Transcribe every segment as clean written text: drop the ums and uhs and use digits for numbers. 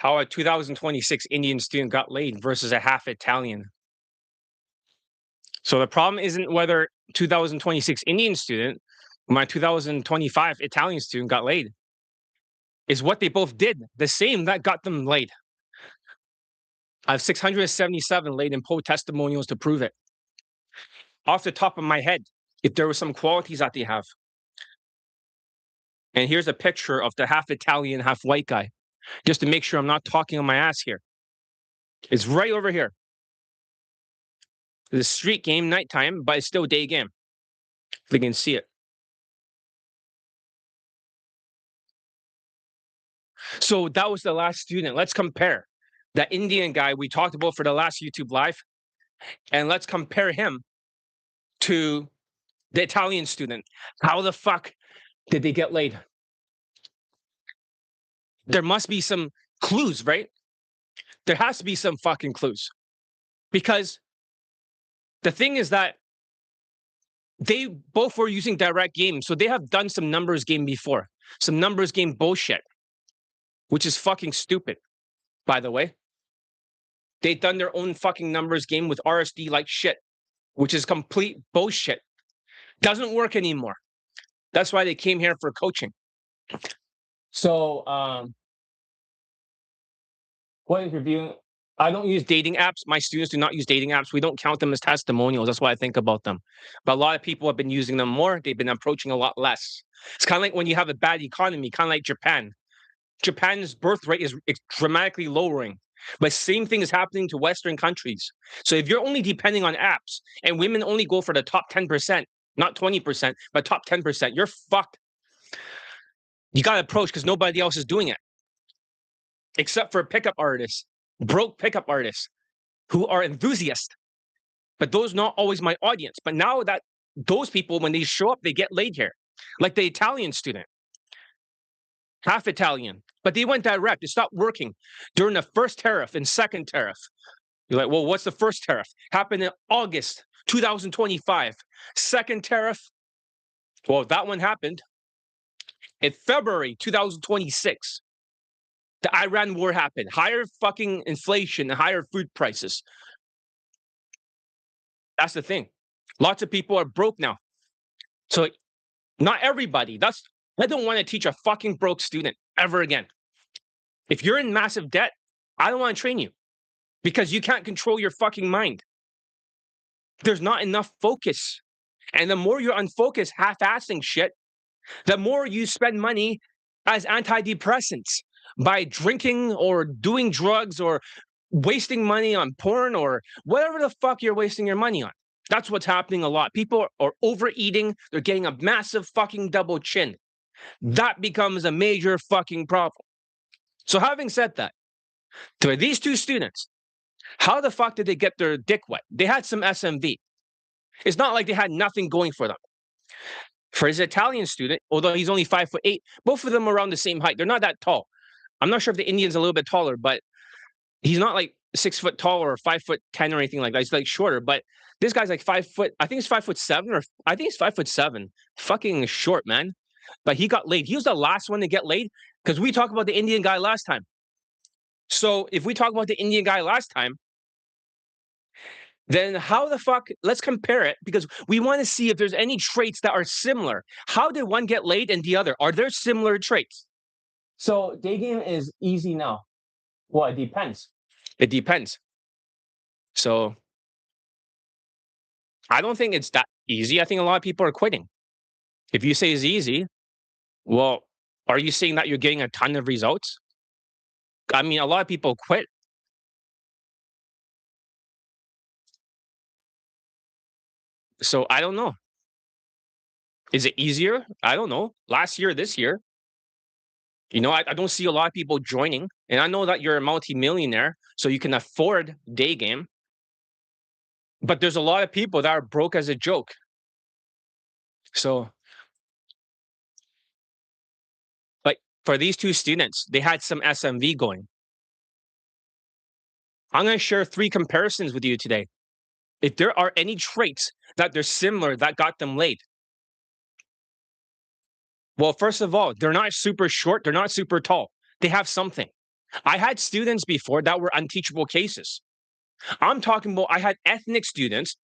how a 2026 Indian student got laid versus a half Italian. So the problem isn't whether 2026 Indian student, my 2025 Italian student got laid. Is what they both did the same that got them laid. I have 677 laid in poll testimonials to prove it. Off the top of my head, if there were some qualities that they have. And here's a picture of the half Italian, half white guy, just to make sure I'm not talking on my ass here. It's right over here. It's a street game, nighttime, but it's still day game. If you can see it. So that was the last student. Let's compare that Indian guy we talked about for the last YouTube live, and let's compare him to the Italian student. How the fuck did they get laid? There must be some clues, right? There has to be some fucking clues. Because the thing is that they both were using direct game, so they have done some numbers game before. Some numbers game bullshit, which is fucking stupid, by the way. They've done their own fucking numbers game with RSD like shit, which is complete bullshit. Doesn't work anymore. That's why they came here for coaching. So, what interview? I don't use dating apps. My students do not use dating apps. We don't count them as testimonials. That's what I think about them. But a lot of people have been using them more. They've been approaching a lot less. It's kind of like when you have a bad economy, kind of like Japan. Japan's birth rate is dramatically lowering. But same thing is happening to Western countries. So if you're only depending on apps and women only go for the top 10%, not 20%, but top 10%, you're fucked. You got to approach because nobody else is doing it. Except for pickup artists, broke pickup artists who are enthusiasts. But those not always my audience. But now that those people, when they show up, they get laid here. Like the Italian student. Half Italian, but they went direct. It stopped working during the first tariff and second tariff. You're like, well, what's the first tariff? Happened in August 2025. Second tariff, well, that one happened in February 2026. The Iran war happened. Higher fucking inflation and higher food prices. That's the thing. Lots of people are broke now. So not everybody. I don't want to teach a fucking broke student ever again. If you're in massive debt, I don't want to train you because you can't control your fucking mind. There's not enough focus. And the more you're unfocused, half-assing shit, the more you spend money as antidepressants by drinking or doing drugs or wasting money on porn or whatever the fuck you're wasting your money on. That's what's happening a lot. People are overeating. They're getting a massive fucking double chin. That becomes a major fucking problem. So having said that, to these two students, how the fuck did they get their dick wet? They had some SMV. It's not like they had nothing going for them. For his Italian student, although he's only 5'8", both of them are around the same height. They're not that tall. I'm not sure if the Indian's a little bit taller, but he's not like 6 foot tall or 5'10" or anything like that. He's like shorter, but this guy's like 5 foot. I think he's 5'7", or I think he's 5'7". Fucking short, man. But he got laid. He was the last one to get laid because we talked about the Indian guy last time. So if we talk about the Indian guy last time, then how the fuck, let's compare it because we want to see if there's any traits that are similar. How did one get laid and the other? Are there similar traits? So Daygame is easy now. Well, it depends. It depends. So I don't think it's that easy. I think a lot of people are quitting. If you say it's easy, well, are you saying that you're getting a ton of results? I mean, a lot of people quit. So I don't know. Is it easier? I don't know. Last year, this year, I don't see a lot of people joining. And I know that you're a multimillionaire, so you can afford Daygame. But there's a lot of people that are broke as a joke. So, but for these two students, they had some SMV going. I'm going to share 3 comparisons with you today. If there are any traits that they're similar that got them laid. Well, first of all, they're not super short. They're not super tall. They have something. I had students before that were unteachable cases. I'm talking about I had ethnic students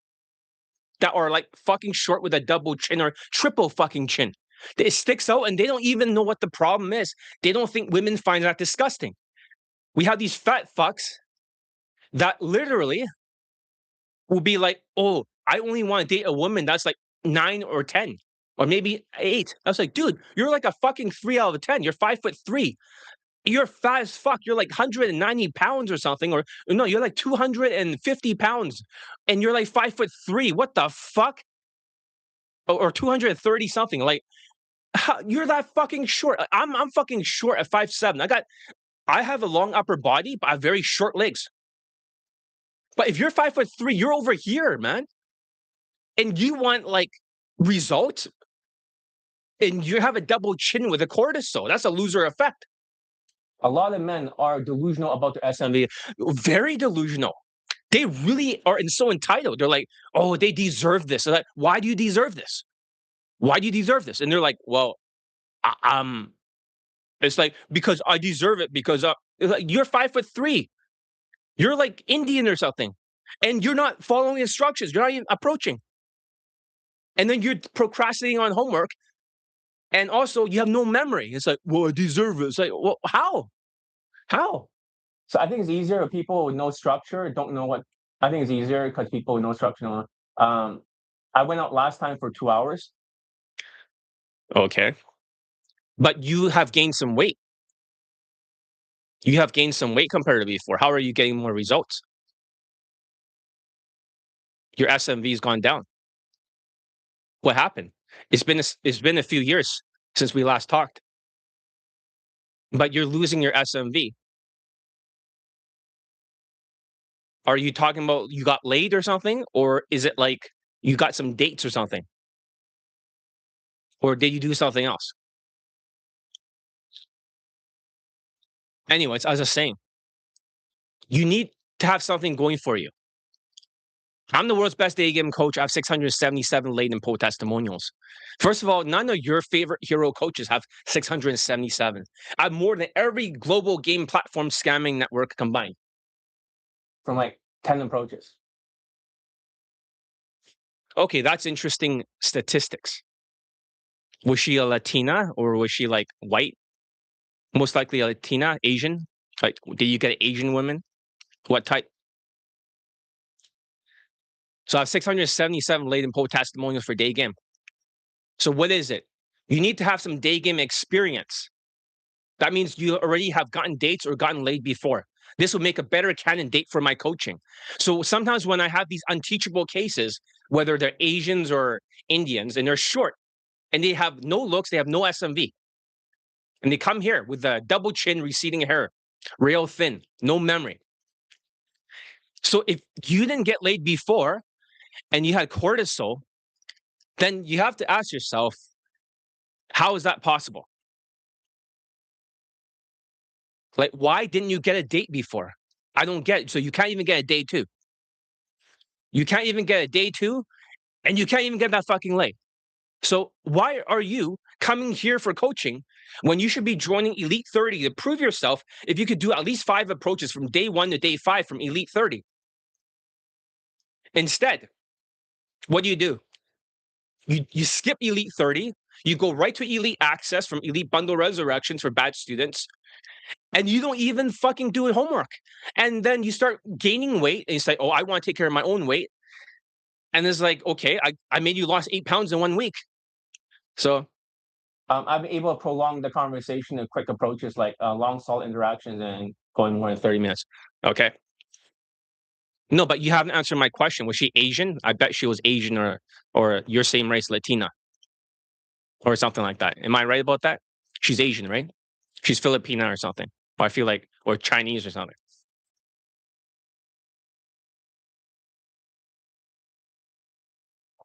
that are like fucking short with a double chin or triple fucking chin. It sticks out and they don't even know what the problem is. They don't think women find that disgusting. We have these fat fucks that literally will be like, oh, I only want to date a woman that's like 9 or 10 or maybe 8. I was like, dude, you're like a fucking 3 out of 10. You're 5'3". You're fat as fuck. You're like 190 pounds or something, or no, you're like 250 pounds, and you're like 5'3". What the fuck? Or 230 something. Like, you're that fucking short. I'm fucking short at 5'7". I have a long upper body, but I have very short legs. But if you're 5'3", you're over here, man, and you want like results, and you have a double chin with a cortisol. That's a loser effect. A lot of men are delusional about their SMV, very delusional. They really are so entitled. They're like, oh, they deserve this. Like, why do you deserve this? Why do you deserve this? And they're like, well, it's like, because I deserve it because it's like, you're 5'3". You're like Indian or something. And you're not following instructions. You're not even approaching. And then you're procrastinating on homework. And also you have no memory. It's like, well, I deserve it. It's like, well, how? How? So I think it's easier if people with no structure don't know what. I think it's easier because people with no structure don't know. I went out last time for 2 hours. Okay. But you have gained some weight. You have gained some weight compared to before. How are you getting more results? Your SMV's gone down. What happened? It's been a few years since we last talked. But you're losing your SMV. Are you talking about you got laid or something? Or is it like you got some dates or something? Or did you do something else? Anyways, as I was saying, you need to have something going for you. I'm the world's best Daygame coach. I have 677 laid in poll testimonials. First of all, none of your favorite hero coaches have 677. I have more than every global game platform scamming network combined. From like 10 approaches. Okay, that's interesting statistics. Was she a Latina or was she like white? Most likely a Latina, Asian. Like, did you get Asian women? What type? So I have 677 latent poll testimonials for Daygame. So what is it? You need to have some Daygame experience. That means you already have gotten dates or gotten laid before. This will make a better candidate for my coaching. So sometimes when I have these unteachable cases, whether they're Asians or Indians, and they're short, and they have no looks, they have no SMV, and they come here with a double chin, receding hair, real thin, no memory. So if you didn't get laid before and you had cortisol, then you have to ask yourself, how is that possible? Like, why didn't you get a date before? I don't get it. So you can't even get a day 2. You can't even get a day 2, and you can't even get that fucking late. So why are you coming here for coaching when you should be joining Elite 30 to prove yourself if you could do at least 5 approaches from day 1 to day 5 from Elite 30? Instead, what do? You skip Elite 30, you go right to Elite Access from Elite Bundle Resurrections for bad students, and you don't even fucking do homework. And then you start gaining weight, and you say, oh, I want to take care of my own weight. And it's like, okay, I made you lost 8 pounds in 1 week. So I'm able to prolong the conversation in quick approaches like long salt interactions and going more than 30 minutes. Okay. No, but you haven't answered my question. Was she Asian? I bet she was Asian or your same race, Latina, or something like that. Am I right about that? She's Asian, right? She's Filipina or something. Or I feel like, or Chinese or something.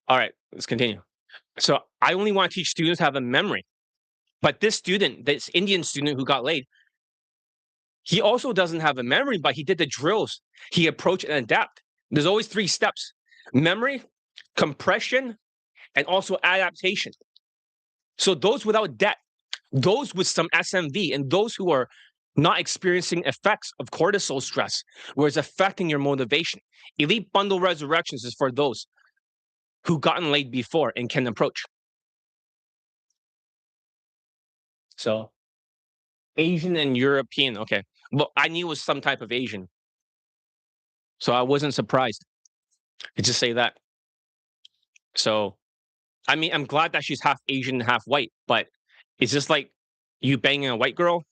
All right, let's continue. So I only want to teach students to have a memory. But this student, this Indian student who got laid, he also doesn't have a memory, but he did the drills. He approached and adapt. There's always 3 steps: memory, compression, and also adaptation. So those without debt, those with some SMV, and those who are not experiencing effects of cortisol stress, where it's affecting your motivation. Elite bundle resurrections is for those who gotten laid before and can approach. So Asian and European, okay. Well, I knew it was some type of Asian, so I wasn't surprised. I just say that. So, I mean, I'm glad that she's half Asian, half white, but it's just like you banging a white girl.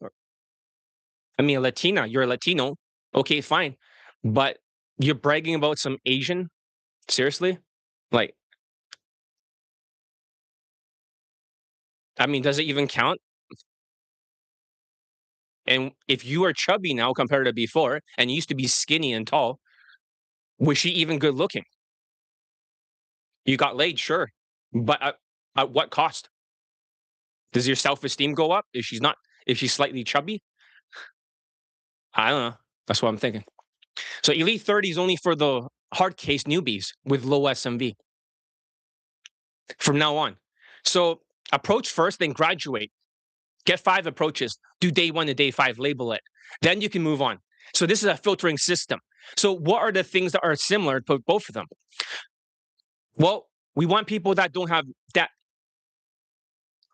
I mean, a Latina, you're a Latino. Okay, fine. But you're bragging about some Asian? Seriously? Like, I mean, does it even count? And if you are chubby now compared to before and you used to be skinny and tall, was she even good looking? You got laid, sure. But at what cost? Does your self-esteem go up if she's slightly chubby? I don't know. That's what I'm thinking. So Elite 30 is only for the hard case newbies with low SMV from now on. So approach first, then graduate. Get 5 approaches. Do day 1 to day 5, label it. Then you can move on. So this is a filtering system. So what are the things that are similar to both of them? Well, we want people that don't have debt,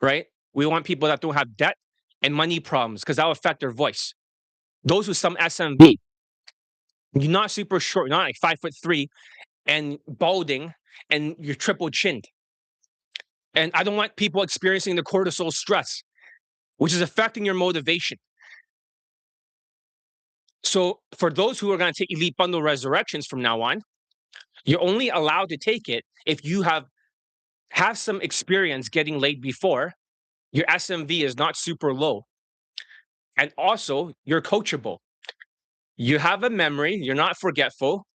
right? We want people that don't have debt and money problems because that'll affect their voice. Those with some SMV, you're not super short, you're not like 5'3" and balding and you're triple chinned. And I don't want people experiencing the cortisol stress, which is affecting your motivation. So for those who are going to take Elite Bundle Resurrections from now on, you're only allowed to take it if you have some experience getting laid before, your SMV is not super low, and also you're coachable. You have a memory, you're not forgetful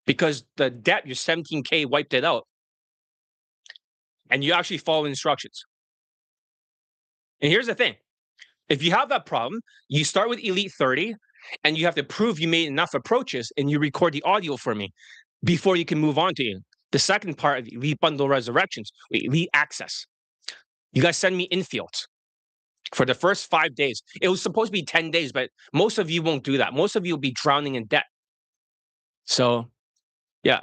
because the debt, your 17K wiped it out, and you actually follow instructions. And here's the thing. If you have that problem, you start with Elite 30 and you have to prove you made enough approaches and you record the audio for me before you can move on to the second part of Elite Bundle Resurrections, Elite Access. You guys send me infields for the first 5 days. It was supposed to be 10 days, but most of you won't do that. Most of you will be drowning in debt. So, yeah.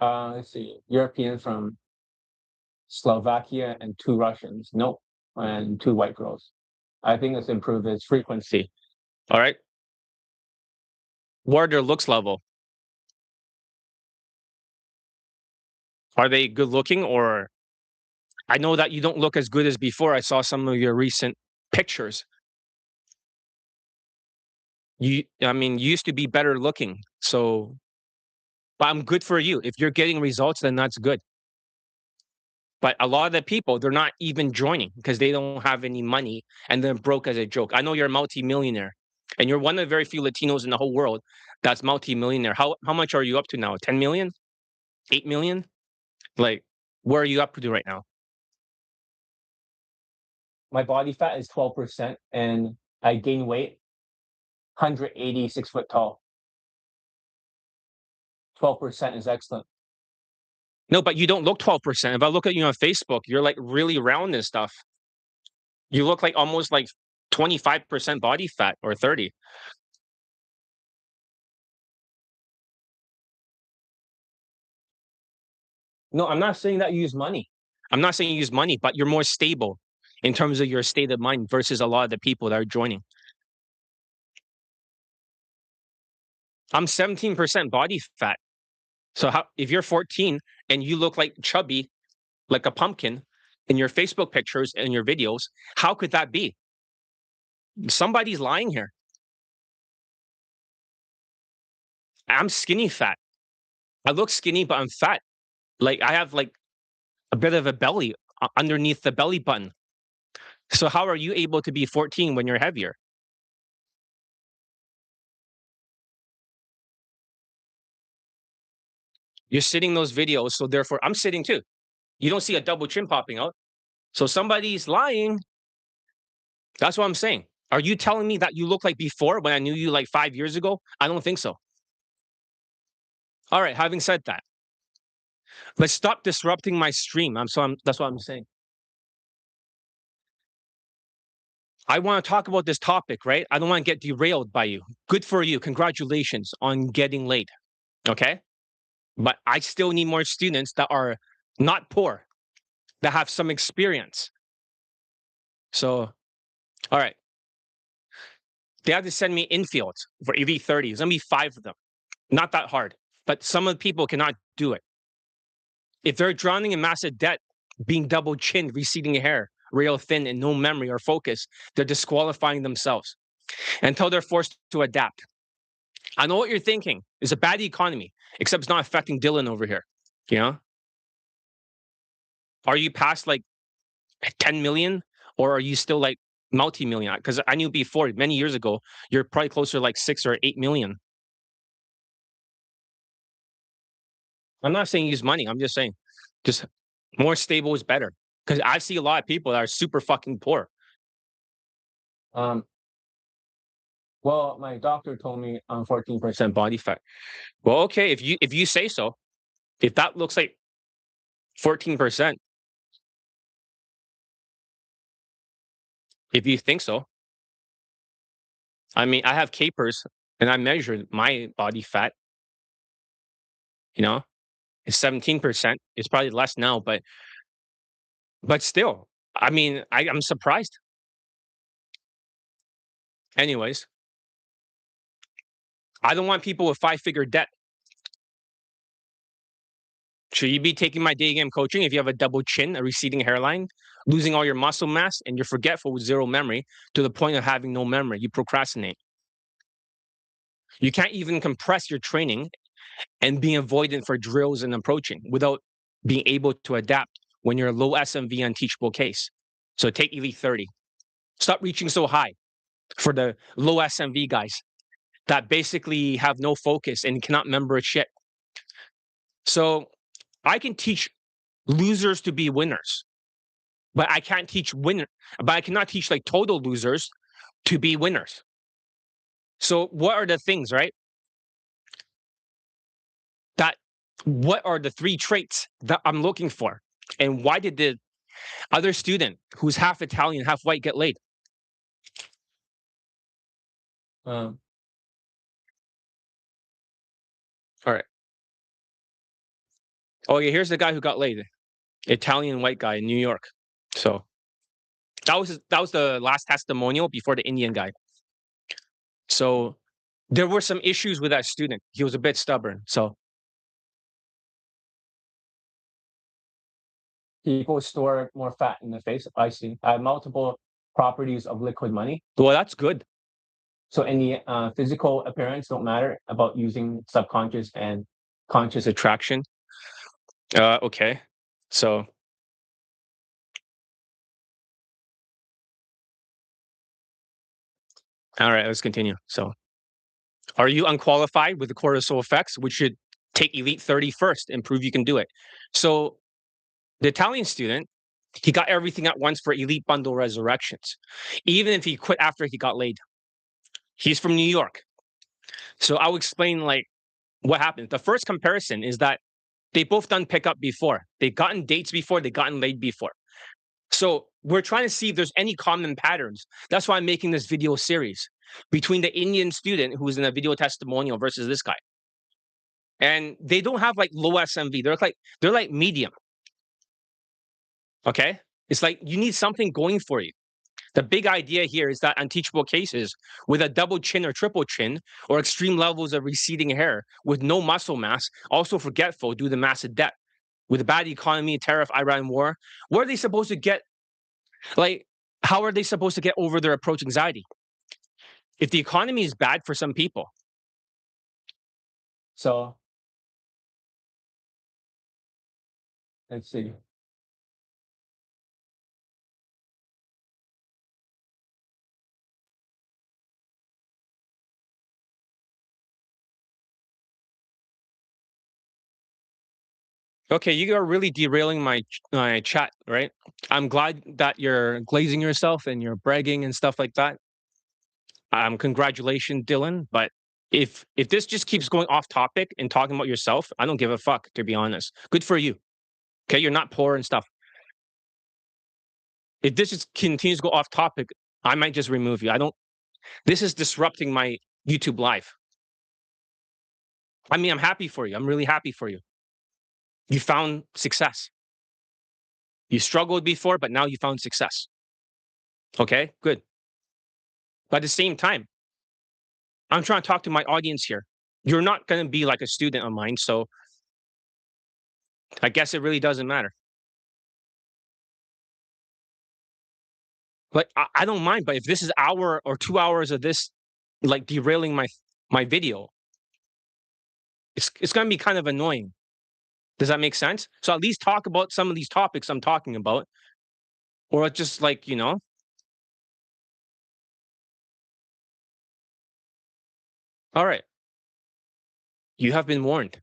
Let's see. European from Slovakia and 2 Russians. Nope. And 2 white girls. I think it's improved its frequency. All right. What are their looks level? Are they good looking or I know that you don't look as good as before. I saw some of your recent pictures. I mean, you used to be better looking. So, but I'm good for you. If you're getting results, then that's good. But a lot of the people, they're not even joining because they don't have any money and they're broke as a joke. I know you're a multimillionaire and you're one of the very few Latinos in the whole world that's multimillionaire. How much are you up to now? 10 million? 8 million? Like, where are you up to right now? My body fat is 12% and I gain weight 186 foot tall. 12% is excellent. No, but you don't look 12%. If I look at you on Facebook, you're like really round and stuff. You look like almost like 25% body fat or 30. No, I'm not saying that you use money. I'm not saying you use money, but you're more stable in terms of your state of mind versus a lot of the people that are joining. I'm 17% body fat. So if you're 14 and you look like chubby, like a pumpkin in your Facebook pictures and your videos, how could that be? Somebody's lying here. I'm skinny fat. I look skinny, but I'm fat. Like I have like a bit of a belly underneath the belly button. So how are you able to be 14 when you're heavier? You're sitting those videos, so therefore I'm sitting too. You don't see a double chin popping out. So somebody's lying. That's what I'm saying. Are you telling me that you look like before when I knew you like 5 years ago? I don't think so. All right, having said that, let's stop disrupting my stream. That's what I'm saying. I want to talk about this topic, right? I don't want to get derailed by you. Good for you. Congratulations on getting laid. Okay. But I still need more students that are not poor, that have some experience. So, all right. They have to send me infields for EV 30. There's going to be 5 of them. Not that hard. But some of the people cannot do it. If they're drowning in massive debt, being double chinned, receding hair, real thin, and no memory or focus, they're disqualifying themselves until they're forced to adapt. I know what you're thinking. It's a bad economy, except it's not affecting Dylan over here. You know? Are you past like 10 million or are you still like multi-million? Because I knew before, many years ago, you're probably closer to like 6 or 8 million. I'm not saying use money. I'm just saying just more stable is better. Because I see a lot of people that are super fucking poor. Um, well, my doctor told me I'm 14% body fat. Well, okay, if you say so, if that looks like 14%, if you think so, I mean, I have capers and I measured my body fat, you know, it's 17%. It's probably less now, but still, I mean, I'm surprised. Anyways, I don't want people with 5-figure debt. Should you be taking my day game coaching if you have a double chin, a receding hairline, losing all your muscle mass, and you're forgetful with zero memory to the point of having no memory? You procrastinate. You can't even compress your training and being avoidant for drills and approaching without being able to adapt when you're a low SMV unteachable case. So take Elite 30. Stop reaching so high for the low SMV guys that basically have no focus and cannot remember a shit. So I can teach losers to be winners, but I can't teach but I cannot teach like total losers to be winners. So what are the things, right? What are the 3 traits that I'm looking for? And why did the other student who's half Italian, half white get laid? Um, all right. Oh yeah, here's the guy who got laid. Italian white guy in New York. So that was the last testimonial before the Indian guy. So there were some issues with that student. He was a bit stubborn. So people store more fat in the face. I see. I have multiple properties of liquid money. Well, that's good. So any physical appearance don't matter about using subconscious and conscious attraction. Okay. So all right, let's continue. So are you unqualified with the cortisol effects, which should take Elite 30 first and prove you can do it? So the Italian student, he got everything at once for Elite Bundle Resurrections, even if he quit after he got laid. He's from New York. So I'll explain like what happened. The first comparison is that they both done pickup before. They've gotten dates before, they've gotten laid before. So we're trying to see if there's any common patterns. That's why I'm making this video series between the Indian student who's in a video testimonial versus this guy. And they don't have like low SMV. They're like medium. Okay? It's like you need something going for you. The big idea here is that unteachable cases with a double chin or triple chin or extreme levels of receding hair with no muscle mass, also forgetful due to massive debt, with a bad economy, tariff, Iran war, what are they supposed to get? Like, how are they supposed to get over their approach anxiety? If the economy is bad for some people. So let's see. Okay, you are really derailing my chat, right? I'm glad that you're glazing yourself and you're bragging and stuff like that. Congratulations, Dylan. But if this just keeps going off topic and talking about yourself, I don't give a fuck, to be honest. Good for you. Okay, you're not poor and stuff. If this just continues to go off topic, I might just remove you. This is disrupting my YouTube live. I mean, I'm happy for you. I'm really happy for you. You found success. You struggled before, but now you found success. Okay, good. But at the same time, I'm trying to talk to my audience here. You're not going to be like a student of mine, so I guess it really doesn't matter. Like, I don't mind, but if this is hour or 2 hours of this, like derailing my video, it's going to be kind of annoying. Does that make sense? So at least talk about some of these topics I'm talking about, or just like, all right, you have been warned.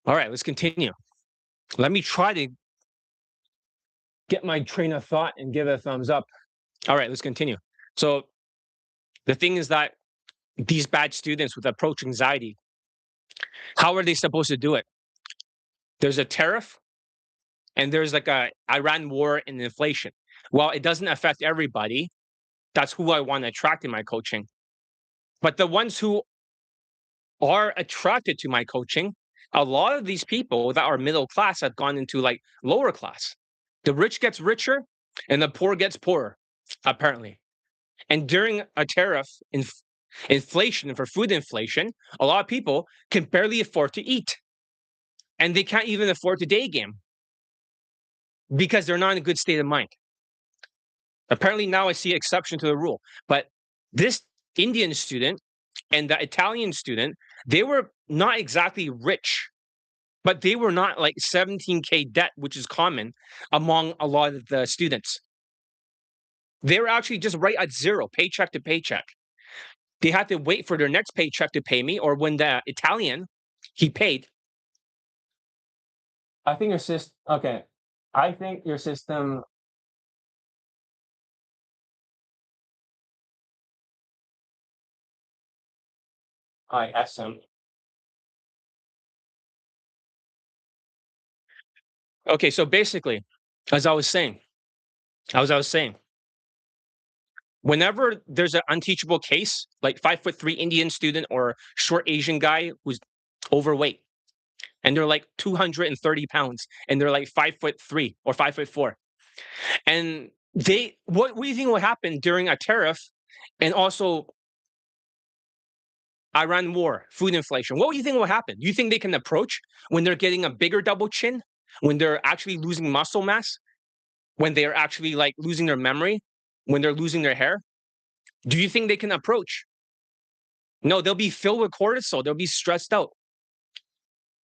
All right, let's continue. Let me try to get my train of thought and give it a thumbs up. All right, let's continue. So the thing is that these bad students with approach anxiety, how are they supposed to do it? There's a tariff and there's like a Iran war and inflation. Well, it doesn't affect everybody. That's who I want to attract in my coaching. But the ones who are attracted to my coaching, a lot of these people that are middle class have gone into like lower class. The rich gets richer and the poor gets poorer, apparently. And during a tariff inflation, for food inflation, a lot of people can barely afford to eat. And they can't even afford to Daygame because they're not in a good state of mind. Apparently now I see an exception to the rule. But this Indian student and the Italian student, they were not exactly rich, but they were not like 17K debt, which is common among a lot of the students. They were actually just right at zero, paycheck to paycheck. They had to wait for their next paycheck to pay me, or when the Italian, he paid. I think your system, okay. I think your system, SM. Okay, so basically, as I was saying, as I was saying, whenever there's an unteachable case, like 5'3" Indian student or short Asian guy who's overweight, and they're like 230 pounds, and they're like 5'3" or 5'4", and what do you think will happen during a tariff, and also Iran war, food inflation? What do you think will happen? You think they can approach when they're getting a bigger double chin, when they're actually losing muscle mass, when they're actually like losing their memory, when they're losing their hair? Do you think they can approach? No, they'll be filled with cortisol. They'll be stressed out.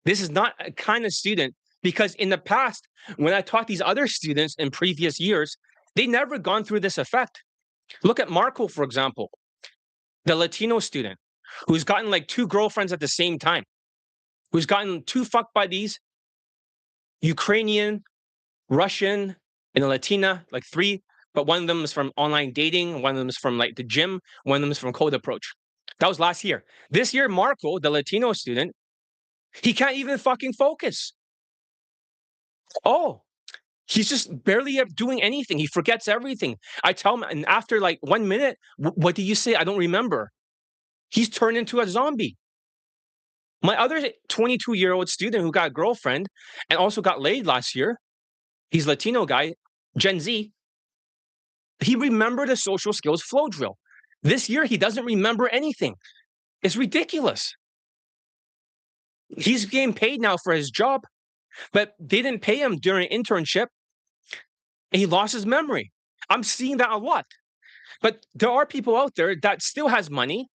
This is not a kind of student, because in the past, when I taught these other students in previous years, they never gone through this effect. Look at Marco, for example, the Latino student who's gotten like 2 girlfriends at the same time, who's gotten 2 fuck buddies, Ukrainian, Russian, and a Latina, like 3, but one of them is from online dating, one of them is from like the gym, one of them is from Code Approach. That was last year. This year, Marco, the Latino student, he can't even fucking focus. Oh, he's just barely doing anything. He forgets everything. I tell him, and after like 1 minute, what did you say? I don't remember. He's turned into a zombie. My other 22-year-old student who got a girlfriend and also got laid last year, he's Latino guy, Gen Z, he remembered a social skills flow drill. This year, he doesn't remember anything. It's ridiculous. He's getting paid now for his job, but they didn't pay him during internship, and he lost his memory. I'm seeing that a lot. But there are people out there that still has money,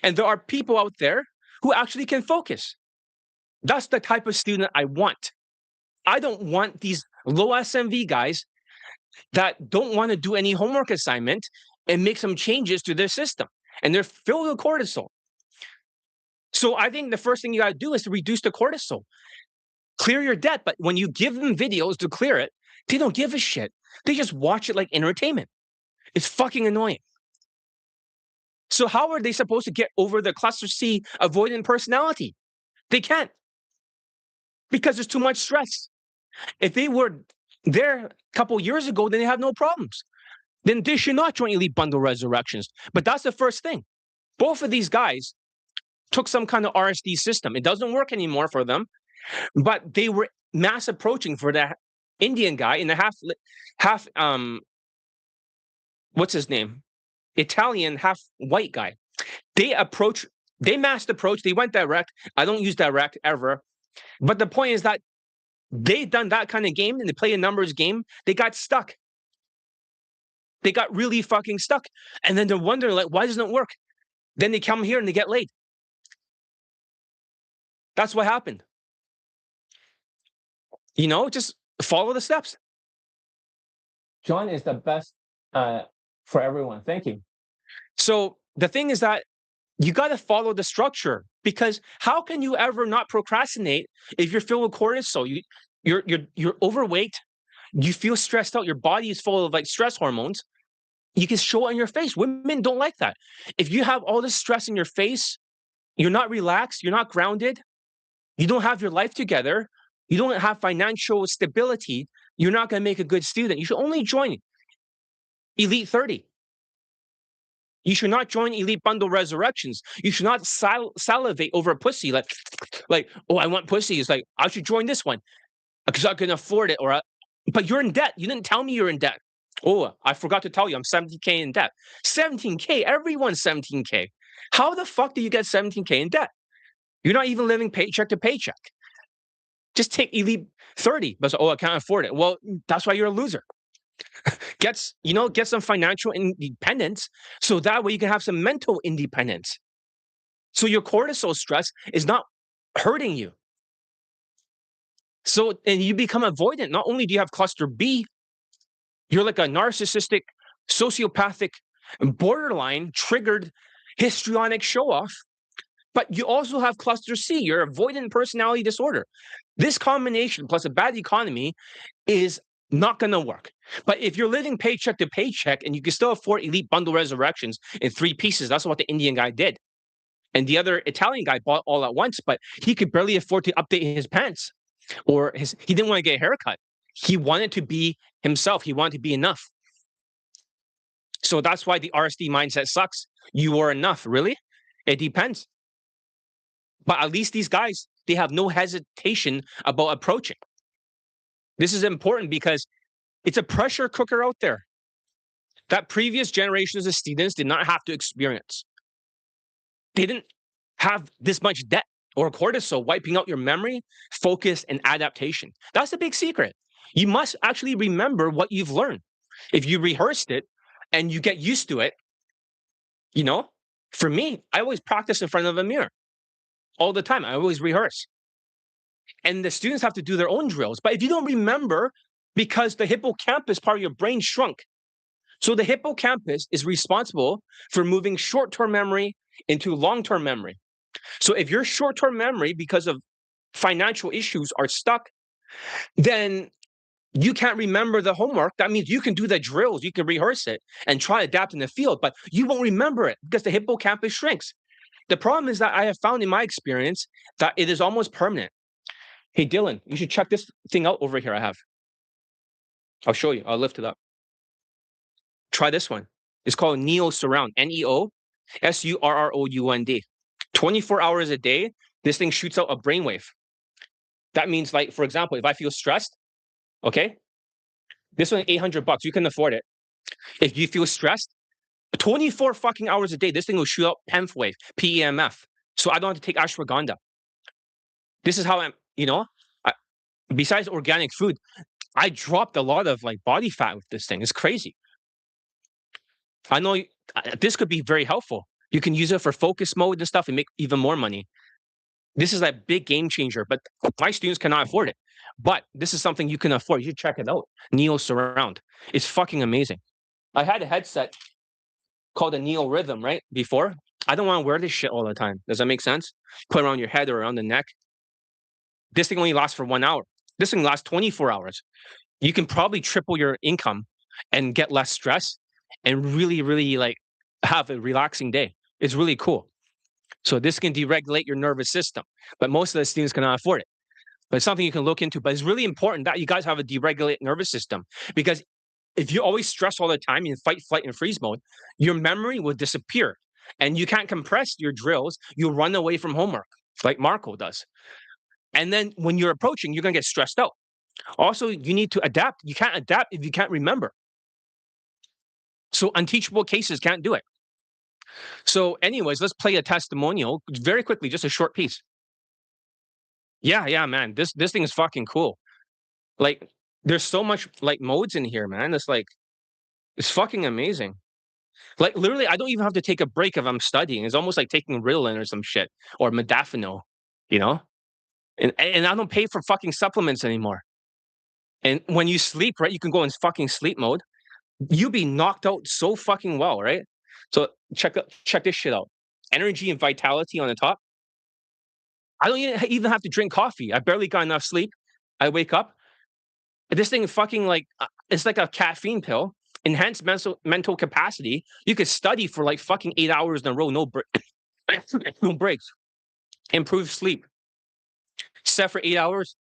and there are people out there who actually can focus. That's the type of student I want. I don't want these low SMV guys that don't want to do any homework assignment and make some changes to their system, and they're filled with cortisol. So I think the first thing you got to do is to reduce the cortisol. Clear your debt, but when you give them videos to clear it, they don't give a shit. They just watch it like entertainment. It's fucking annoying. So how are they supposed to get over the cluster C avoidant personality? They can't, because there's too much stress. If they were there a couple years ago, then they have no problems. then they should not join Elite Bundle Resurrections. But that's the first thing. Both of these guys took some kind of RSD system. It doesn't work anymore for them, but they were mass approaching for that Indian guy in the half what's his name? Italian, half white guy. They mass approach, they went direct. I don't use direct ever. But the point is that they done that kind of game and they play a numbers game. They got stuck. They got really fucking stuck. And then they're wondering, like, why doesn't it work? Then they come here and they get laid. That's what happened. Just follow the steps. John is the best for everyone. Thank you. So the thing is that you got to follow the structure, because how can you ever not procrastinate if you're filled with cortisol? You're overweight. You feel stressed out. Your body is full of like stress hormones. You can show it on your face. Women don't like that. If you have all this stress in your face, you're not relaxed. You're not grounded. You don't have your life together. You don't have financial stability. You're not going to make a good student. You should only join Elite 30. You should not join Elite Bundle Resurrections. You should not salivate over a pussy. Like, oh, I want pussy. It's like, I should join this one because I can afford it. But you're in debt. You didn't tell me you're in debt. Oh, I forgot to tell you, I'm 17K in debt. 17K? Everyone's 17K. How the fuck do you get 17K in debt? You're not even living paycheck to paycheck. Just take Elite 30. But I can't afford it. Well, that's why you're a loser. Get some financial independence, so that way you can have some mental independence. So your cortisol stress is not hurting you. So, and you become avoidant. Not only do you have cluster B, you're like a narcissistic, sociopathic, borderline triggered histrionic show-off, but you also have cluster C. You're avoidant personality disorder. This combination plus a bad economy is not going to work. But if you're living paycheck to paycheck and you can still afford Elite Bundle Resurrections in 3 pieces, that's what the Indian guy did. And the other Italian guy bought all at once, but he could barely afford to update his pants, or he didn't want to get a haircut. He wanted to be himself. He wanted to be enough. So that's why the RSD mindset sucks. You are enough. Really? It depends. But at least these guys, they have no hesitation about approaching. This is important because it's a pressure cooker out there that previous generations of students did not have to experience. They didn't have this much debt or cortisol wiping out your memory, focus, and adaptation. That's the big secret. You must actually remember what you've learned. If you rehearsed it and you get used to it, for me, I always practice in front of a mirror all the time. I always rehearse. And the students have to do their own drills. But if you don't remember, because the hippocampus part of your brain shrunk. So the hippocampus is responsible for moving short-term memory into long-term memory. So if your short-term memory, because of financial issues, are stuck, then you can't remember the homework. That means you can do the drills, you can rehearse it and try to adapt in the field, but you won't remember it because the hippocampus shrinks. The problem is that I have found in my experience that it is almost permanent. Hey, Dylan, you should check this thing out over here I have. I'll show you. I'll lift it up. Try this one. It's called Neo Surround. NEOSURROUND. 24 hours a day, this thing shoots out a brainwave. That means, like, for example, if I feel stressed, okay, this one $800. You can afford it. If you feel stressed, 24 fucking hours a day, this thing will shoot out PEMF wave, PEMF. So I don't have to take ashwagandha. This is how I'm, besides organic food, I dropped a lot of like body fat with this thing. It's crazy. I know this could be very helpful. You can use it for focus mode and stuff and make even more money. This is a big game changer, but my students cannot afford it. But this is something you can afford. You should check it out. Neo Surround. It's fucking amazing. I had a headset called a Neo Rhythm, right? Before. I don't want to wear this shit all the time. Does that make sense? Put it around your head or around the neck. This thing only lasts for 1 hour. This thing lasts 24 hours. You can probably triple your income and get less stress and really, really like have a relaxing day. It's really cool. So this can deregulate your nervous system, but most of the students cannot afford it. But it's something you can look into. But it's really important that you guys have a deregulated nervous system, because if you always stress all the time in fight, flight, and freeze mode, your memory will disappear and you can't compress your drills. You'll run away from homework like Marco does. And then when you're approaching, you're going to get stressed out. Also, you need to adapt. You can't adapt if you can't remember. So unteachable cases can't do it. So, anyways, let's play a testimonial very quickly, just a short piece. Yeah, man. This thing is fucking cool. Like, there's so much like modes in here, man. It's fucking amazing. Like literally, I don't even have to take a break if I'm studying. It's almost like taking Ritalin or some shit or modafinil, you know. And I don't pay for fucking supplements anymore. And when you sleep, right, you can go in fucking sleep mode. You be knocked out so fucking well, right? So check this shit out. Energy and vitality on the top. I don't even have to drink coffee. I barely got enough sleep. I wake up. This thing fucking like it's like a caffeine pill. Enhanced mental capacity. You could study for like fucking 8 hours in a row, no no breaks. Improve sleep. Set for 8 hours.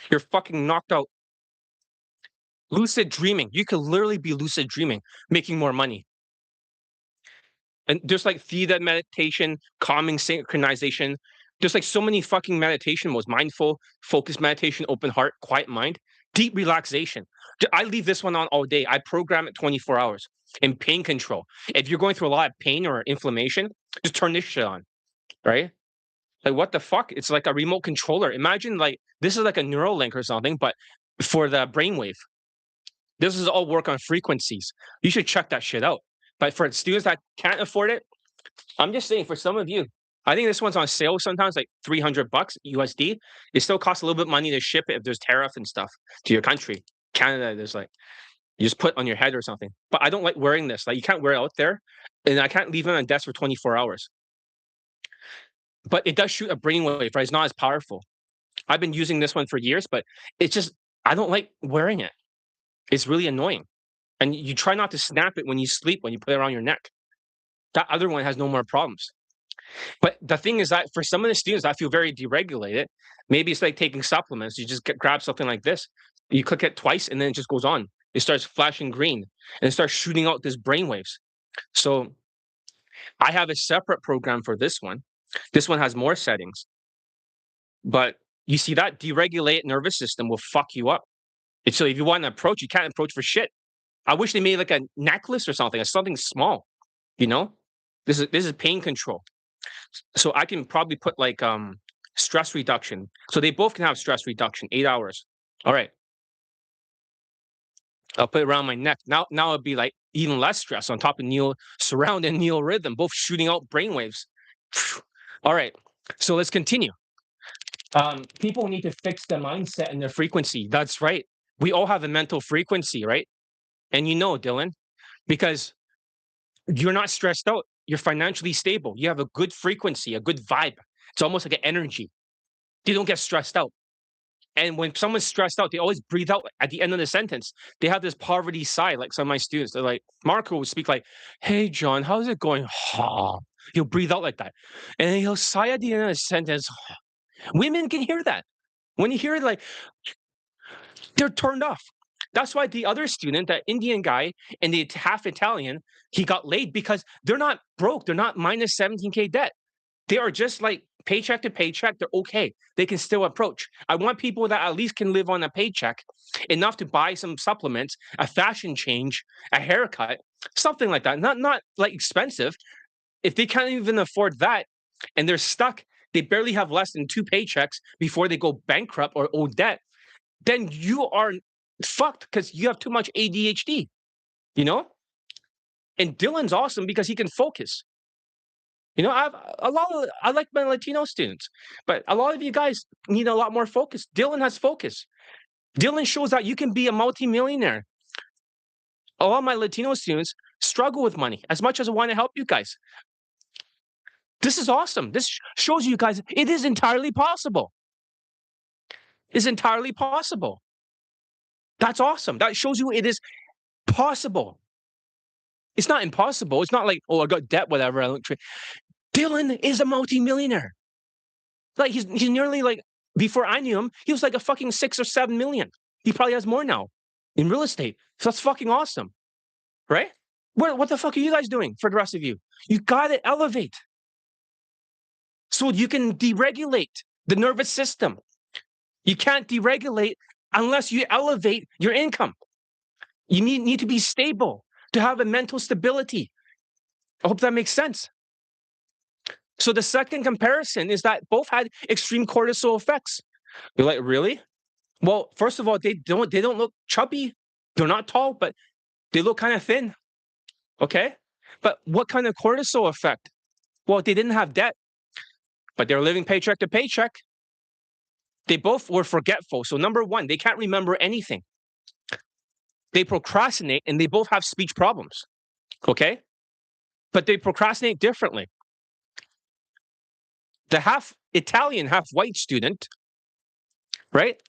You're fucking knocked out. Lucid dreaming. You could literally be lucid dreaming, making more money. And there's like theta meditation, calming synchronization. There's like so many fucking meditation modes: mindful, focused meditation, open heart, quiet mind, deep relaxation. I leave this one on all day. I program it 24 hours. In pain control. If you're going through a lot of pain or inflammation, just turn this shit on, right? Like what the fuck? It's like a remote controller. Imagine like this is like a neural link or something, but for the brainwave. This is all work on frequencies. You should check that shit out. But for students that can't afford it, I'm just saying for some of you, I think this one's on sale sometimes, like $300 USD. It still costs a little bit of money to ship it if there's tariff and stuff to your country. Canada, there's like you just put on your head or something. But I don't like wearing this. Like you can't wear it out there, and I can't leave it on a desk for 24 hours. But it does shoot a brainwave, right? It's not as powerful. I've been using this one for years, but it's just I don't like wearing it. It's really annoying. And you try not to snap it when you sleep, when you put it around your neck. That other one has no more problems. But the thing is that for some of the students that feel very deregulated, maybe it's like taking supplements. You just grab something like this, you click it twice, and then it just goes on. It starts flashing green and it starts shooting out this brainwaves. So I have a separate program for this one. This one has more settings. But you see that deregulated nervous system will fuck you up. And so if you want to approach, you can't approach for shit. I wish they made like a necklace or something, or something small, you know? This is pain control. So I can probably put like stress reduction. So they both can have stress reduction, 8 hours. All right. I'll put it around my neck. Now it'd be like even less stress on top of surround and neo rhythm, both shooting out brainwaves. All right. So let's continue. People need to fix their mindset and their frequency. That's right. We all have a mental frequency, right? And you know, Dylan, because you're not stressed out. You're financially stable. You have a good frequency, a good vibe. It's almost like an energy. They don't get stressed out. And when someone's stressed out, they always breathe out at the end of the sentence. They have this poverty sigh, like some of my students. They're like, Marco will speak like, "Hey, John, how's it going?" He'll breathe out like that. And then he'll sigh at the end of the sentence. Women can hear that. When you hear it, like, they're turned off. That's why the other student, that Indian guy and the half Italian, he got laid because they're not broke. They're not minus 17K debt. They are just like paycheck to paycheck. They're okay. They can still approach. I want people that at least can live on a paycheck, enough to buy some supplements, a fashion change, a haircut, something like that. Not like expensive. If they can't even afford that and they're stuck, they barely have less than 2 paychecks before they go bankrupt or owe debt, then you are fucked because you have too much ADHD, you know? And Dylan's awesome because he can focus. You know, I like my Latino students, but a lot of you guys need a lot more focus. Dylan has focus. Dylan shows that you can be a multimillionaire. A lot of my Latino students struggle with money as much as I want to help you guys. This is awesome. This shows you guys it is entirely possible. It's entirely possible. That's awesome. That shows you it is possible. It's not impossible. It's not like, oh, I got debt, whatever. I don't trade. Dylan is a multimillionaire. Like he's nearly like before I knew him, he was like a fucking 6 or 7 million. He probably has more now. in real estate. So that's fucking awesome, right? What the fuck are you guys doing for the rest of you? You gotta elevate so you can deregulate the nervous system. You can't deregulate unless you elevate your income. You need to be stable to have a mental stability. I hope that makes sense. So the second comparison is that both had extreme cortisol effects. You're like, really? Well, first of all, they don't look chubby. They're not tall, but they look kind of thin. Okay. But what kind of cortisol effect? Well, they didn't have debt, but they're living paycheck to paycheck. They both were forgetful. So number one, they can't remember anything. They procrastinate and they both have speech problems. Okay. But they procrastinate differently. The half Italian, half white student, right?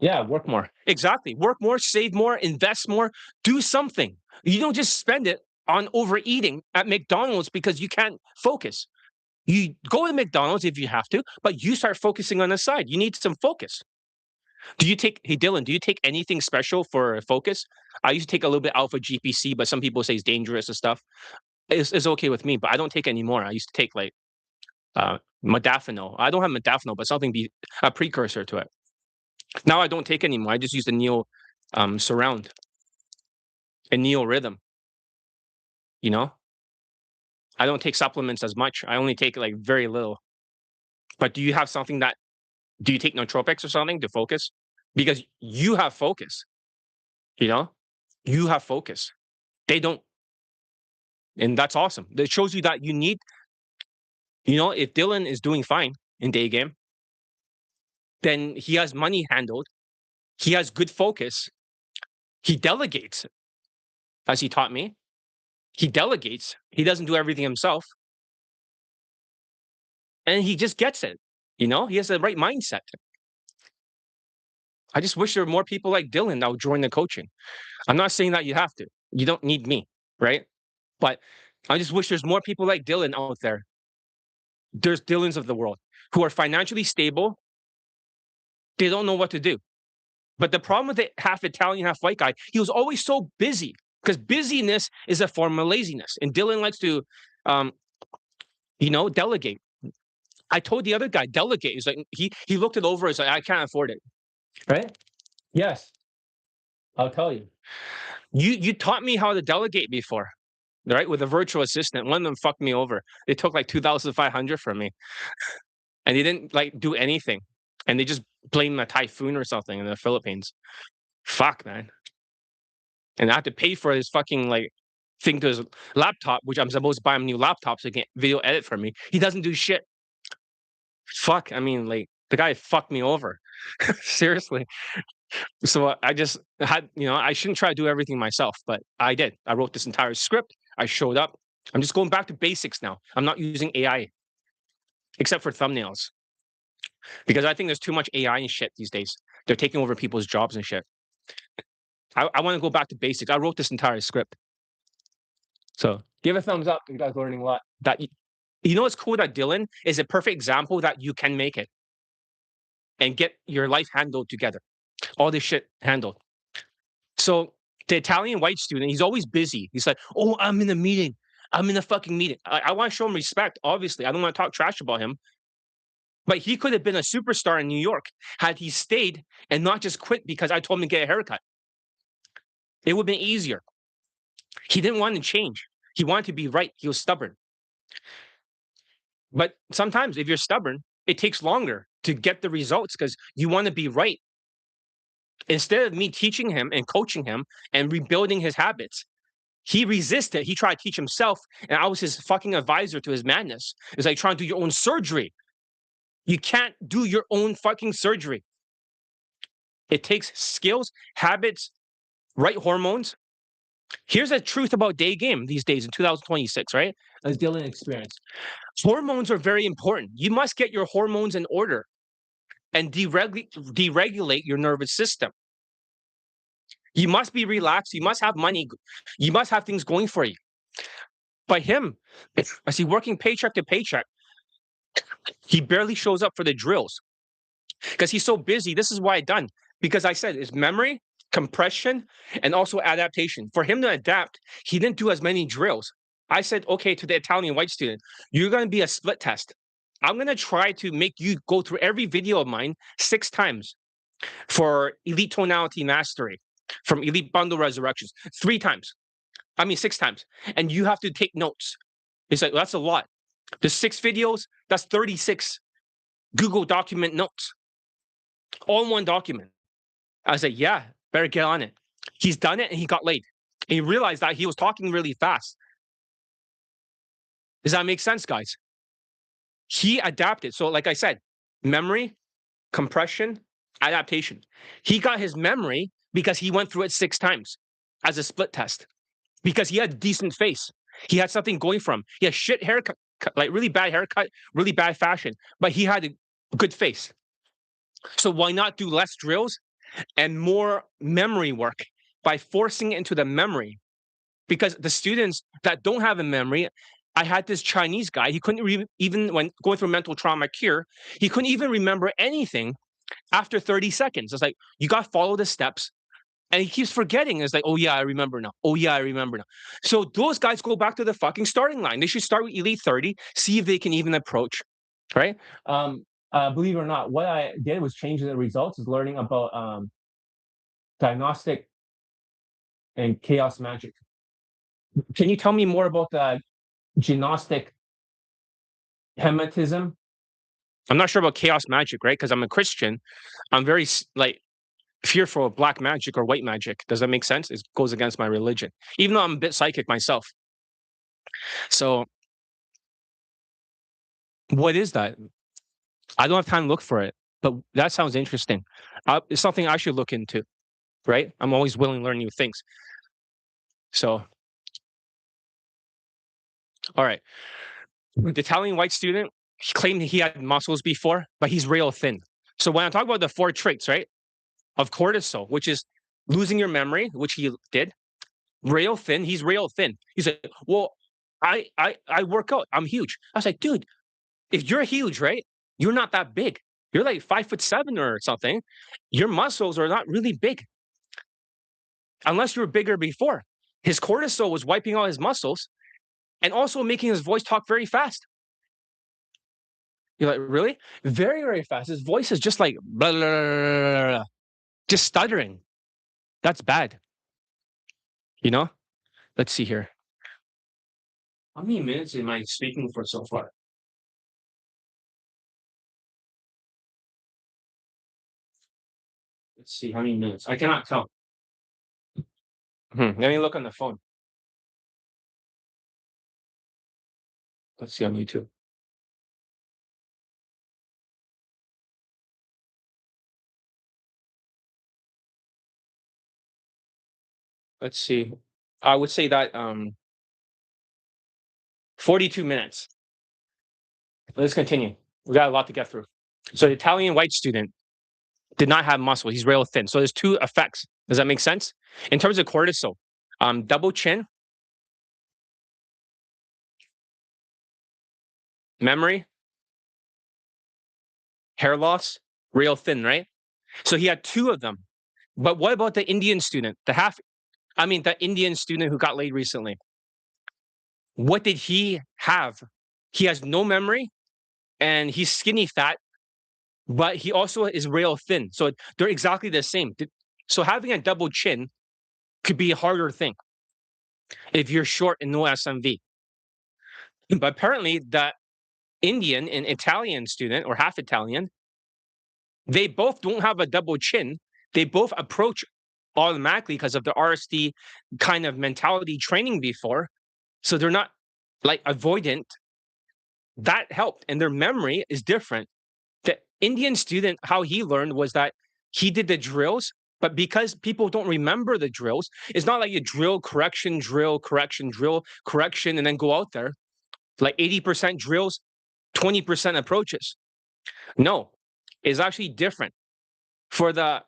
Yeah, work more. Exactly. Work more, save more, invest more, do something. You don't just spend it on overeating at McDonald's because you can't focus. You go to McDonald's if you have to, but you start focusing on the side. You need some focus. Hey Dylan, do you take anything special for focus? I used to take a little bit alpha GPC, but some people say it's dangerous and stuff. It's okay with me, but I don't take anymore. I used to take like modafinil. I don't have modafinil, but something be a precursor to it. Now I don't take anymore. I just use the Neo surround and Neo rhythm. You know, I don't take supplements as much. I only take like very little. But do you have something that? Do you take nootropics or something to focus? Because you have focus. You know, you have focus. They don't, and that's awesome. It shows you that you need. You know, if Dylan is doing fine in Daygame, then he has money handled. He has good focus. He delegates, as he taught me. He delegates. He doesn't do everything himself. And he just gets it. You know, he has the right mindset. I just wish there were more people like Dylan that would join the coaching. I'm not saying that you have to. You don't need me, right? But I just wish there's more people like Dylan out there. There's Dylans of the world who are financially stable. They don't know what to do. But the problem with the half Italian, half white guy, he was always so busy because busyness is a form of laziness. And Dylan likes to, delegate. I told the other guy, delegate. He's like, he looked it over. He's like, I can't afford it. Right? Yes. I'll tell you. You taught me how to delegate before, right? With a virtual assistant. One of them fucked me over. They took like 2,500 from me. And they didn't like do anything. And they just blamed a typhoon or something in the Philippines. Fuck, man. And I have to pay for his fucking like thing to his laptop, which I'm supposed to buy him a new laptop so he can video edit for me. He doesn't do shit. Fuck. I mean, like the guy fucked me over. Seriously. So I just had, I shouldn't try to do everything myself, but I did. I wrote this entire script. I showed up. I'm just going back to basics now. I'm not using AI except for thumbnails because I think there's too much AI and shit these days. They're taking over people's jobs and shit. I want to go back to basics. I wrote this entire script. So give a thumbs up. You guys learning a lot. What's cool that Dylan is a perfect example that you can make it and get your life handled together. All this shit handled. So the Italian white student, he's always busy. He's like, oh, I'm in a meeting. I'm in a fucking meeting. I want to show him respect, obviously. I don't want to talk trash about him. But he could have been a superstar in New York had he stayed and not just quit because I told him to get a haircut. It would have been easier. He didn't want to change. He wanted to be right. He was stubborn. But sometimes if you're stubborn, it takes longer to get the results because you want to be right. Instead of me teaching him and coaching him and rebuilding his habits, he resisted. He tried to teach himself, and I was his fucking advisor to his madness. It's like trying to do your own surgery. You can't do your own fucking surgery. It takes skills, habits, right hormones. Here's the truth about Daygame these days in 2026, right? As Dylan experienced. Hormones are very important. You must get your hormones in order and deregulate your nervous system. You must be relaxed. You must have money. You must have things going for you. By him, I see working paycheck to paycheck. He barely shows up for the drills because he's so busy. This is why I done. because I said it's memory, compression, and also adaptation. For him to adapt, he didn't do as many drills. I said, okay, to the Italian white student, you're going to be a split test. I'm going to try to make you go through every video of mine 6 times for elite tonality mastery, from elite bundle resurrections, 3 times. I mean, 6 times. And you have to take notes. It's like, well, that's a lot. The 6 videos, that's 36 Google document notes, all in one document. I was like, yeah, better get on it. He's done it and he got laid. And he realized that he was talking really fast. Does that make sense, guys? He adapted. So, like I said, memory, compression, adaptation. He got his memory because he went through it 6 times as a split test because he had a decent face. He had something going for him. He had shit haircut, like really bad haircut, really bad fashion, but he had a good face. So why not do less drills and more memory work by forcing it into the memory? Because the students that don't have a memory, I had this Chinese guy, he couldn't even, when going through mental trauma cure, he couldn't even remember anything after 30 seconds. It's like, you got to follow the steps. And he keeps forgetting. It's like, oh yeah, I remember now. Oh yeah, I remember now. So those guys go back to the fucking starting line. They should start with Elite 30, see if they can even approach, right? Believe it or not, what I did was change the results, is learning about diagnostic and chaos magic. Can you tell me more about the gnostic hematism? I'm not sure about chaos magic, right? Because I'm a Christian. I'm very like fearful of black magic or white magic. Does that make sense? It goes against my religion, even though I'm a bit psychic myself. So, what is that? I don't have time to look for it, but that sounds interesting. It's something I should look into, right? I'm always willing to learn new things. So, all right. The Italian white student, he claimed he had muscles before, but he's real thin. So when I talk about the 4 traits, right, of cortisol, which is losing your memory, which he did, real thin, he's real thin. He said, well, I work out, I'm huge. I was like, dude, if you're huge, right, you're not that big. You're like 5'7" or something. Your muscles are not really big. Unless you were bigger before. His cortisol was wiping out his muscles and also making his voice talk very fast. You're like, really? Very, very fast. His voice is just like blah, blah, blah, blah, just stuttering. That's bad. You know? Let's see here. How many minutes am I speaking for so far? Let's see how many minutes. I cannot tell. Let me look on the phone. Let's see on YouTube. Let's see. I would say that 42 minutes. Let's continue. We got a lot to get through. So the Italian white student did not have muscle. He's real thin. So there's 2 effects. Does that make sense? In terms of cortisol, double chin, memory, hair loss, real thin, right? So he had 2 of them. But what about the Indian student? The Indian student who got laid recently? What did he have? He has no memory and he's skinny fat, but he also is real thin. So they're exactly the same. So having a double chin could be a harder thing if you're short and no SMV. But apparently the Indian and Italian student, or half Italian, they both don't have a double chin. They both approach automatically because of the RSD kind of mentality training before. So they're not like avoidant. That helped. And their memory is different. The Indian student, how he learned was that he did the drills, but because people don't remember the drills, it's not like you drill, correction, drill, correction, drill, correction, and then go out there. Like 80% drills, 20% approaches. No, it's actually different. For the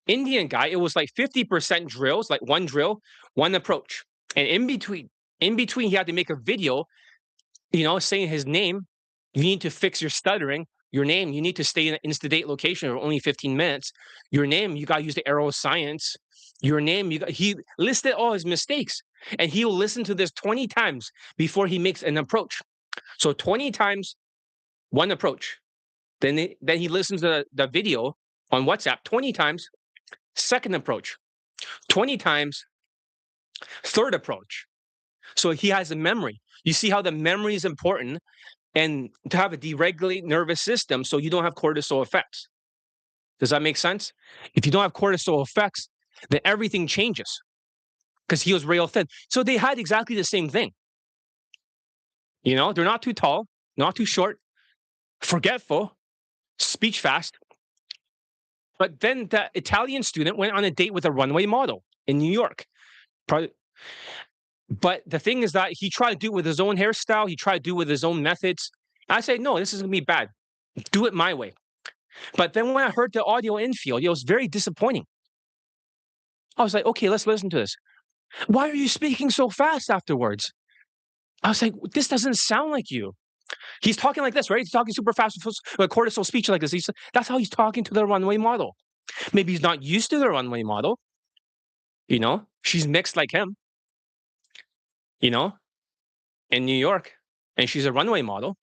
Indian guy, it was like 50% drills, like one drill, one approach. And in between, he had to make a video, saying his name. You need to fix your stuttering. Your name, you need to stay in an insta-date location for only 15 minutes. Your name, you got to use the arrow of science. Your name, he listed all his mistakes, and he will listen to this 20 times before he makes an approach. So 20 times, one approach. Then he listens to the video on WhatsApp 20 times, second approach. 20 times, third approach. So he has a memory. You see how the memory is important, and to have a deregulated nervous system so you don't have cortisol effects. Does that make sense? If you don't have cortisol effects, then everything changes because he was rail thin. So they had exactly the same thing. You know, they're not too tall, not too short, forgetful, speech fast. But then the Italian student went on a date with a runway model in New York. But the thing is that he tried to do it with his own hairstyle. He tried to do it with his own methods. I said, no, this is going to be bad. Do it my way. But then when I heard the audio infield, it was very disappointing. I was like, okay, let's listen to this. Why are you speaking so fast afterwards? I was like, this doesn't sound like you. He's talking like this, right? He's talking super fast with cortisol speech like this. That's how he's talking to the runway model. Maybe he's not used to the runway model. You know, she's mixed like him, you know, in New York, and she's a runway model.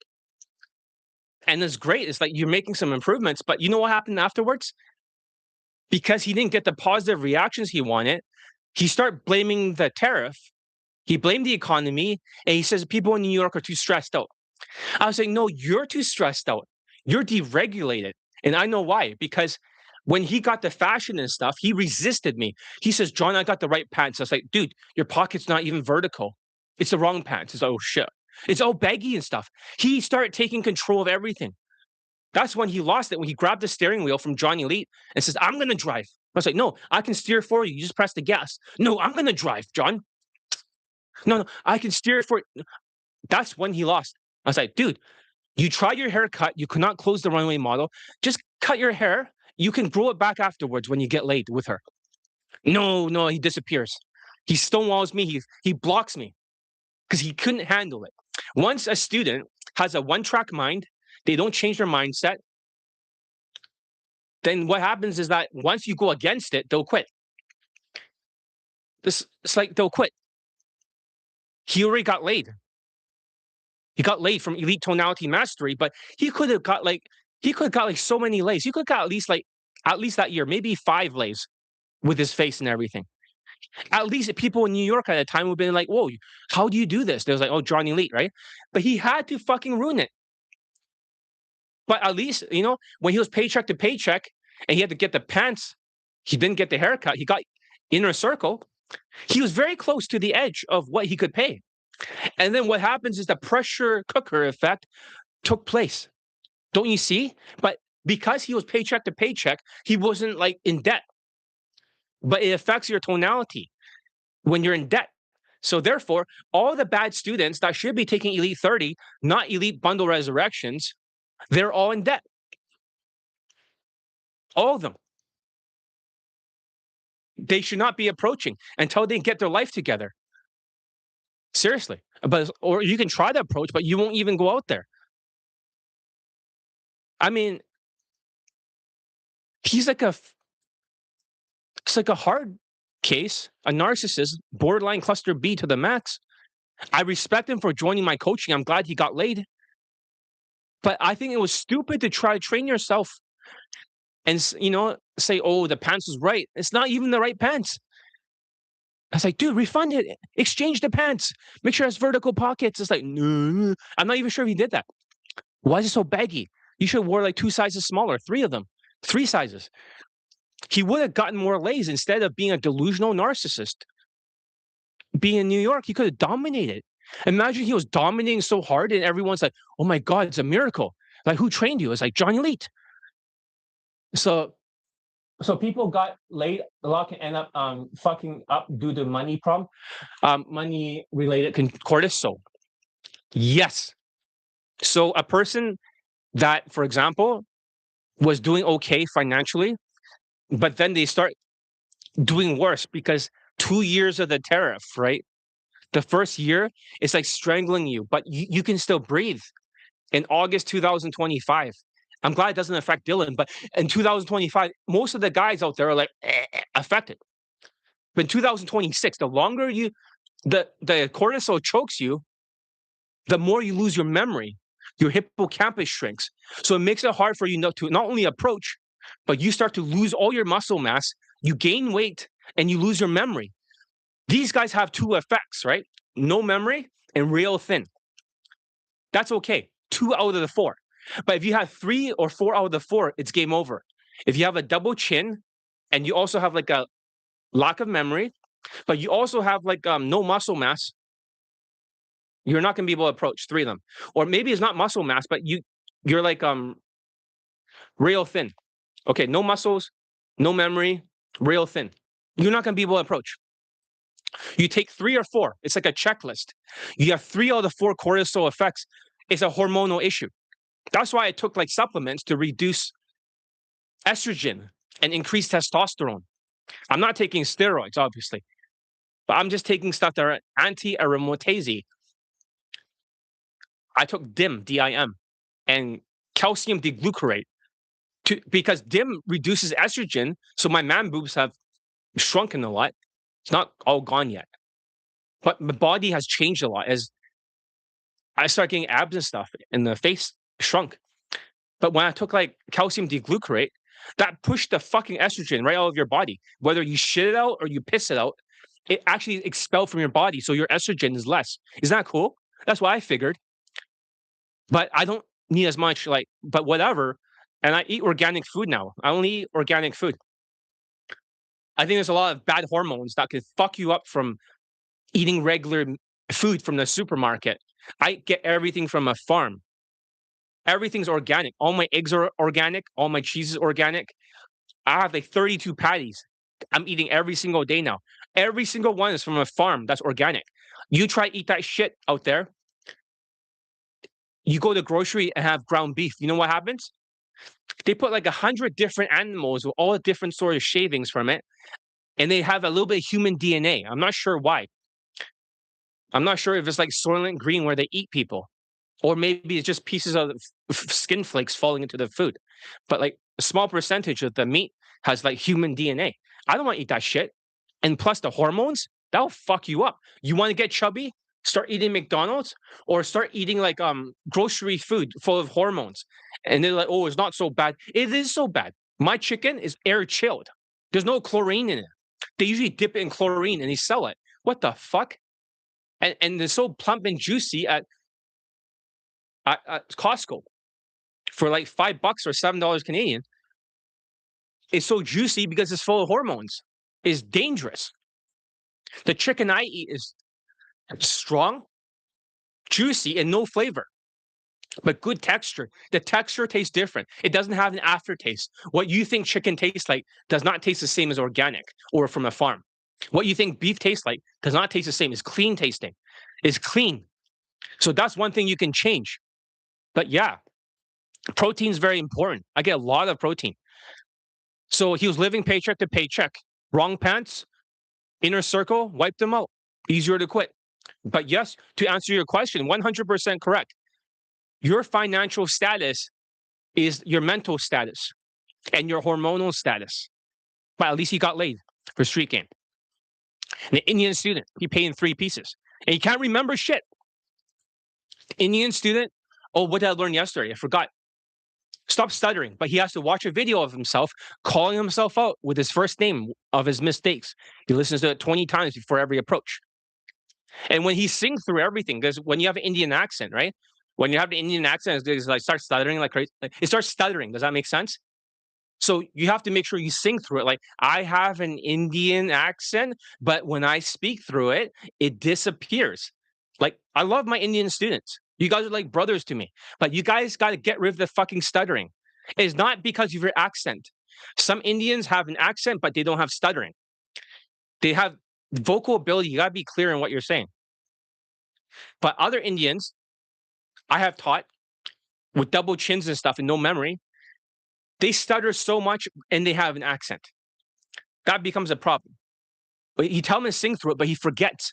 And it's great. It's like you're making some improvements, but you know what happened afterwards? Because he didn't get the positive reactions he wanted, he started blaming the tariff. He blamed the economy, and he says people in New York are too stressed out. I was like, no, you're too stressed out. You're deregulated. And I know why. Because when he got the fashion and stuff, he resisted me. He says, John, I got the right pants. I was like, dude, your pocket's not even vertical. It's the wrong pants. It's like, oh, shit. It's all baggy and stuff. He started taking control of everything. That's when he lost it, when he grabbed the steering wheel from John Elite and says, I'm going to drive. I was like, no, I can steer for you. You just press the gas. No, I'm going to drive, John. No, I can steer it for you. That's when he lost. I was like, dude, you tried your haircut. You could not close the runway model. Just cut your hair. You can grow it back afterwards when you get laid with her. No, he disappears. He stonewalls me. He blocks me because he couldn't handle it. Once a student has a one-track mind, they don't change their mindset, then what happens is that once you go against it, they'll quit. It's like they'll quit. He already got laid. He got laid from Elite Tonality Mastery, but he could have got like so many lays. He could have got at least that year, maybe 5 lays with his face and everything. At least people in New York at the time would have been like, whoa, how do you do this? They was like, oh, John Elite, right? But he had to fucking ruin it. But at least, you know, when he was paycheck to paycheck and he had to get the pants, he didn't get the haircut. He got inner circle. He was very close to the edge of what he could pay. And then what happens is the pressure cooker effect took place. Don't you see? But because he was paycheck to paycheck, he wasn't like in debt. But it affects your tonality when you're in debt. So therefore, all the bad students that should be taking Elite 30, not Elite Bundle Resurrections, they're all in debt. All of them. They should not be approaching until they get their life together. Seriously. Or you can try to approach, but you won't even go out there. I mean, it's like a hard case, a narcissist, borderline cluster B to the max. I respect him for joining my coaching. I'm glad he got laid. But I think it was stupid to try to train yourself and, you know, say, oh, the pants was right. It's not even the right pants. I was like, dude, refund it. Exchange the pants. Make sure it has vertical pockets. It's like, no. I'm not even sure if he did that. Why is it so baggy? You should have wore like 2 sizes smaller, 3 of them, 3 sizes. He would have gotten more lays instead of being a delusional narcissist. Being in New York, he could have dominated. Imagine he was dominating so hard and everyone's like, oh my God, it's a miracle. Like, who trained you? It's like John Elite. So people got laid. A lot can end up fucking up due to money problem, money related cortisol. Yes. So a person that, for example, was doing okay financially, but then they start doing worse because 2 years of the tariff, right? The first year, it's like strangling you, but you can still breathe. In August 2025, I'm glad it doesn't affect Dylan, but in 2025, most of the guys out there are like affected. But in 2026, the longer the cortisol chokes you, the more you lose your memory. Your hippocampus shrinks. So it makes it hard for you to not only approach, but you start to lose all your muscle mass, you gain weight, and you lose your memory. These guys have two effects, right? No memory and real thin. That's okay. 2 out of the 4. But if you have 3 or 4 out of the 4, it's game over. If you have a double chin and you also have like a lack of memory, but you also have like no muscle mass, you're not going to be able to approach 3 of them. Or maybe it's not muscle mass, but you're like real thin. Okay, no muscles, no memory, real thin. You're not going to be able to approach. You take 3 or 4. It's like a checklist. You have 3 out of the 4 cortisol effects. It's a hormonal issue. That's why I took like supplements to reduce estrogen and increase testosterone. I'm not taking steroids, obviously, but I'm just taking stuff that are anti-aromatase. I took DIM, and calcium deglucarate because DIM reduces estrogen, so my man boobs have shrunken a lot. It's not all gone yet, but my body has changed a lot as I start getting abs and stuff, and the face shrunk. But when I took like calcium deglucarate, that pushed the fucking estrogen right out of your body. Whether you shit it out or you piss it out, it actually expelled from your body, so your estrogen is less. Isn't that cool? That's what I figured. But I don't need as much, like, but whatever. And I eat organic food now. I only eat organic food. I think there's a lot of bad hormones that could fuck you up from eating regular food from the supermarket. I get everything from a farm. Everything's organic. All my eggs are organic. All my cheese is organic. I have like 32 patties. I'm eating every single day now. Every single one is from a farm that's organic. You try eat that shit out there. You go to grocery and have ground beef. You know what happens? They put like 100 different animals with all different sort of shavings from it, and they have a little bit of human DNA. I'm not sure why. I'm not sure if it's like Soylent Green where they eat people, or maybe it's just pieces of skin flakes falling into the food. But like a small percentage of the meat has like human DNA. I don't want to eat that shit. And plus the hormones, that'll fuck you up. You want to get chubby? Start eating McDonald's or start eating like grocery food full of hormones. And they're like, oh, it's not so bad. It is so bad. My chicken is air chilled. There's no chlorine in it. They usually dip it in chlorine and they sell it. What the fuck? And they're so plump and juicy at Costco for like $5 or $7 Canadian. It's so juicy because it's full of hormones. It's dangerous. The chicken I eat is strong, juicy, and no flavor, but good texture. The texture tastes different. It doesn't have an aftertaste. What you think chicken tastes like does not taste the same as organic or from a farm. What you think beef tastes like does not taste the same. It's clean tasting. It's clean. So that's one thing you can change. But yeah, protein is very important. I get a lot of protein. So he was living paycheck to paycheck. Wrong pants, inner circle, wiped them out. Easier to quit. But yes, to answer your question, 100% correct. Your financial status is your mental status and your hormonal status. But at least he got laid for street game. And the Indian student, he paid in 3 pieces. And he can't remember shit. Indian student, oh, what did I learn yesterday? I forgot. Stop stuttering. But he has to watch a video of himself calling himself out with his first name of his mistakes. He listens to it 20 times before every approach. And when he sings through everything, because when you have an Indian accent, right? When you have the Indian accent, it's like start stuttering like crazy. It starts stuttering. Does that make sense? So you have to make sure you sing through it. Like I have an Indian accent, but when I speak through it, it disappears. Like I love my Indian students. You guys are like brothers to me, but you guys got to get rid of the fucking stuttering. It's not because of your accent. Some Indians have an accent, but they don't have stuttering. They have vocal ability. You got to be clear in what you're saying. But other Indians, I have taught with double chins and stuff and no memory, they stutter so much and they have an accent. That becomes a problem. But you tell him to sing through it, but he forgets.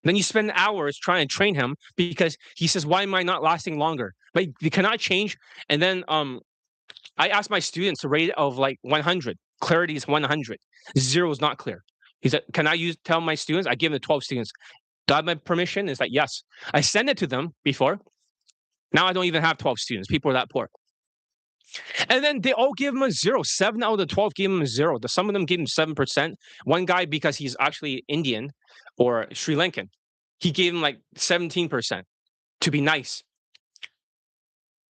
Then you spend hours trying to train him because he says, why am I not lasting longer? but you cannot change. And then I asked my students to rate it of like 100. Clarity is 100. 0 is not clear. He said, "Can I tell my students?" I give them 12 students. Do I have my permission? It's like, yes. I sent it to them before. Now I don't even have 12 students. People are that poor. And then they all gave him a 0. 7 out of the 12 gave him a 0. Some of them gave him 7%. One guy, because he's actually Indian or Sri Lankan, he gave him like 17% to be nice.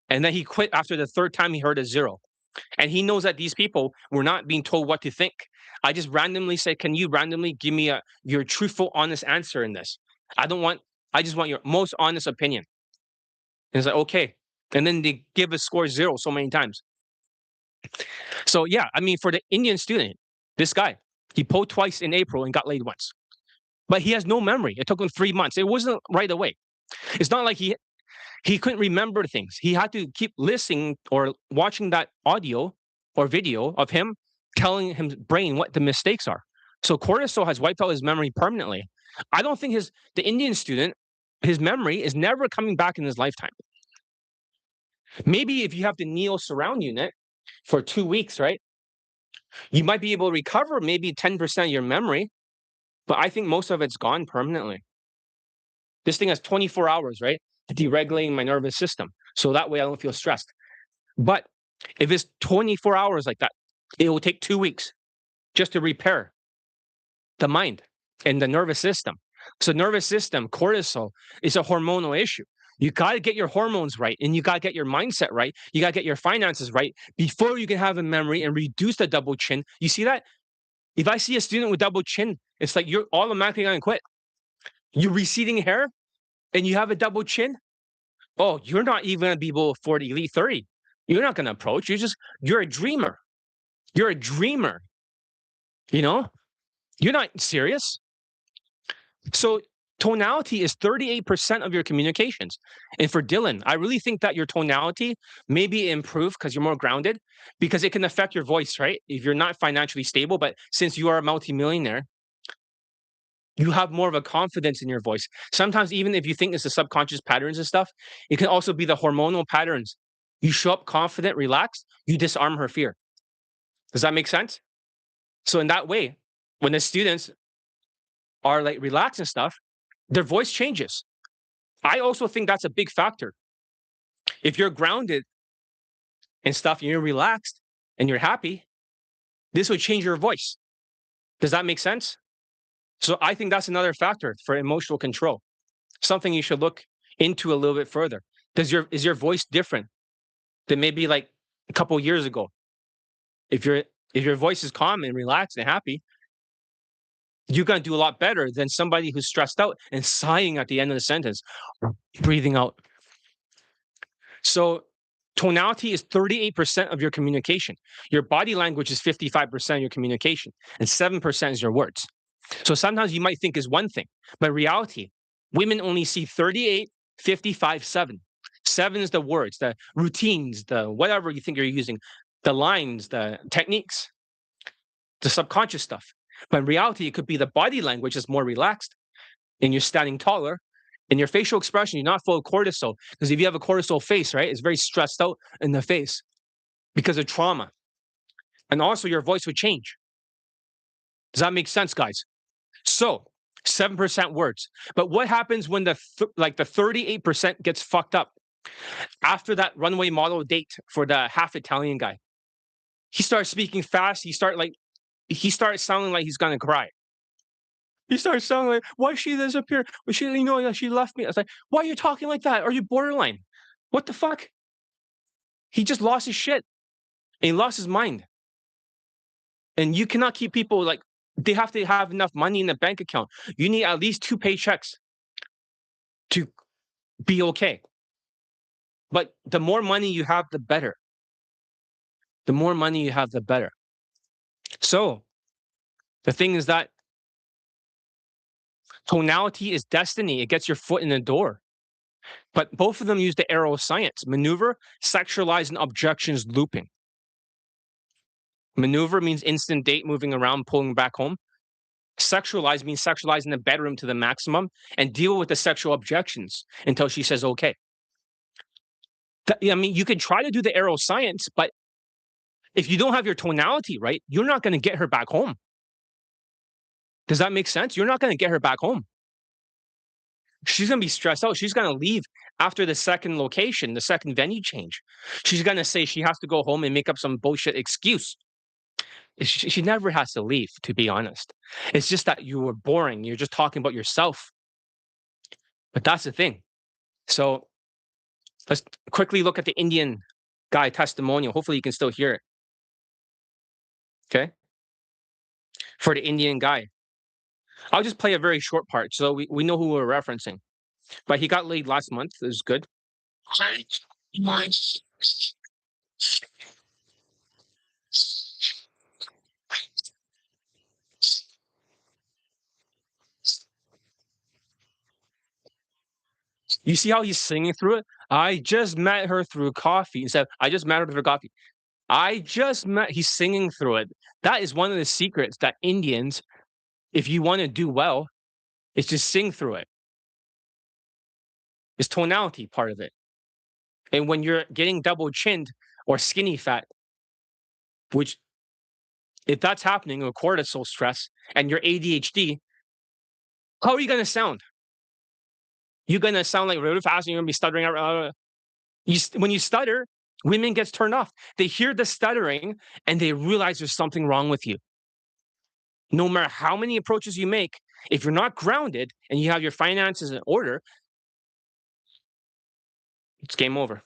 And then he quit after the third time he heard a 0. And he knows that these people were not being told what to think. I just randomly say, "Can you randomly give me your truthful, honest answer in this? I just want your most honest opinion." And it's like, okay. And then they give a score 0 so many times. So yeah, I mean, for the Indian student, this guy, he polled twice in April and got laid once. But he has no memory. It took him 3 months. It wasn't right away. It's not like he couldn't remember things. He had to keep listening or watching that audio or video of him telling his brain what the mistakes are. So cortisol has wiped out his memory permanently. I don't think the Indian student, his memory is never coming back in his lifetime. Maybe if you have the Neo surround unit for 2 weeks, right? You might be able to recover maybe 10% of your memory, but I think most of it's gone permanently. This thing has 24 hours, right? Deregulating my nervous system. So that way I don't feel stressed. But if it's 24 hours like that, it will take 2 weeks just to repair the mind and the nervous system. So nervous system, cortisol, is a hormonal issue. You got to get your hormones right and you got to get your mindset right. You got to get your finances right before you can have a memory and reduce the double chin. You see that? If I see a student with double chin, it's like you're automatically going to quit. You're receding hair and you have a double chin. Oh, you're not even going to be able to afford Elite 30. You're not going to approach. You're a dreamer. You're a dreamer. You know, you're not serious. So tonality is 38% of your communications. And for Dylan, I really think that your tonality maybe improve because you're more grounded, because it can affect your voice, right? If you're not financially stable, but since you are a multimillionaire, you have more of a confidence in your voice. Sometimes, even if you think it's the subconscious patterns and stuff, it can also be the hormonal patterns. You show up confident, relaxed, you disarm her fear. Does that make sense? So in that way, when the students are like relaxed and stuff, their voice changes. I also think that's a big factor. If you're grounded and stuff, and you're relaxed and you're happy, this would change your voice. Does that make sense? So I think that's another factor for emotional control. Something you should look into a little bit further. Is your voice different than maybe like a couple years ago? If your voice is calm and relaxed and happy, you're gonna do a lot better than somebody who's stressed out and sighing at the end of the sentence, or breathing out. So tonality is 38% of your communication. Your body language is 55% of your communication, and 7% is your words. So sometimes you might think is one thing, but reality, women only see 38, 55, 7. 7 is the words, the routines, the whatever you think you're using, the lines, the techniques, the subconscious stuff. But in reality, it could be the body language is more relaxed and you're standing taller. And your facial expression, you're not full of cortisol. Because if you have a cortisol face, right, it's very stressed out in the face because of trauma. And also your voice would change. Does that make sense, guys? So 7% words. But what happens when the 38% gets fucked up? After that runway model date for the half Italian guy, he starts speaking fast. He starts sounding like he's gonna cry. He starts sounding like, "Why she disappear? Well, she left me." I was like, "Why are you talking like that? Are you borderline? What the fuck?" He just lost his shit. And he lost his mind. And you cannot keep people like they have to have enough money in the bank account. You need at least 2 paychecks to be okay. But the more money you have, the better. The more money you have, the better. So the thing is that tonality is destiny. It gets your foot in the door. But both of them use the arrow of science. Maneuver, sexualize, and objections looping. Maneuver means instant date, moving around, pulling back home. Sexualize means sexualize in the bedroom to the maximum and deal with the sexual objections until she says okay. I mean, you could try to do the arrow science, but if you don't have your tonality right, you're not going to get her back home. Does that make sense? You're not going to get her back home. She's going to be stressed out. She's going to leave after the second location, the second venue change. She's going to say she has to go home and make up some bullshit excuse. She never has to leave, to be honest. It's just that you were boring. You're just talking about yourself. But that's the thing. So let's quickly look at the Indian guy testimonial. Hopefully you can still hear it. Okay. For the Indian guy. I'll just play a very short part so we know who we're referencing. But he got laid last month. It was good. You see how he's singing through it? I just met her through coffee. Instead, I just met her through coffee. He's singing through it. That is one of the secrets that Indians, if you want to do well, is just sing through it. It's tonality part of it. And when you're getting double chinned or skinny fat, which if that's happening or cortisol stress and you're ADHD, how are you going to sound? You're going to sound like really fast and you're going to be stuttering. When you stutter, women gets turned off. They hear the stuttering and they realize there's something wrong with you. No matter how many approaches you make, if you're not grounded and you have your finances in order, it's game over.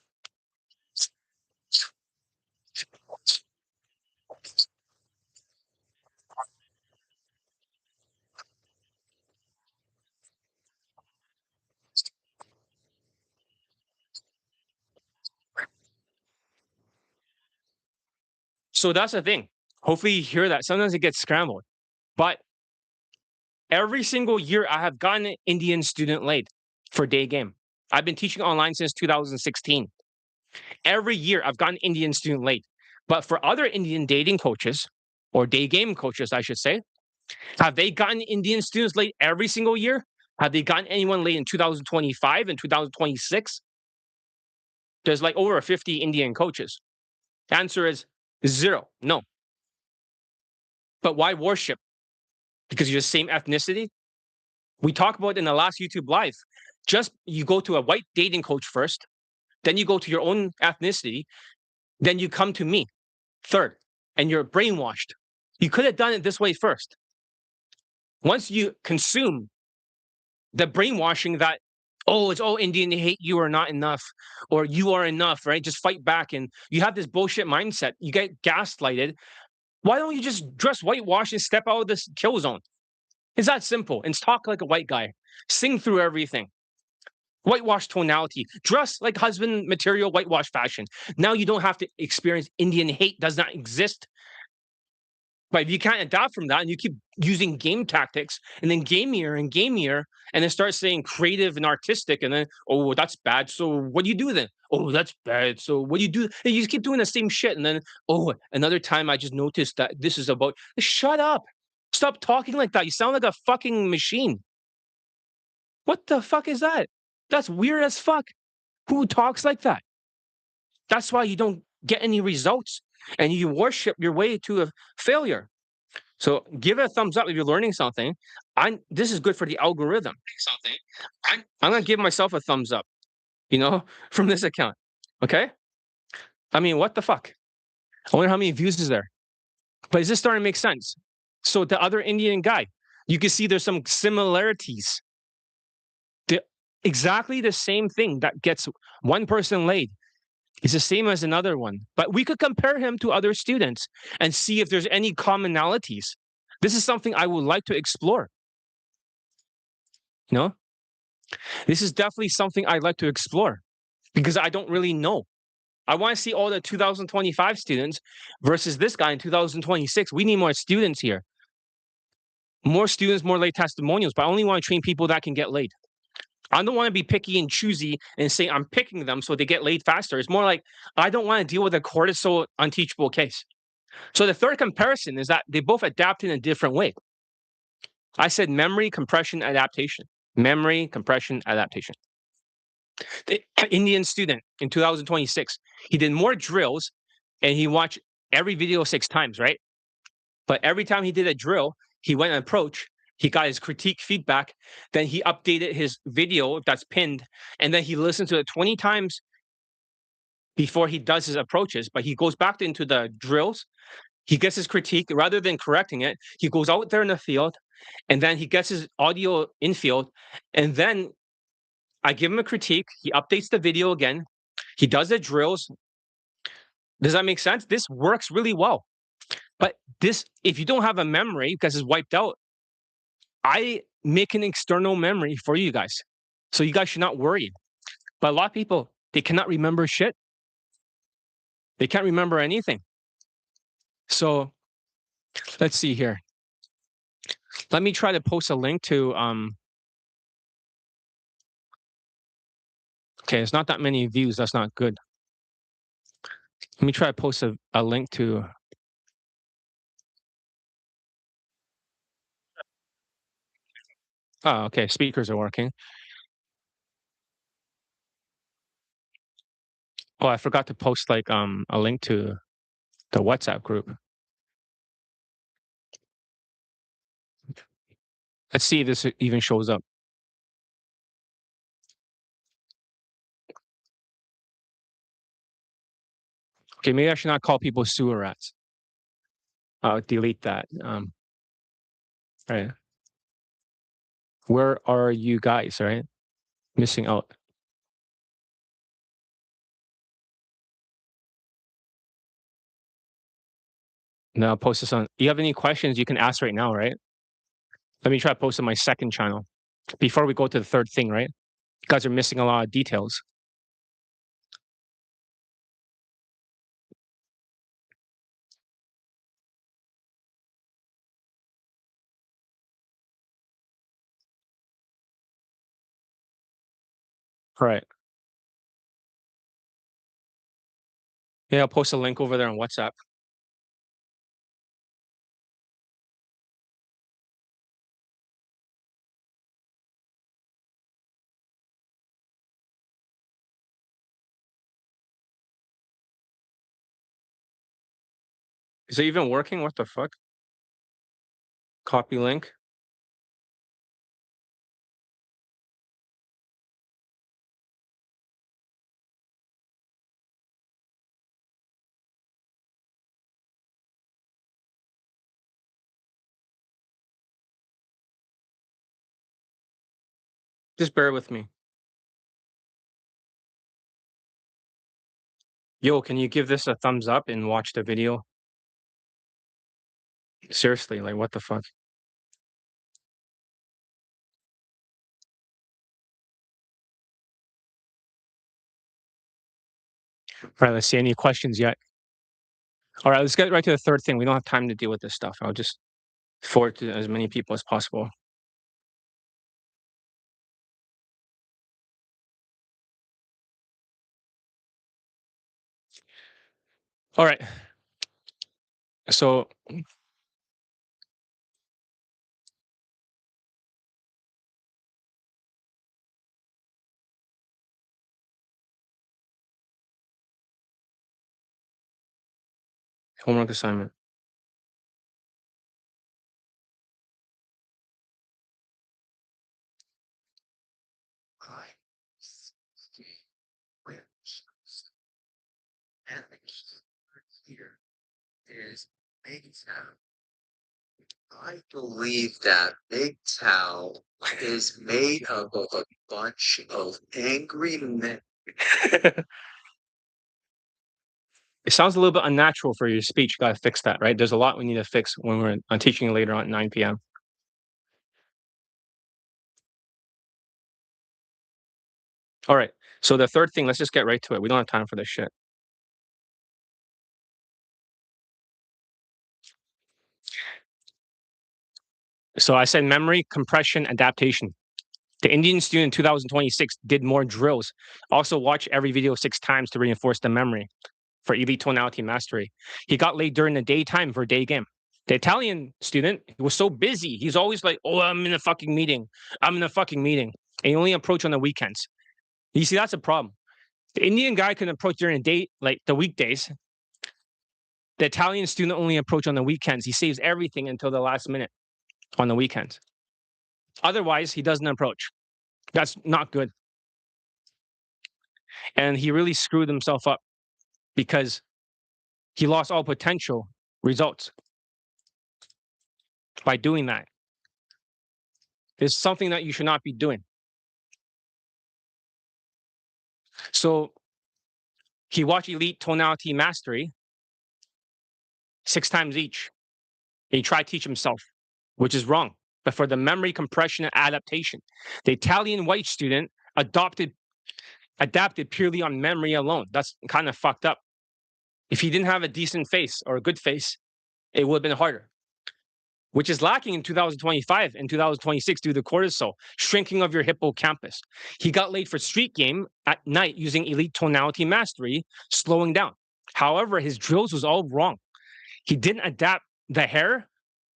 So that's the thing. Hopefully you hear that. Sometimes it gets scrambled. But every single year I have gotten an Indian student laid for Daygame. I've been teaching online since 2016. Every year I've gotten Indian student laid. But for other Indian dating coaches, or Daygame coaches, I should say, have they gotten Indian students late every single year? Have they gotten anyone late in 2025 and 2026? There's like over 50 Indian coaches. The answer is zero. No. But why worship? Because you're the same ethnicity? We talked about in the last YouTube live. Just you go to a white dating coach first, then you go to your own ethnicity, then you come to me third, and you're brainwashed. You could have done it this way first. Once you consume the brainwashing that, oh, it's all Indian, they hate you or not enough, or you are enough, right? Just fight back. And you have this bullshit mindset. You get gaslighted. Why don't you just dress whitewash and step out of this kill zone? It's that simple. And talk like a white guy. Sing through everything. Whitewash tonality. Dress like husband material, whitewash fashion. Now you don't have to experience Indian hate. Does not exist. But if you can't adapt from that and you keep using game tactics and then gamier and then start saying creative and artistic and then, oh, that's bad. So what do you do then? Oh, that's bad. So what do you do? And you just keep doing the same shit. And then, oh, another time I just noticed that this is about, shut up. Stop talking like that. You sound like a fucking machine. What the fuck is that? That's weird as fuck. Who talks like that? That's why you don't get any results and you worship your way to a failure. So give it a thumbs up if you're learning something. This is good for the algorithm. I'm gonna give myself a thumbs up, from this account. Okay. I mean, what the fuck? I wonder how many views is there. But is this starting to make sense? So the other Indian guy, you can see there's some similarities. Exactly the same thing that gets one person laid is the same as another one. But we could compare him to other students and see if there's any commonalities. This is something I would like to explore. This is definitely something I'd like to explore because I don't really know. I want to see all the 2025 students versus this guy in 2026. We need more students here. More students, more late testimonials, but I only want to train people that can get laid. I don't want to be picky and choosy and say I'm picking them so they get laid faster. It's more like I don't want to deal with a cortisol unteachable case. So the third comparison is that they both adapt in a different way. I said memory, compression, adaptation. Memory, compression, adaptation. The Indian student in 2026, he did more drills and he watched every video 6 times, right? But every time he did a drill, he went and approach, he got his critique feedback, then he updated his video that's pinned, and then he listens to it 20 times before he does his approaches. But he goes back into the drills, he gets his critique rather than correcting it. He goes out there in the field, and then he gets his audio infield, and then I give him a critique. He updates the video again. He does the drills. Does that make sense? This works really well. But this, if you don't have a memory because it's wiped out, I make an external memory for you guys. So you guys should not worry. But a lot of people, they cannot remember shit. They can't remember anything. So let's see here. Let me try to post a link to okay, it's not that many views. That's not good. Let me try to post a link to oh, okay, speakers are working. Oh, I forgot to post like a link to the WhatsApp group. Let's see if this even shows up. Okay, maybe I should not call people sewer rats. I'll delete that. Right. Where are you guys? Right, missing out. Now I'll post this on. You have any questions? You can ask right now. Right. Let me try to post on my second channel before we go to the third thing. Right. You guys are missing a lot of details. Right. Yeah, I'll post a link over there on WhatsApp. Is it even working? What the fuck? Copy link. Just bear with me. Yo, can you give this a thumbs up and watch the video? Seriously, like what the fuck? All right, let's see any questions yet. All right, let's get right to the third thing. We don't have time to deal with this stuff. I'll just forward to as many people as possible. All right. So homework assignment. Here is Big Town. I believe that Big Town is made up of a bunch of angry men. It sounds a little bit unnatural for your speech. Gotta fix that, right? There's a lot we need to fix when we're teaching later on at 9 p.m. All right. So the third thing, let's just get right to it. We don't have time for this shit. So I said memory, compression, adaptation. The Indian student in 2026 did more drills. Also watch every video 6 times to reinforce the memory for elite tonality mastery. He got late during the daytime for Daygame. The Italian student was so busy. He's always like, oh, I'm in a fucking meeting. I'm in a fucking meeting. And he only approach on the weekends. You see, that's a problem. The Indian guy can approach during the day, like the weekdays. The Italian student only approach on the weekends. He saves everything until the last minute on the weekends. Otherwise, he doesn't approach. That's not good. And he really screwed himself up because he lost all potential results by doing that. It's something that you should not be doing. So he watched Elite Tonality Mastery 6 times each. And he tried to teach himself, which is wrong. But for the memory compression and adaptation, the Italian white student adapted purely on memory alone. That's kind of fucked up. If he didn't have a decent face or a good face, it would have been harder, which is lacking in 2025 and 2026 due to cortisol, shrinking of your hippocampus. He got laid for street game at night using elite tonality mastery, slowing down. However, his drills was all wrong. He didn't adapt the hair,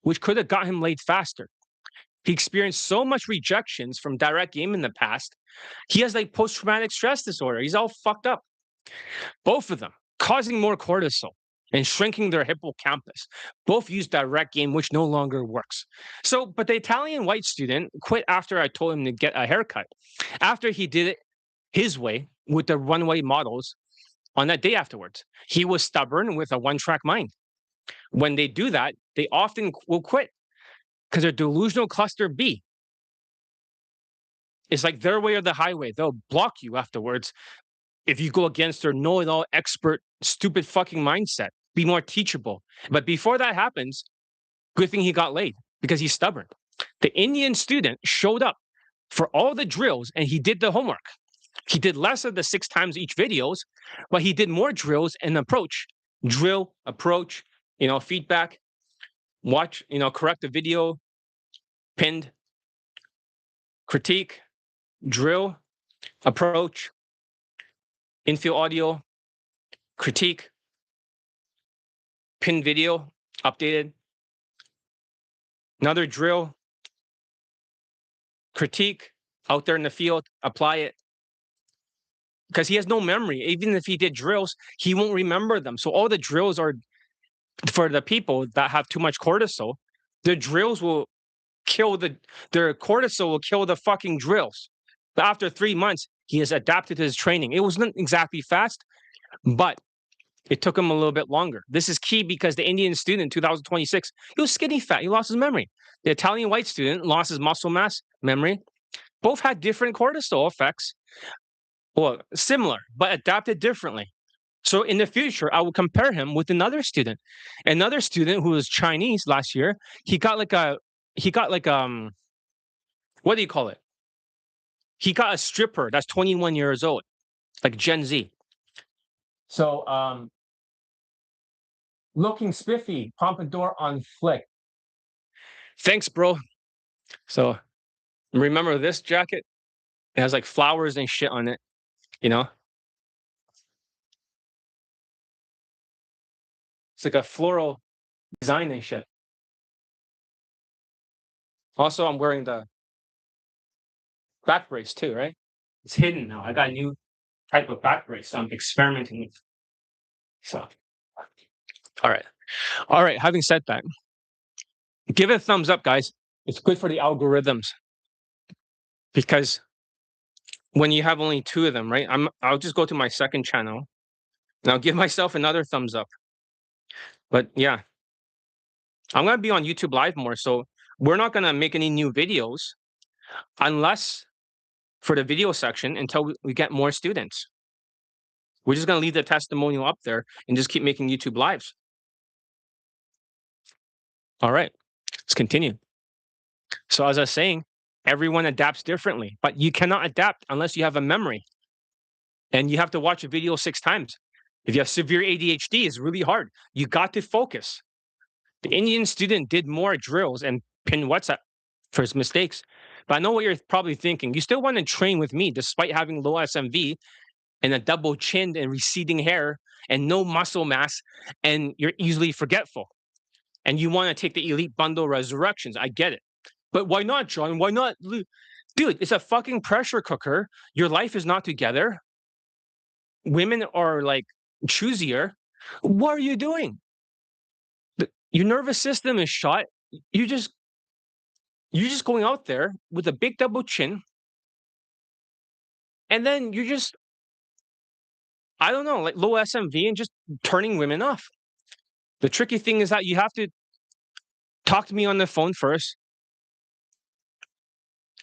which could have got him laid faster. He experienced so much rejections from direct game in the past. He has like post-traumatic stress disorder. He's all fucked up. Both of them causing more cortisol and shrinking their hippocampus. Both use direct game, which no longer works. So, but the Italian white student quit after I told him to get a haircut. After he did it his way with the runway models on that day afterwards. He was stubborn with a one-track mind. When they do that, they often will quit because they're delusional cluster B. It's like their way or the highway. They'll block you afterwards if you go against their know-it-all expert, stupid fucking mindset. Be more teachable. But before that happens, good thing he got laid because he's stubborn. The Indian student showed up for all the drills and he did the homework. He did less of the 6 times each videos, but he did more drills and approach. Drill, approach, feedback, watch, correct the video, pinned, critique, drill, approach, infill audio, critique, pin video, updated, another drill, critique, out there in the field, apply it. Because he has no memory. Even if he did drills, he won't remember them. So all the drills are for the people that have too much cortisol. The drills will kill their cortisol will kill the fucking drills. But after 3 months, he has adapted to his training. It wasn't exactly fast, but it took him a little bit longer. This is key because the Indian student in 2026, he was skinny fat. He lost his memory. The Italian white student lost his muscle mass, memory. Both had different cortisol effects. Well, similar, but adapted differently. So in the future, I will compare him with another student who was Chinese last year. He got like what do you call it? He got a stripper that's 21 years old, like Gen Z. So looking spiffy, pompadour on flick. Thanks, bro. So remember this jacket? It has like flowers and shit on it, It's like a floral design and shit. Also, I'm wearing the back brace too, right? It's hidden now. I got a new type of back brace I'm experimenting with. So, all right. Having said that, give it a thumbs up, guys. It's good for the algorithms because when you have only 2 of them, right? I'll just go to my second channel and I'll give myself another thumbs up. But yeah, I'm gonna be on YouTube Live more, so we're not gonna make any new videos unless for the video section until we get more students. We're just gonna leave the testimonial up there and just keep making YouTube Lives. All right, let's continue. So as I was saying, everyone adapts differently, but you cannot adapt unless you have a memory. And you have to watch a video 6 times. If you have severe ADHD, it's really hard. You got to focus. The Indian student did more drills and pinned WhatsApp for his mistakes. But I know what you're probably thinking. You still want to train with me despite having low SMV and a double chin and receding hair and no muscle mass, and you're easily forgetful. And you want to take the elite bundle resurrections. I get it. But why not, John? Why not Dude, it's a fucking pressure cooker. Your life is not together. Women are like choosier. What are you doing? Your nervous system is shot. You just you're just going out there with a big double chin, and then you're just, I don't know, like low SMV and just turning women off. The tricky thing is that you have to talk to me on the phone first.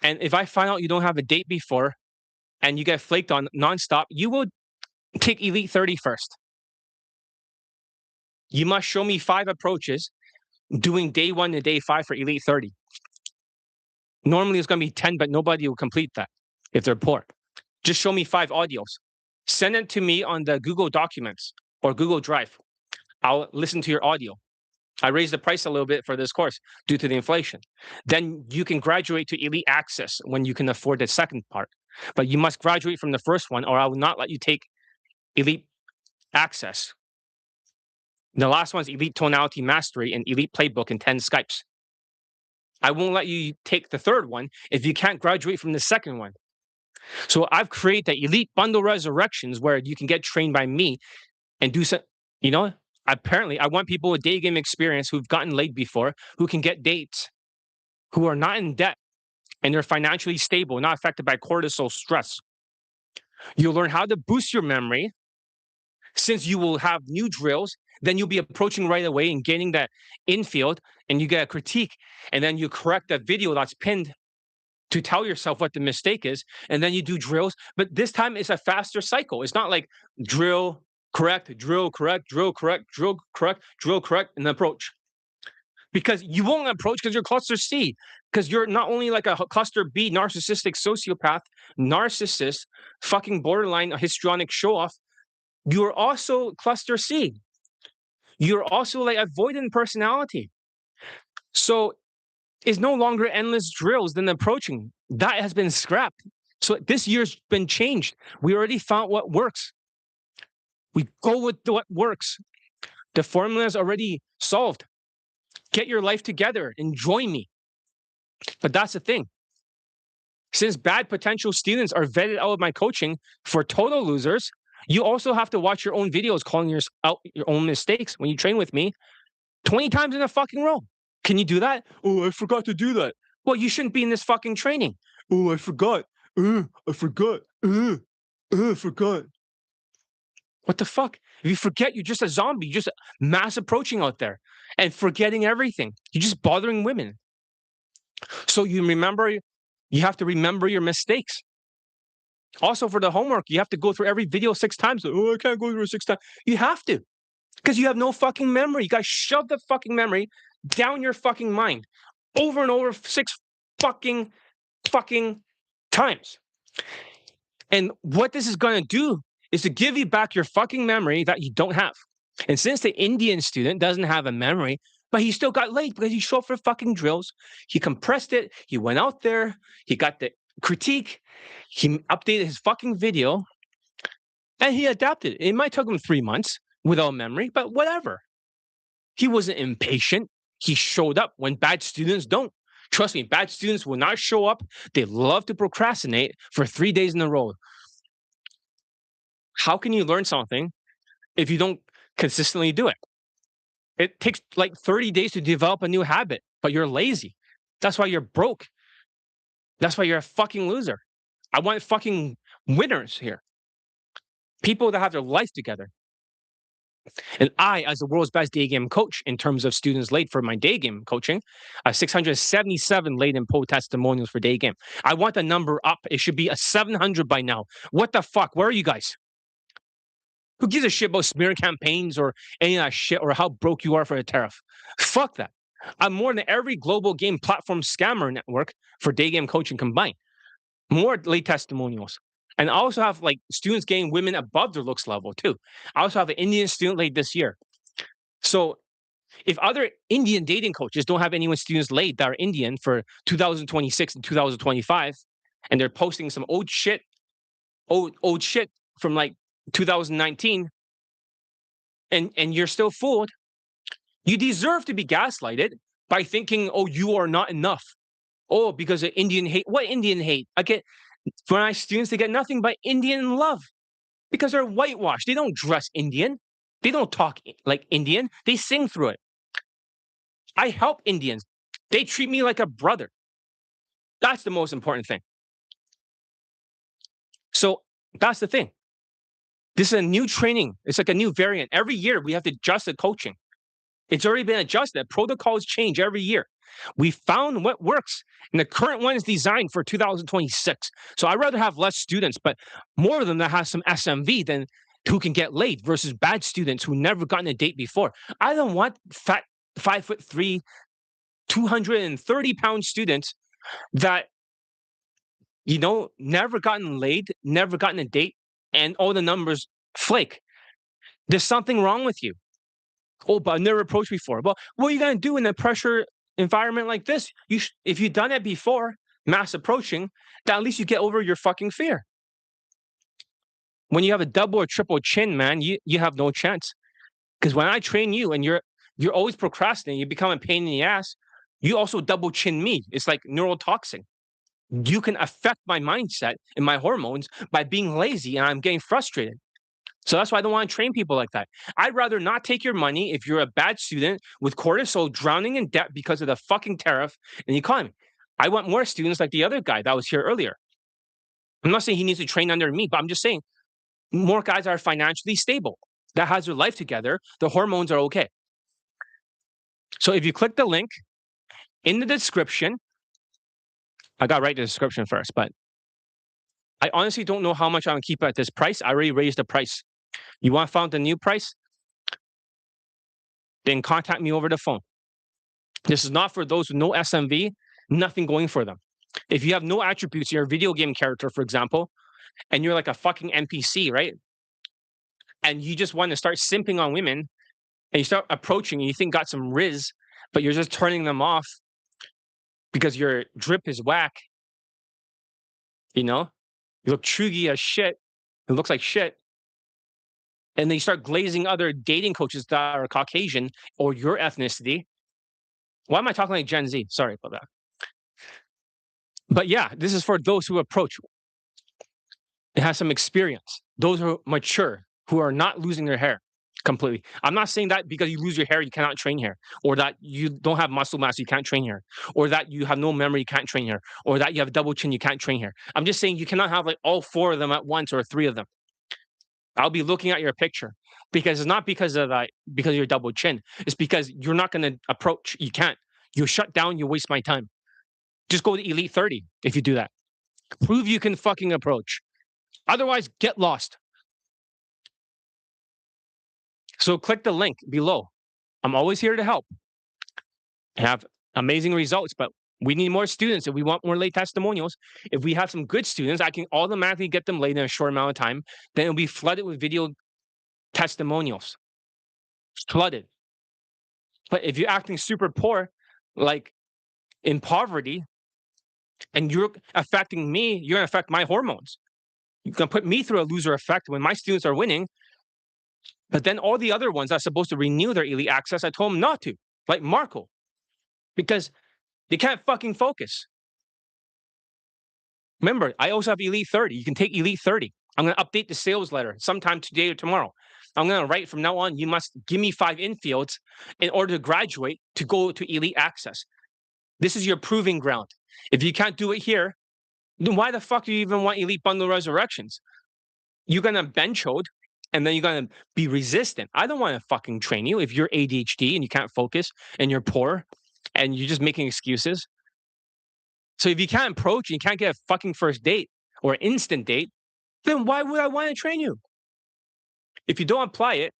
And if I find out you don't have a date before and you get flaked on nonstop, you will take Elite 30 first. You must show me 5 approaches doing day 1 to day 5 for Elite 30. Normally it's going to be 10, but nobody will complete that if they're poor. Just show me 5 audios. Send it to me on the Google Documents or Google Drive. I'll listen to your audio. I raised the price a little bit for this course due to the inflation. Then you can graduate to Elite Access when you can afford the second part. But you must graduate from the first one, or I will not let you take Elite Access. The last one's Elite Tonality Mastery and Elite Playbook in 10 Skypes. I won't let you take the third one if you can't graduate from the second one. So I've created the Elite Bundle Resurrections where you can get trained by me and do some, you know, apparently I want people with day game experience who've gotten laid before, who can get dates, who are not in debt and they're financially stable, not affected by cortisol stress. You'll learn how to boost your memory since you will have new drills. Then you'll be approaching right away and getting that infield and you get a critique and then you correct that video that's pinned to tell yourself what the mistake is. And then you do drills, but this time it's a faster cycle. It's not like drill, correct, drill, correct, drill, correct, drill, correct, drill, correct, and approach. Because you won't approach because you're cluster C, because you're not only like a cluster B narcissistic sociopath, narcissist, fucking borderline histrionic show off, you're also cluster C. You're also like avoidant personality. So it's no longer endless drills than approaching. That has been scrapped. So this year's been changed. We already found what works. We go with what works. The formula is already solved. Get your life together and join me. But that's the thing. Since bad potential students are vetted out of my coaching for total losers, you also have to watch your own videos calling out your own mistakes when you train with me 20 times in a fucking row. Can you do that? Oh, I forgot to do that. Well, you shouldn't be in this fucking training. Oh, I forgot. I forgot. I forgot. What the fuck? If you forget, you're just a zombie, just mass approaching out there and forgetting everything. You're just bothering women. So you have to remember your mistakes. Also, for the homework, you have to go through every video 6 times. Oh, I can't go through it 6 times. You have to, because you have no fucking memory. You guys shove the fucking memory down your fucking mind over and over 6 fucking times. And what this is going to do is to give you back your fucking memory that you don't have. And since the Indian student doesn't have a memory, but he still got late because he showed up for fucking drills, he compressed it, he went out there, he got the critique, he updated his fucking video, and he adapted. It might take him 3 months without memory, but whatever. He wasn't impatient. He showed up when bad students don't. Trust me, bad students will not show up. They love to procrastinate for 3 days in a row. How can you learn something if you don't consistently do it? It takes like 30 days to develop a new habit, but you're lazy. That's why you're broke. That's why you're a fucking loser. I want fucking winners here. People that have their life together. And I, as the world's best day game coach in terms of students late for my day game coaching, I have 677 late in poll testimonials for day game. I want the number up. It should be a 700 by now. What the fuck? Where are you guys? Who gives a shit about smear campaigns or any of that shit or how broke you are for a tariff? Fuck that. I'm more than every global game platform scammer network for day game coaching combined. More late testimonials. And I also have like students getting women above their looks level too. I also have an Indian student late this year. So if other Indian dating coaches don't have anyone students late that are Indian for 2026 and 2025, and they're posting some old shit from like 2019, and you're still fooled, you deserve to be gaslighted by thinking, oh, you are not enough. Oh, because of Indian hate. What Indian hate? I get for my students, they get nothing but Indian love because they're whitewashed. They don't dress Indian. They don't talk like Indian. They sing through it. I help Indians. They treat me like a brother. That's the most important thing. So that's the thing. This is a new training. It's like a new variant. Every year we have to adjust the coaching. It's already been adjusted. Protocols change every year. We found what works, and the current one is designed for 2026. So I'd rather have less students, but more of them that have some SMV than who can get laid versus bad students who never gotten a date before. I don't want fat 5'3", 230-pound students that never gotten laid, never gotten a date, and all the numbers flake. There's something wrong with you. Oh, but I've never approached before. Well, what are you going to do in a pressure environment like this? If you've done it before, mass approaching, then at least you get over your fucking fear. When you have a double or triple chin, man, you have no chance. Because when I train you and you're always procrastinating, you become a pain in the ass, you also double chin me. It's like neurotoxin. You can affect my mindset and my hormones by being lazy, and I'm getting frustrated. So that's why I don't want to train people like that. I'd rather not take your money if you're a bad student with cortisol drowning in debt because of the fucking tariff and the economy. I want more students like the other guy that was here earlier. I'm not saying he needs to train under me, but I'm just saying more guys are financially stable, that has their life together, the hormones are okay. So if you click the link in the description, I got to write the description first, but I honestly don't know how much I'm going to keep at this price. I already raised the price. You want to find the new price? Then contact me over the phone. This is not for those with no SMV, nothing going for them. If you have no attributes, you're a video game character, for example, and you're like a fucking NPC, right? And you just want to start simping on women and you start approaching and you think got some riz, but you're just turning them off because your drip is whack. You look chuggy as shit. It looks like shit. And then you start glazing other dating coaches that are Caucasian or your ethnicity. Why am I talking like Gen Z? Sorry about that. But yeah, this is for those who approach. It has some experience. Those who are mature, who are not losing their hair completely. I'm not saying that because you lose your hair, you cannot train hair, or that you don't have muscle mass, you can't train hair, or that you have no memory, you can't train hair, or that you have double chin, you can't train hair. I'm just saying you cannot have like all four of them at once or three of them. I'll be looking at your picture because it's not because of that, because of your double chin. It's because you're not going to approach. You can't. You shut down. You waste my time. Just go to Elite 30 if you do that. Prove you can fucking approach. Otherwise, get lost. So click the link below. I'm always here to help. Have amazing results, but we need more students if we want more late testimonials. If we have some good students, I can automatically get them late in a short amount of time. Then it'll be flooded with video testimonials. Flooded. But if you're acting super poor, like in poverty, and you're affecting me, you're going to affect my hormones. You're going to put me through a loser effect when my students are winning. But then all the other ones that are supposed to renew their elite access, I told them not to, like Marco, because they can't fucking focus. Remember, I also have Elite 30. You can take Elite 30. I'm going to update the sales letter sometime today or tomorrow. I'm going to write from now on, you must give me 5 infields in order to graduate to go to Elite Access. This is your proving ground. If you can't do it here, then why the fuck do you even want Elite Bundle Resurrections? You're going to bench hold and then you're going to be resistant. I don't want to fucking train you if you're ADHD and you can't focus and you're poor and you're just making excuses. So if you can't approach and you can't get a fucking first date or instant date, then why would I want to train you? If you don't apply it,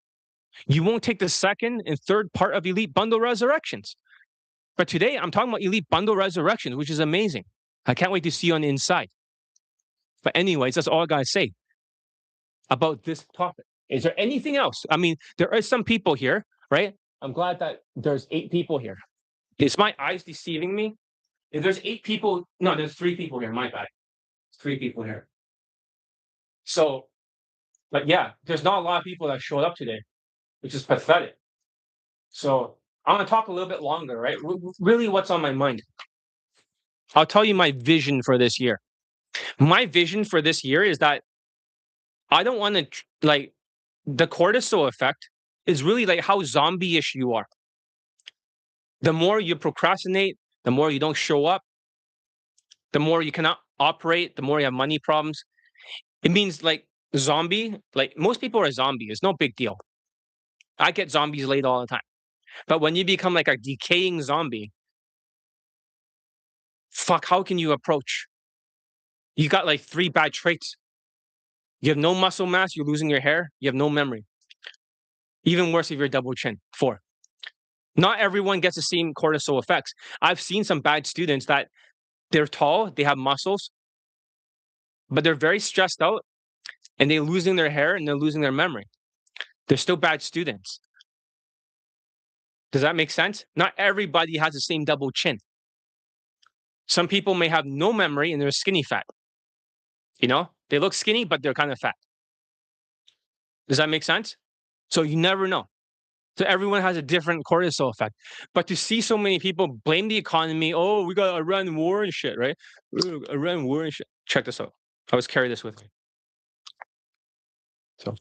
you won't take the second and third part of Elite Bundle Resurrections. But today I'm talking about Elite Bundle Resurrections, which is amazing. I can't wait to see you on the inside. But anyways, that's all I got to say about this topic. Is there anything else? I mean, there are some people here, right? I'm glad that there's 8 people here. Is my eyes deceiving me? If there's 8 people, no, there's 3 people here. My bad. 3 people here. So, but yeah, there's not a lot of people that showed up today, which is pathetic. So I'm gonna talk a little bit longer, right? Really, what's on my mind? I'll tell you my vision for this year. My vision for this year is that I don't want to like the cortisol effect is really like how zombie-ish you are. The more you procrastinate, the more you don't show up, the more you cannot operate, the more you have money problems. It means like zombie, like most people are a zombie. It's no big deal. I get zombies late all the time. But when you become like a decaying zombie, fuck, how can you approach? You got like three bad traits. You have no muscle mass, you're losing your hair, you have no memory. Even worse if you're double chin. Four. Not everyone gets the same cortisol effects. I've seen some bad students that they're tall, they have muscles, but they're very stressed out and they're losing their hair and they're losing their memory. They're still bad students. Does that make sense? Not everybody has the same double chin. Some people may have no memory and they're skinny fat. You know, they look skinny, but they're kind of fat. Does that make sense? So you never know. So everyone has a different cortisol effect. But to see so many people blame the economy, oh, we got Iran war and shit, right? Iran war and shit. Check this out. I always carry this with me. So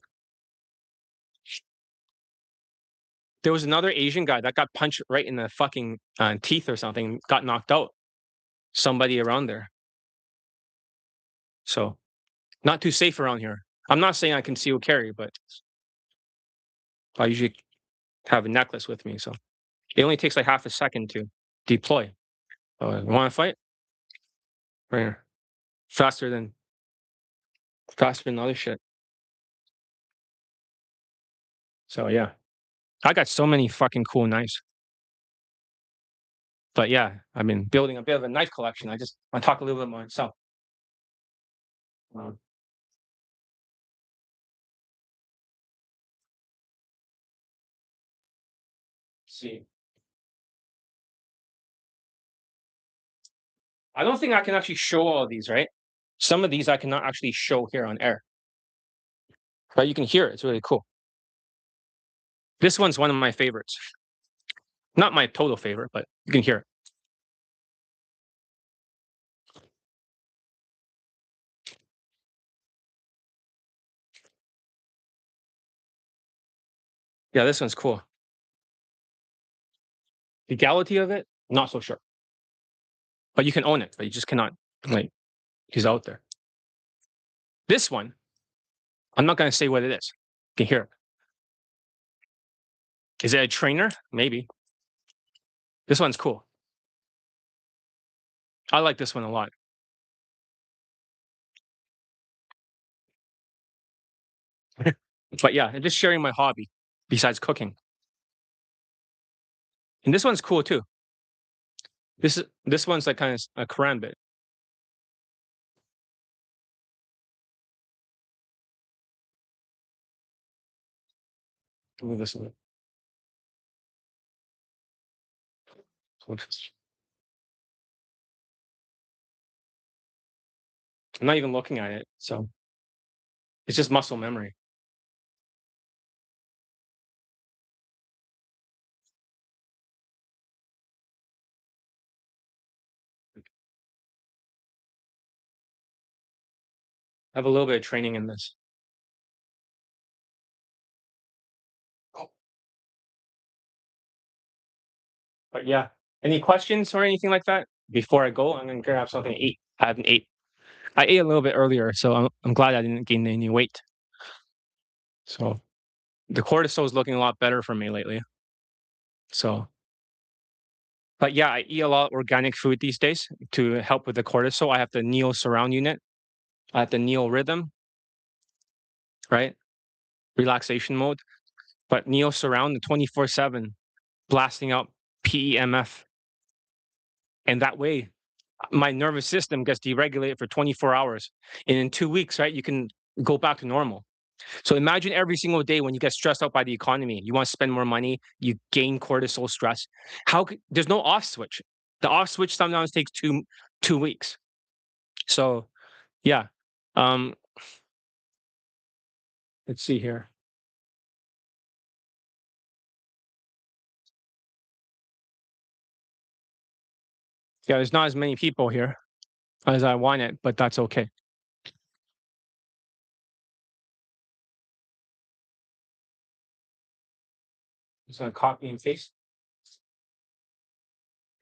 there was another Asian guy that got punched right in the fucking teeth or something, got knocked out. Somebody around there. So not too safe around here. I'm not saying I conceal carry, but I usually have a necklace with me. So it only takes like half a second to deploy. You want to fight? Right here. Faster than other shit. So yeah, I got so many fucking cool knives. But yeah, I've been building a bit of a knife collection. I want to talk a little bit more myself. Um, see, I don't think I can actually show all of these, right? Some of these I cannot actually show here on air, but you can hear it. It's really cool. This one's one of my favorites. Not my total favorite, but you can hear it. Yeah, this one's cool. Legality of it, not so sure. But you can own it, but you just cannot like use out there. This one, I'm not gonna say what it is. You can hear it. Is it a trainer? Maybe. This one's cool. I like this one a lot. But yeah, and just sharing my hobby besides cooking. And this one's cool too. This one's like kind of a karambit. Move this a bit. I'm not even looking at it, so it's just muscle memory. I have a little bit of training in this. But yeah, any questions or anything like that before I go? I'm gonna grab something to eat. I haven't ate. I ate a little bit earlier, so I'm glad I didn't gain any weight. So the cortisol is looking a lot better for me lately. So, but yeah, I eat a lot of organic food these days to help with the cortisol. I have the Neo surround unit. I have the Neo rhythm, right? Relaxation mode. But Neo surround the 24/7 blasting out PEMF. And that way my nervous system gets deregulated for 24 hours. And in 2 weeks, right, you can go back to normal. So imagine every single day when you get stressed out by the economy, you want to spend more money, you gain cortisol stress. There's no off switch. The off switch sometimes takes 2 weeks. So yeah. Um, let's see here. Yeah, there's not as many people here as I wanted, but that's okay. Just gonna copy and paste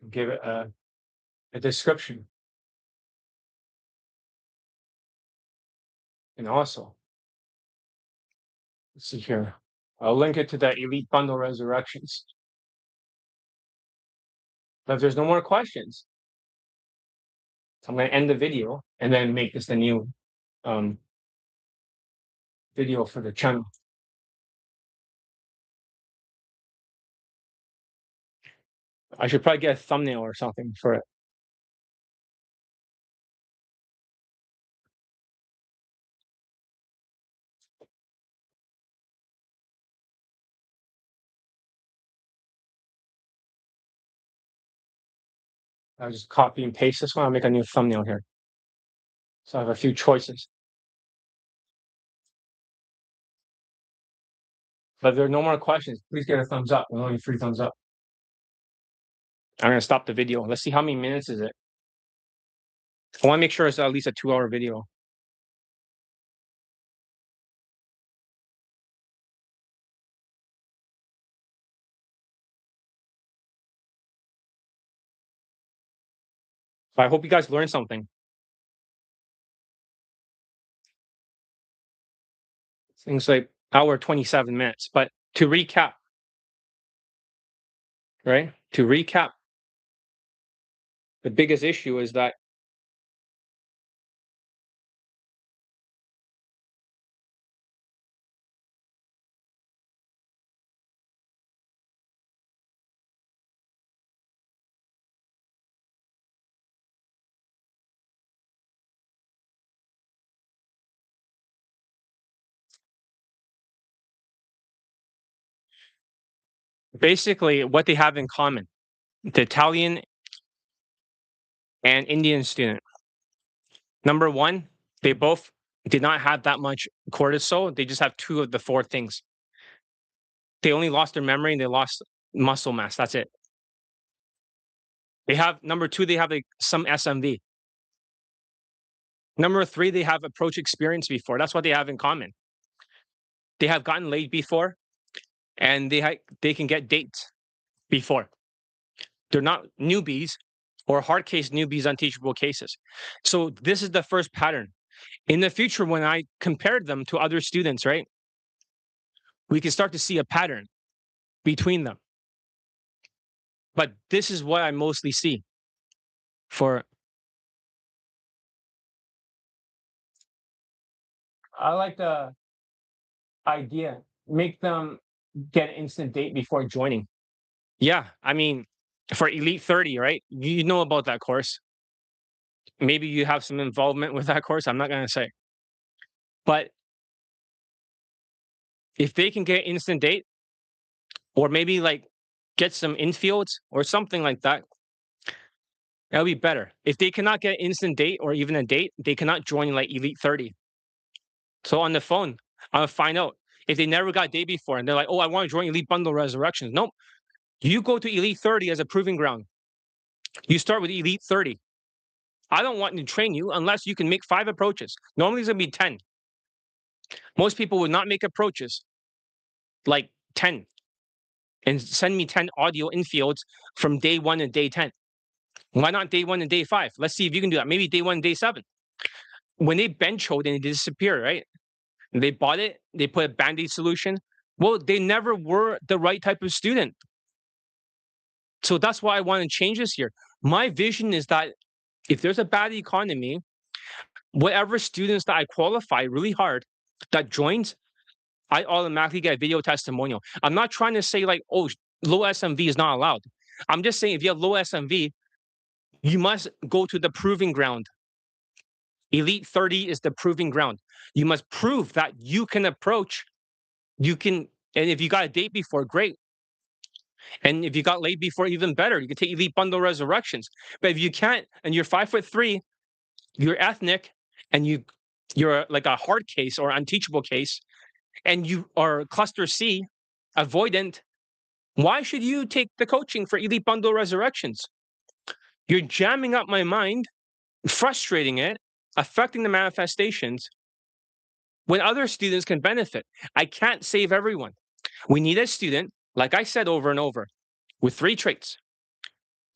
and give it a description. And also, let's see here. I'll link it to the Elite Bundle Resurrections. But if there's no more questions, so I'm gonna end the video and then make this the new um, video for the channel. I should probably get a thumbnail or something for it. I'll just copy and paste this one. I'll make a new thumbnail here. So I have a few choices. But if there are no more questions, please get a thumbs up. Only 3 thumbs up. I'm gonna stop the video. Let's see how many minutes is it. I want to make sure it's at least a 2-hour video. But I hope you guys learned something. Things like hour 27 minutes. But to recap, right? To recap, the biggest issue is that basically what they have in common, the Italian and Indian student. Number one, they both did not have that much cortisol. They just have 2 of the 4 things. They only lost their memory and they lost muscle mass. That's it. They have number 2, they have like some SMV. Number 3, they have approach experience before. That's what they have in common. They have gotten laid before, and they can get dates before. They're not newbies or hard case newbies on teachable cases. So this is the first pattern. In the future, when I compared them to other students, right, we can start to see a pattern between them. But this is what I mostly see for. I like the idea, make them get an instant date before joining. Yeah, I mean, for Elite 30, right? You know about that course. Maybe you have some involvement with that course. I'm not going to say. But if they can get instant date or maybe like get some infields or something like that, that'll be better. If they cannot get instant date or even a date, they cannot join like Elite 30. So on the phone, I'll find out if they never got date before and they're like, oh, I want to join Elite Bundle Resurrections. Nope. You go to Elite 30 as a proving ground. You start with Elite 30. I don't want to train you unless you can make 5 approaches. Normally it's going to be 10. Most people would not make approaches like 10 and send me 10 audio infields from day 1 and day 10. Why not day 1 and day 5? Let's see if you can do that. Maybe day 1 and day 7. When they bench hold and it disappeared, right? They bought it, they put a band-aid solution. Well, they never were the right type of student. So that's why I want to change this here. My vision is that if there's a bad economy, whatever students that I qualify really hard that joins, I automatically get a video testimonial. I'm not trying to say like, oh, low SMV is not allowed. I'm just saying if you have low SMV, you must go to the proving ground. Elite 30 is the proving ground. You must prove that you can approach, you can, and if you got a date before, great. And if you got laid before, even better. You can take Elite Bundle Resurrections. But if you can't, and you're 5'3", you're ethnic, and you're like a hard case or unteachable case, and you are cluster C, avoidant, why should you take the coaching for Elite Bundle Resurrections? You're jamming up my mind, frustrating it, affecting the manifestations when other students can benefit. I can't save everyone. We need a student, like I said over and over, with 3 traits.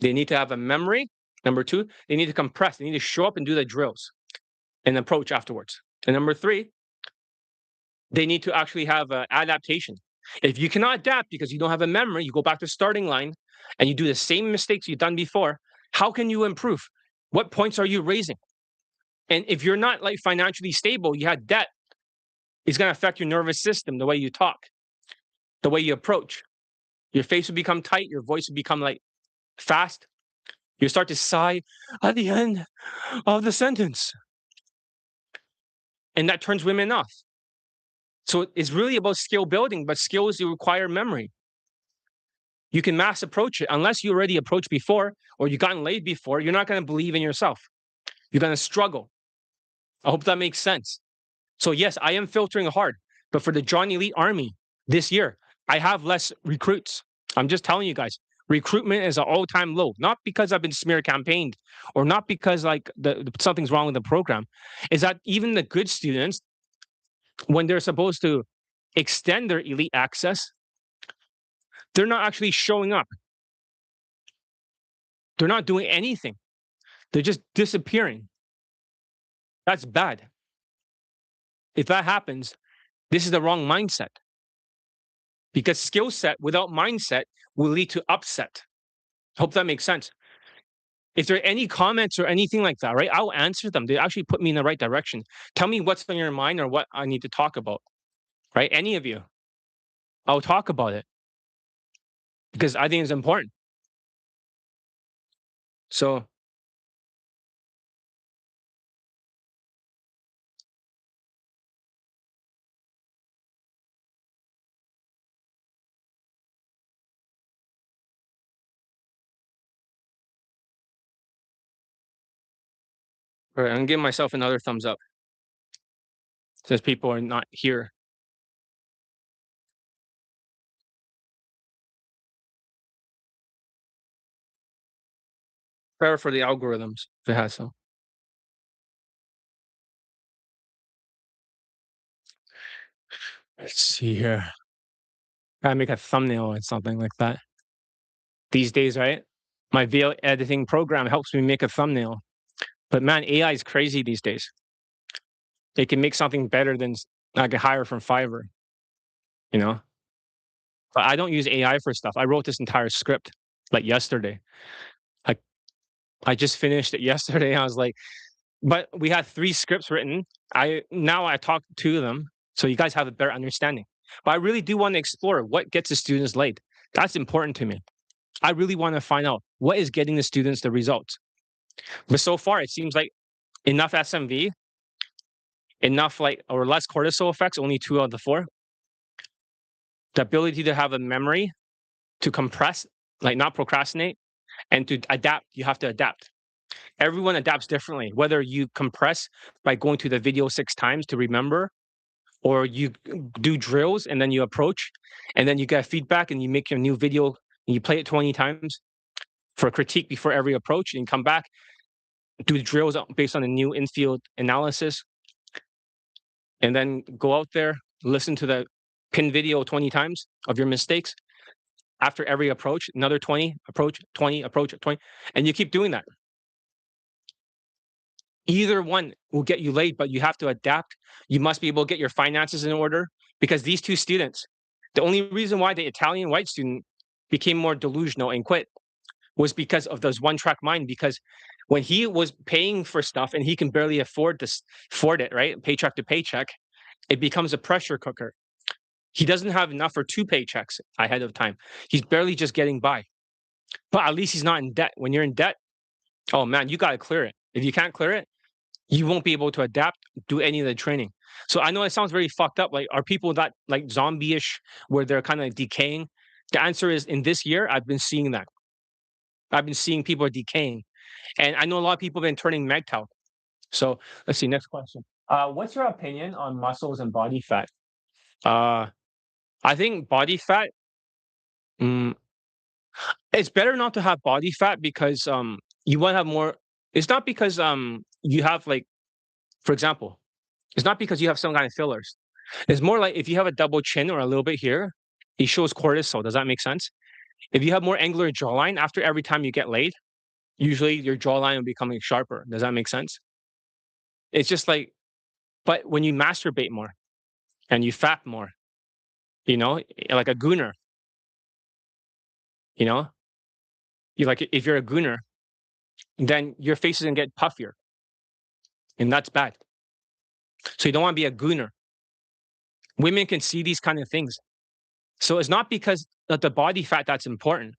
They need to have a memory. Number 2, they need to compress. They need to show up and do the drills and approach afterwards. And number 3, they need to actually have adaptation. If you cannot adapt because you don't have a memory, you go back to the starting line and you do the same mistakes you've done before, how can you improve? What points are you raising? And if you're not like financially stable, you had debt, it's going to affect your nervous system, the way you talk, the way you approach. Your face will become tight, your voice will become like fast. You start to sigh at the end of the sentence. And that turns women off. So it's really about skill building, but skills you require memory. You can mass approach it unless you already approached before or you gotten laid before. You're not going to believe in yourself. You're going to struggle. I hope that makes sense. So yes, I am filtering hard, but for the John Elite Army this year, I have less recruits. I'm just telling you guys, recruitment is an all-time low. Not because I've been smear campaigned, or not because like something's wrong with the program. Is that even the good students, when they're supposed to extend their elite access, they're not actually showing up. They're not doing anything. They're just disappearing. That's bad. If that happens, this is the wrong mindset. Because skill set without mindset will lead to upset. Hope that makes sense. If there are any comments or anything like that, right, I'll answer them. They actually put me in the right direction. Tell me what's on your mind or what I need to talk about, right? Any of you, I'll talk about it because I think it's important. So, all right, I'm gonna give myself another thumbs up since people are not here. Better for the algorithms if it has some. Let's see here. Gotta make a thumbnail or something like that. These days, right? My video editing program helps me make a thumbnail. But man, AI is crazy these days. They can make something better than I could hire from Fiverr, you know? But I don't use AI for stuff. I wrote this entire script like yesterday. Like I just finished it yesterday. I was like, but we had 3 scripts written. I talked to them, so you guys have a better understanding. But I really do want to explore what gets the students laid. That's important to me. I really want to find out what is getting the students the results. But so far, it seems like enough SMV, enough like or less cortisol effects, only 2 out of the 4. The ability to have a memory, to compress, like not procrastinate, and to adapt. You have to adapt. Everyone adapts differently. Whether you compress by going to the video 6 times to remember, or you do drills and then you approach, and then you get feedback and you make your new video and you play it 20 times for a critique before every approach, and you come back, do the drills based on a new infield analysis, and then go out there, listen to the pin video 20 times of your mistakes. After every approach, another 20, approach 20, approach 20, and you keep doing that. Either one will get you laid, but you have to adapt. You must be able to get your finances in order because these 2 students, the only reason why the Italian white student became more delusional and quit was because of this one track mind. Because when he was paying for stuff and he can barely afford it, right? Paycheck to paycheck, it becomes a pressure cooker. He doesn't have enough for 2 paychecks ahead of time. He's barely just getting by. But at least he's not in debt. When you're in debt, oh man, you got to clear it. If you can't clear it, you won't be able to adapt, do any of the training. So I know it sounds very fucked up. Like, are people that like zombie-ish where they're kind of decaying? The answer is in this year, I've been seeing that. I've been seeing people are decaying. And I know a lot of people have been turning MGTOW. So let's see, next question. What's your opinion on muscles and body fat? Uh, I think body fat, mm, it's better not to have body fat because you want to have more. It's not because you have like, for example, it's not because you have some kind of fillers. It's more like if you have a double chin or a little bit here, it shows cortisol. Does that make sense? If you have more angular jawline after every time you get laid, usually your jawline will becoming sharper. Does that make sense? It's just like, but when you masturbate more and you fap more, you know, like a gooner, you know, you like if you're a gooner, then your face is gonna get puffier, and that's bad. So you don't want to be a gooner. Women can see these kind of things. So it's not because of the body fat that's important,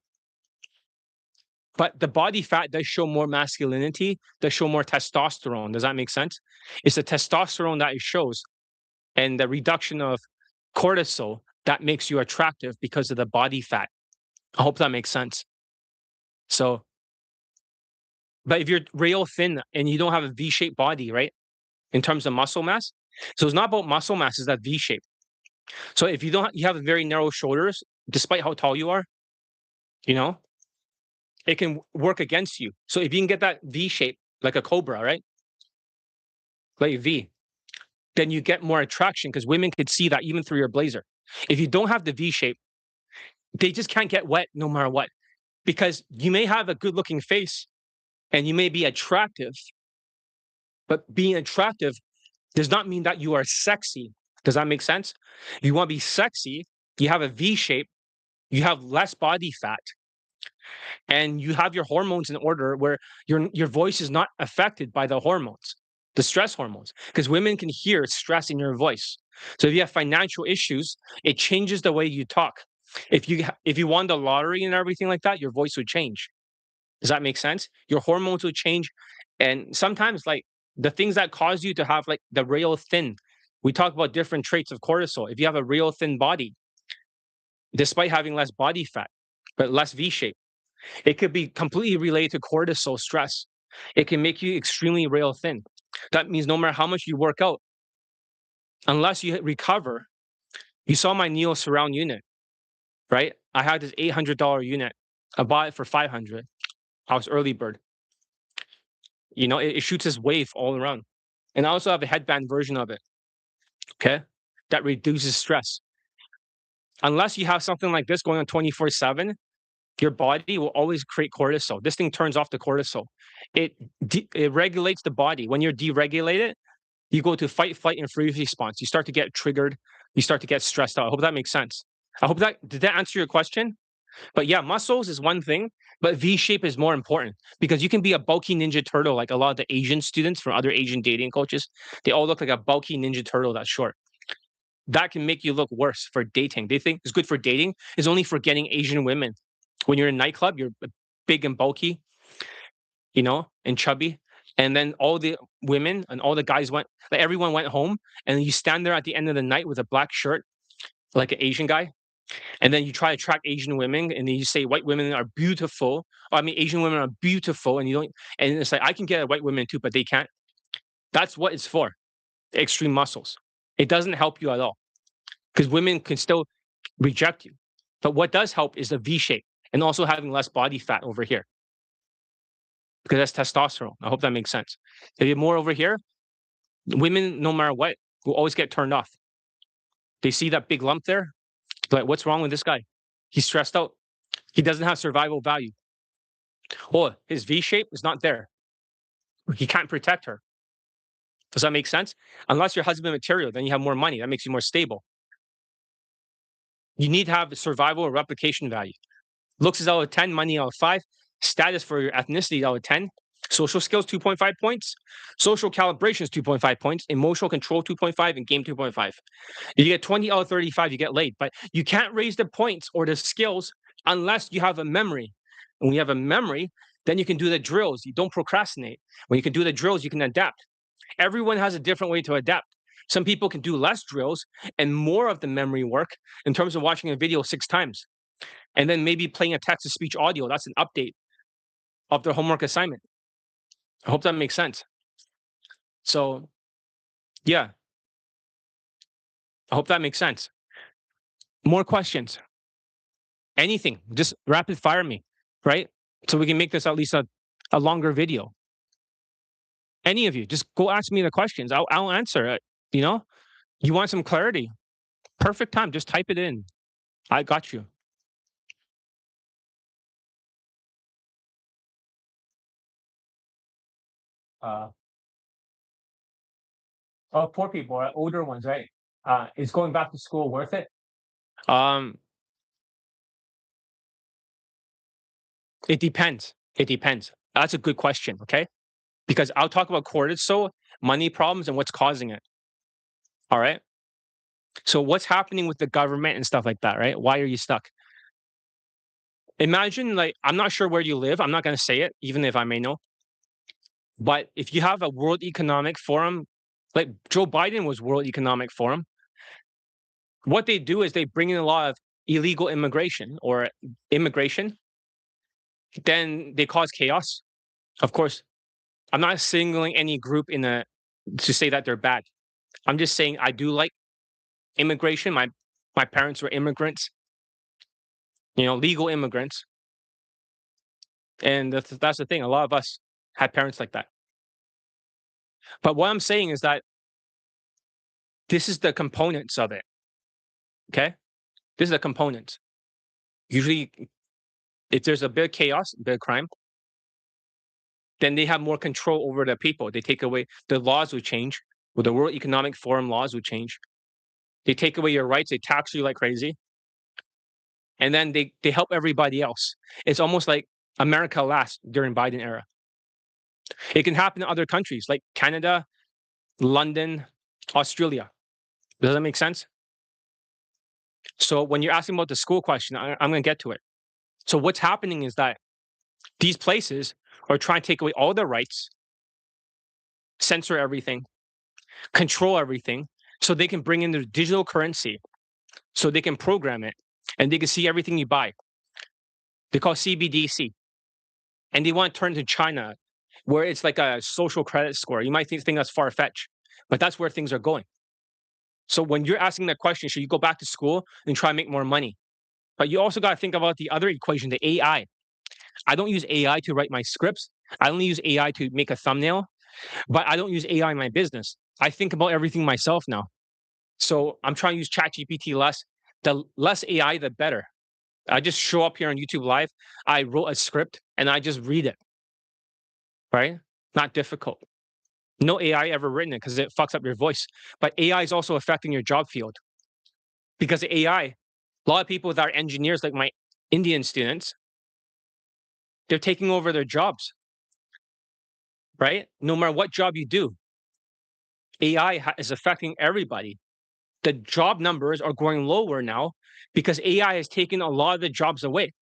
but the body fat does show more masculinity, does show more testosterone. Does that make sense? It's the testosterone that it shows and the reduction of cortisol that makes you attractive because of the body fat. I hope that makes sense. So, but if you're real thin and you don't have a V-shaped body, right, in terms of muscle mass, so it's not about muscle mass, it's that V shape. So if you don't, you have very narrow shoulders, despite how tall you are, you know, it can work against you. So if you can get that V shape, like a cobra, right, like a V, then you get more attraction because women could see that even through your blazer. If you don't have the V shape, they just can't get wet no matter what, because you may have a good looking face and you may be attractive, but being attractive does not mean that you are sexy. Does that make sense? You want to be sexy, you have a V shape, you have less body fat, and you have your hormones in order where your voice is not affected by the hormones, the stress hormones, because women can hear stress in your voice. So if you have financial issues, it changes the way you talk. If you won the lottery and everything like that, your voice would change. Does that make sense? Your hormones will change, and sometimes like the things that cause you to have like the real thin. We talk about different traits of cortisol. If you have a real thin body, despite having less body fat, but less V shape, it could be completely related to cortisol stress. It can make you extremely rail thin. That means no matter how much you work out, unless you recover, you saw my Neo surround unit, right? I had this $800 unit. I bought it for 500. I was early bird. You know, it shoots this wave all around. And I also have a headband version of it. Okay. That reduces stress. Unless you have something like this going on 24/7, your body will always create cortisol. This thing turns off the cortisol. It regulates the body. When you're deregulated, you go to fight, flight, and freeze response. You start to get triggered. You start to get stressed out. I hope that makes sense. I hope that did that answer your question? But yeah, muscles is one thing, but V shape is more important because you can be a bulky ninja turtle like a lot of the Asian students from other Asian dating coaches. They all look like a bulky ninja turtle that's short. That can make you look worse for dating. They think it's good for dating. It's only for getting Asian women. When you're in a nightclub, you're big and bulky, you know, and chubby. And then all the women and all the guys went, like everyone went home. And you stand there at the end of the night with a black shirt, like an Asian guy. And then you try to attract Asian women and then you say white women are beautiful. Or, I mean, Asian women are beautiful. And you don't, and it's like, I can get a white women too, but they can't. That's what it's for, extreme muscles. It doesn't help you at all because women can still reject you. But what does help is the V shape and also having less body fat over here because that's testosterone. I hope that makes sense. If you have more over here, women, no matter what, will always get turned off. They see that big lump there, like, what's wrong with this guy? He's stressed out. He doesn't have survival value. Oh, his V shape is not there. He can't protect her. Does that make sense? Unless you're husband material, then you have more money. That makes you more stable. You need to have survival or replication value. Looks is out of 10, money out of 5, status for your ethnicity out of 10, social skills 2.5 points, social calibration is 2.5 points, emotional control 2.5, and game 2.5. If you get 20 out of 35, you get laid. But you can't raise the points or the skills unless you have a memory. And when you have a memory, then you can do the drills. You don't procrastinate. When you can do the drills, you can adapt. Everyone has a different way to adapt. Some people can do less drills and more of the memory work in terms of watching a video 6 times and then maybe playing a text to speech audio. That's an update of their homework assignment. I hope that makes sense. So, yeah, I hope that makes sense. More questions? Anything, just rapid fire me, right? So we can make this at least a a longer video. Any of you, just go ask me the questions. I'll answer it. You know, you want some clarity? Perfect time. Just type it in. I got you. Uh, oh, poor people, older ones, right? Is going back to school worth it? Um, it depends. It depends. That's a good question. Okay, because I'll talk about cortisol, money problems, and what's causing it. All right. So what's happening with the government and stuff like that, right? Why are you stuck? Imagine, like, I'm not sure where you live. I'm not going to say it, even if I may know. But if you have a World Economic Forum, like Joe Biden was World Economic Forum, what they do is they bring in a lot of illegal immigration or immigration, then they cause chaos. Of course, I'm not singling any group in a to say that they're bad. I'm just saying I do like immigration. My parents were immigrants, legal immigrants, and that's the thing. A lot of us had parents like that. But what I'm saying is that this is the components of it. Okay, this is the components. Usually, if there's a bit of chaos, a bit of crime, then they have more control over the people. They take away the laws would change. Well, the World Economic Forum laws would change. They take away your rights. They tax you like crazy, and then they help everybody else. It's almost like America last during Biden era. It can happen in other countries like Canada, London, Australia. Does that make sense? So when you're asking about the school question, I'm going to get to it. So what's happening is that these places are trying to take away all their rights, censor everything, control everything, so they can bring in their digital currency, so they can program it, and they can see everything you buy. They call CBDC, and they want to turn to China, where it's like a social credit score. You might think that's far fetched, but that's where things are going. So when you're asking that question, should you go back to school and try and make more money? But you also got to think about the other equation, the AI. I don't use AI to write my scripts. I only use AI to make a thumbnail, but I don't use AI in my business. I think about everything myself now. So I'm trying to use ChatGPT less. The less AI, the better. I just show up here on YouTube Live. I wrote a script and I just read it. Right? Not difficult. No AI ever written it because it fucks up your voice. But AI is also affecting your job field because AI, a lot of people that are engineers, like my Indian students, they're taking over their jobs. Right? No matter what job you do, AI is affecting everybody. The job numbers are going lower now because AI has taken a lot of the jobs away.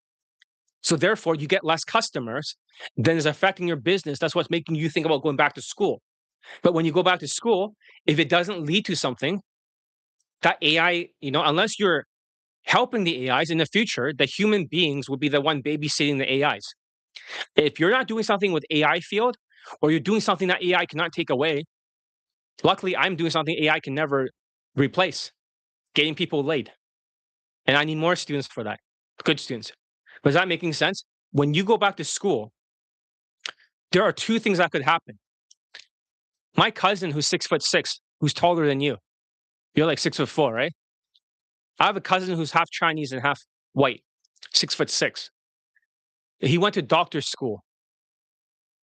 So therefore, you get less customers, then it's affecting your business. That's what's making you think about going back to school. But when you go back to school, if it doesn't lead to something, that AI, unless you're helping the AIs in the future, the human beings will be the one babysitting the AIs. If you're not doing something with AI field, or you're doing something that AI cannot take away, luckily I'm doing something AI can never replace, getting people laid. And I need more students for that, good students. But is that making sense? When you go back to school, there are two things that could happen. My cousin, who's 6'6", who's taller than you're like 6'4", right? I have a cousin who's half Chinese and half white, 6'6". He went to doctor's school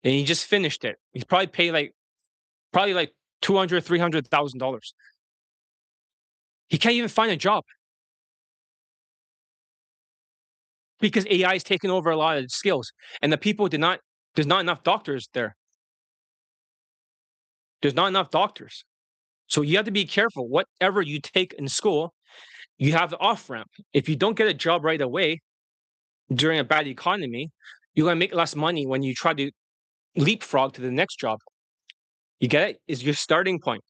and he just finished it. He's probably paid like $200,000, $300,000. He can't even find a job because AI is taking over a lot of skills, and the people there's not enough doctors there. There's not enough doctors. So you have to be careful. Whatever you take in school, you have the off ramp. If you don't get a job right away during a bad economy, you're going to make less money when you try to leapfrog to the next job. You get it? Is your starting point.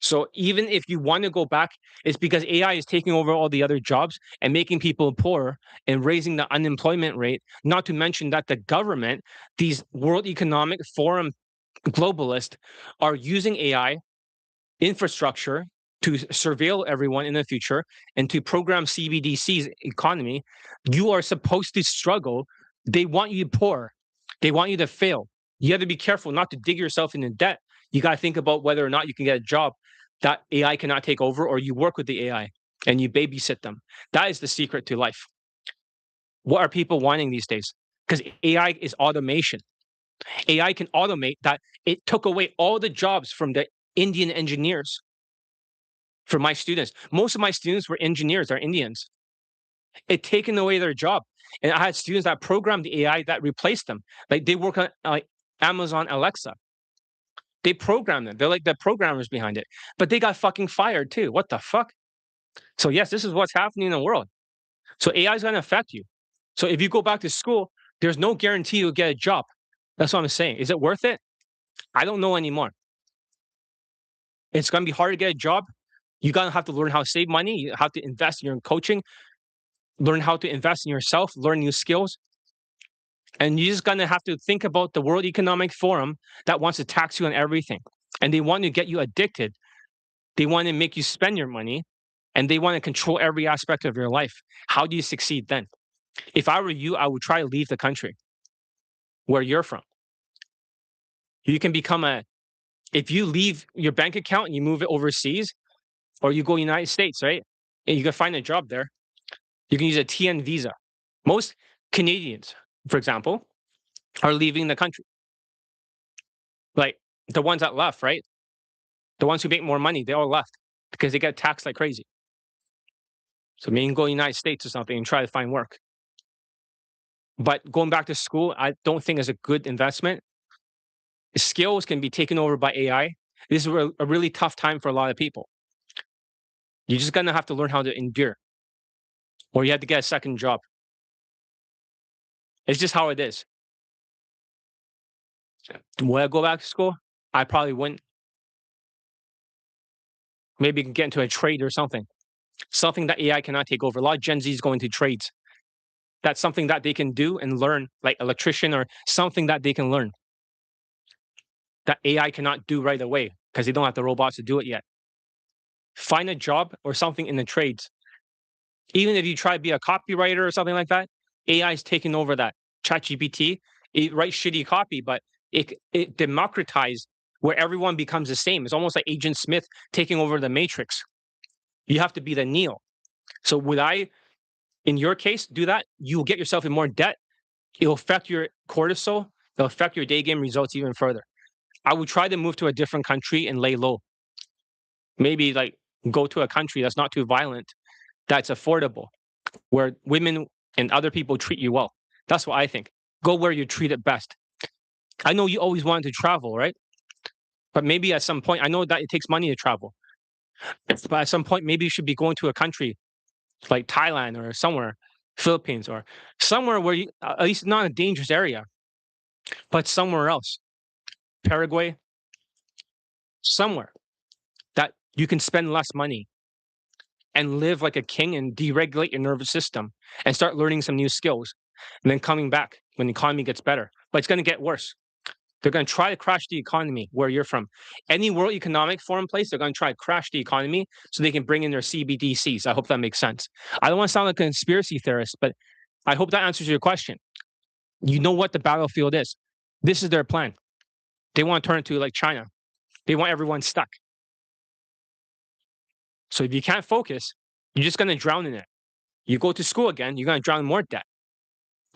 So even if you want to go back, it's because AI is taking over all the other jobs and making people poor and raising the unemployment rate. Not to mention that the government, these World Economic Forum globalists, are using AI infrastructure to surveil everyone in the future and to program CBDC's economy. You are supposed to struggle. They want you poor. They want you to fail. You have to be careful not to dig yourself into debt. You got to think about whether or not you can get a job that AI cannot take over, or you work with the AI and you babysit them. That is the secret to life. What are people wanting these days? Because AI is automation. AI can automate that. It took away all the jobs from the Indian engineers for my students. Most of my students were engineers, they're Indians. It taken away their job. And I had students that programmed the AI that replaced them. Like they work on like Amazon Alexa. They program them. They're like the programmers behind it. But they got fucking fired too. What the fuck? So yes, this is what's happening in the world. So AI is going to affect you. So if you go back to school, there's no guarantee you'll get a job. That's what I'm saying. Is it worth it? I don't know anymore. It's going to be hard to get a job. You're going to have to learn how to save money. You have to invest in your coaching, learn how to invest in yourself, learn new skills. And you're just going to have to think about the World Economic Forum that wants to tax you on everything. And they want to get you addicted. They want to make you spend your money, and they want to control every aspect of your life. How do you succeed then? If I were you, I would try to leave the country where you're from. You can become if you leave your bank account and you move it overseas, or you go United States, right? And you can find a job there. You can use a TN visa. Most Canadians, for example, are leaving the country. Like the ones that left, right? The ones who make more money, they all left because they get taxed like crazy. So maybe you can go to the United States or something and try to find work. But going back to school, I don't think is a good investment. Skills can be taken over by AI. This is a really tough time for a lot of people. You're just gonna have to learn how to endure, or you have to get a second job. It's just how it is. Would I go back to school? I probably wouldn't. Maybe you can get into a trade or something. Something that AI cannot take over. A lot of Gen Zs go into trades. That's something that they can do and learn, like electrician or something that they can learn that AI cannot do right away because they don't have the robots to do it yet. Find a job or something in the trades. Even if you try to be a copywriter or something like that, AI is taking over that. ChatGPT, it writes shitty copy, but it democratized where everyone becomes the same. It's almost like Agent Smith taking over the Matrix. You have to be the Neo. So would I, in your case, do that? You will get yourself in more debt. It'll affect your cortisol. It'll affect your day game results even further. I would try to move to a different country and lay low. Maybe like go to a country that's not too violent, that's affordable, where women and other people treat you well. That's what I think. Go where you're treated best. I know you always wanted to travel, right? But maybe at some point, I know that it takes money to travel. But at some point, maybe you should be going to a country like Thailand or somewhere, Philippines or somewhere where you, at least not a dangerous area, but somewhere else, Paraguay, somewhere that you can spend less money and live like a king and deregulate your nervous system and start learning some new skills and then coming back when the economy gets better. But it's going to get worse. They're going to try to crash the economy where you're from. Any World Economic Forum place, they're going to try to crash the economy so they can bring in their CBDCs. I hope that makes sense. I don't want to sound like a conspiracy theorist, but I hope that answers your question. You know what the battlefield is. This is their plan. They want to turn it to like China. They want everyone stuck. So if you can't focus, you're just going to drown in it. You go to school again, you're going to drown in more debt.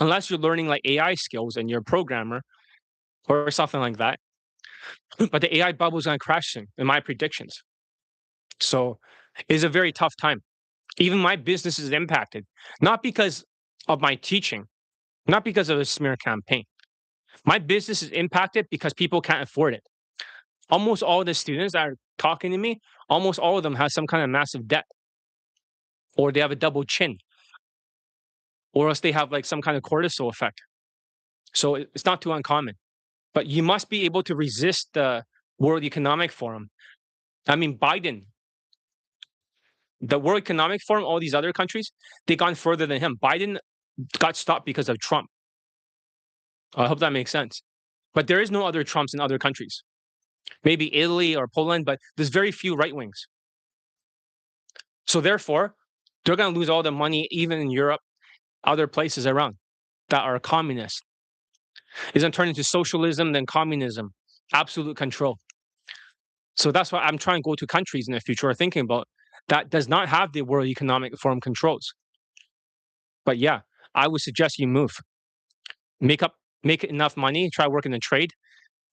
Unless you're learning like AI skills and you're a programmer or something like that. But the AI bubble is going to crash soon, in my predictions. So it's a very tough time. Even my business is impacted, not because of my teaching, not because of a smear campaign. My business is impacted because people can't afford it. Almost all the students that are talking to me, almost all of them have some kind of massive debt, or they have a double chin, or else they have like some kind of cortisol effect. So it's not too uncommon. But you must be able to resist the World Economic Forum. I mean, Biden, the World Economic Forum, all these other countries, they gone further than him. Biden got stopped because of Trump. I hope that makes sense. But there is no other Trumps in other countries. Maybe Italy or Poland, but there's very few right wings. So therefore, they're going to lose all the money, even in Europe, other places around that are communist. It's going to turn into socialism, then communism, absolute control. So that's why I'm trying to go to countries in the future or thinking about that does not have the World Economic Forum controls. But yeah, I would suggest you move. Make up, make enough money, try working a trade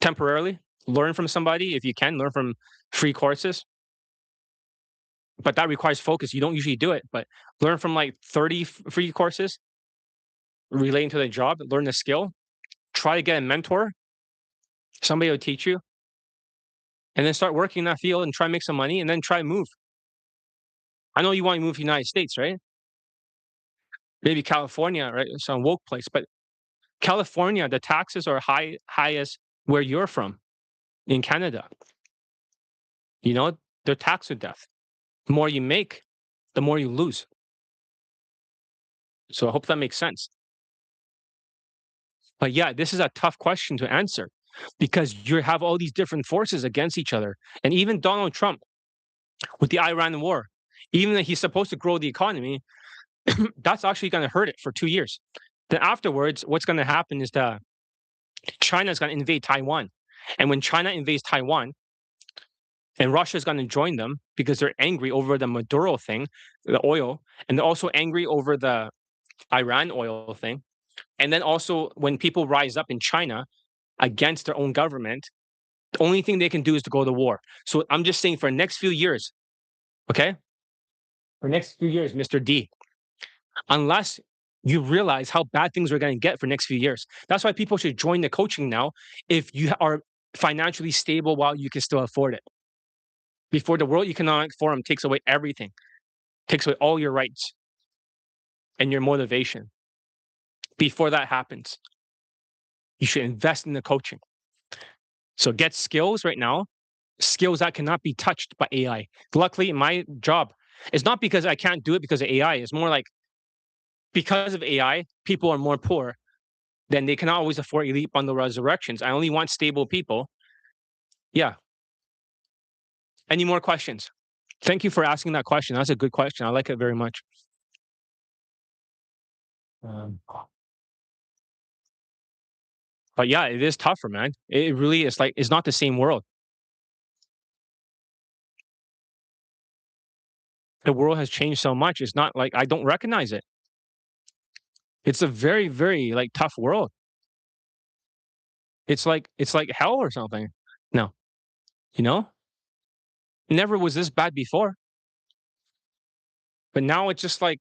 temporarily, learn from somebody if you can, learn from free courses. But that requires focus. You don't usually do it, but learn from like 30 free courses relating to the job, learn the skill, try to get a mentor, somebody will teach you, and then start working in that field and try to make some money and then try to move. I know you want to move to the United States, right? Maybe California, right? It's a woke place, but California, the taxes are highest where you're from in Canada. You know, they're taxed to death. The more you make, the more you lose. So I hope that makes sense. But yeah, this is a tough question to answer because you have all these different forces against each other. And even Donald Trump with the Iran war, even though he's supposed to grow the economy, that's actually going to hurt it for 2 years. Then afterwards, what's going to happen is that China is going to invade Taiwan. And when China invades Taiwan, and Russia is going to join them because they're angry over the Maduro thing, the oil, and they're also angry over the Iran oil thing. And then also when people rise up in China against their own government, the only thing they can do is to go to war. So I'm just saying for the next few years, okay? For the next few years, Mr. D, unless you realize how bad things are going to get for next few years. That's why people should join the coaching now if you are financially stable while you can still afford it. Before the World Economic Forum takes away everything, takes away all your rights and your motivation. Before that happens, you should invest in the coaching. So get skills right now, skills that cannot be touched by AI. Luckily, my job is not because I can't do it because of AI. It's more like because of AI, people are more poor. Then they cannot always afford elite bundle resurrections. I only want stable people. Yeah. Any more questions? Thank you for asking that question. That's a good question. I like it very much. Um, but yeah, it is tougher, man. It really is like it's not the same world. The world has changed so much. It's not like I don't recognize it. It's a very, very like tough world. It's like hell or something. No, you know, it never was this bad before, but now it's just like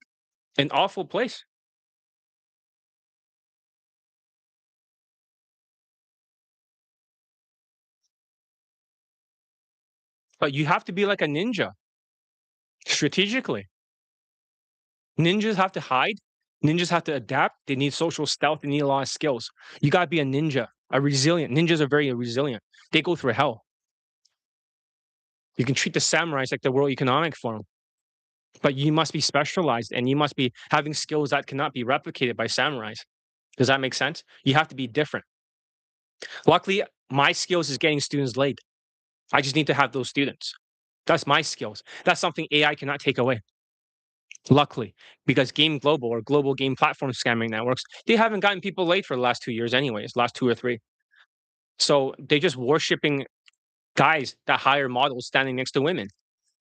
an awful place. But you have to be like a ninja strategically. Ninjas have to hide. Ninjas have to adapt. They need social stealth. They need a lot of skills. You got to be a ninja, a resilient. Ninjas are very resilient. They go through hell. You can treat the samurais like the World Economic Forum, but you must be specialized and you must be having skills that cannot be replicated by samurais. Does that make sense? You have to be different. Luckily, my skills is getting students laid. I just need to have those students. That's my skills. That's something AI cannot take away. Luckily, because Game Global or global game platform scamming networks, they haven't gotten people laid for the last 2 years, anyways, last 2 or 3. So they just worshipping guys that hire models standing next to women.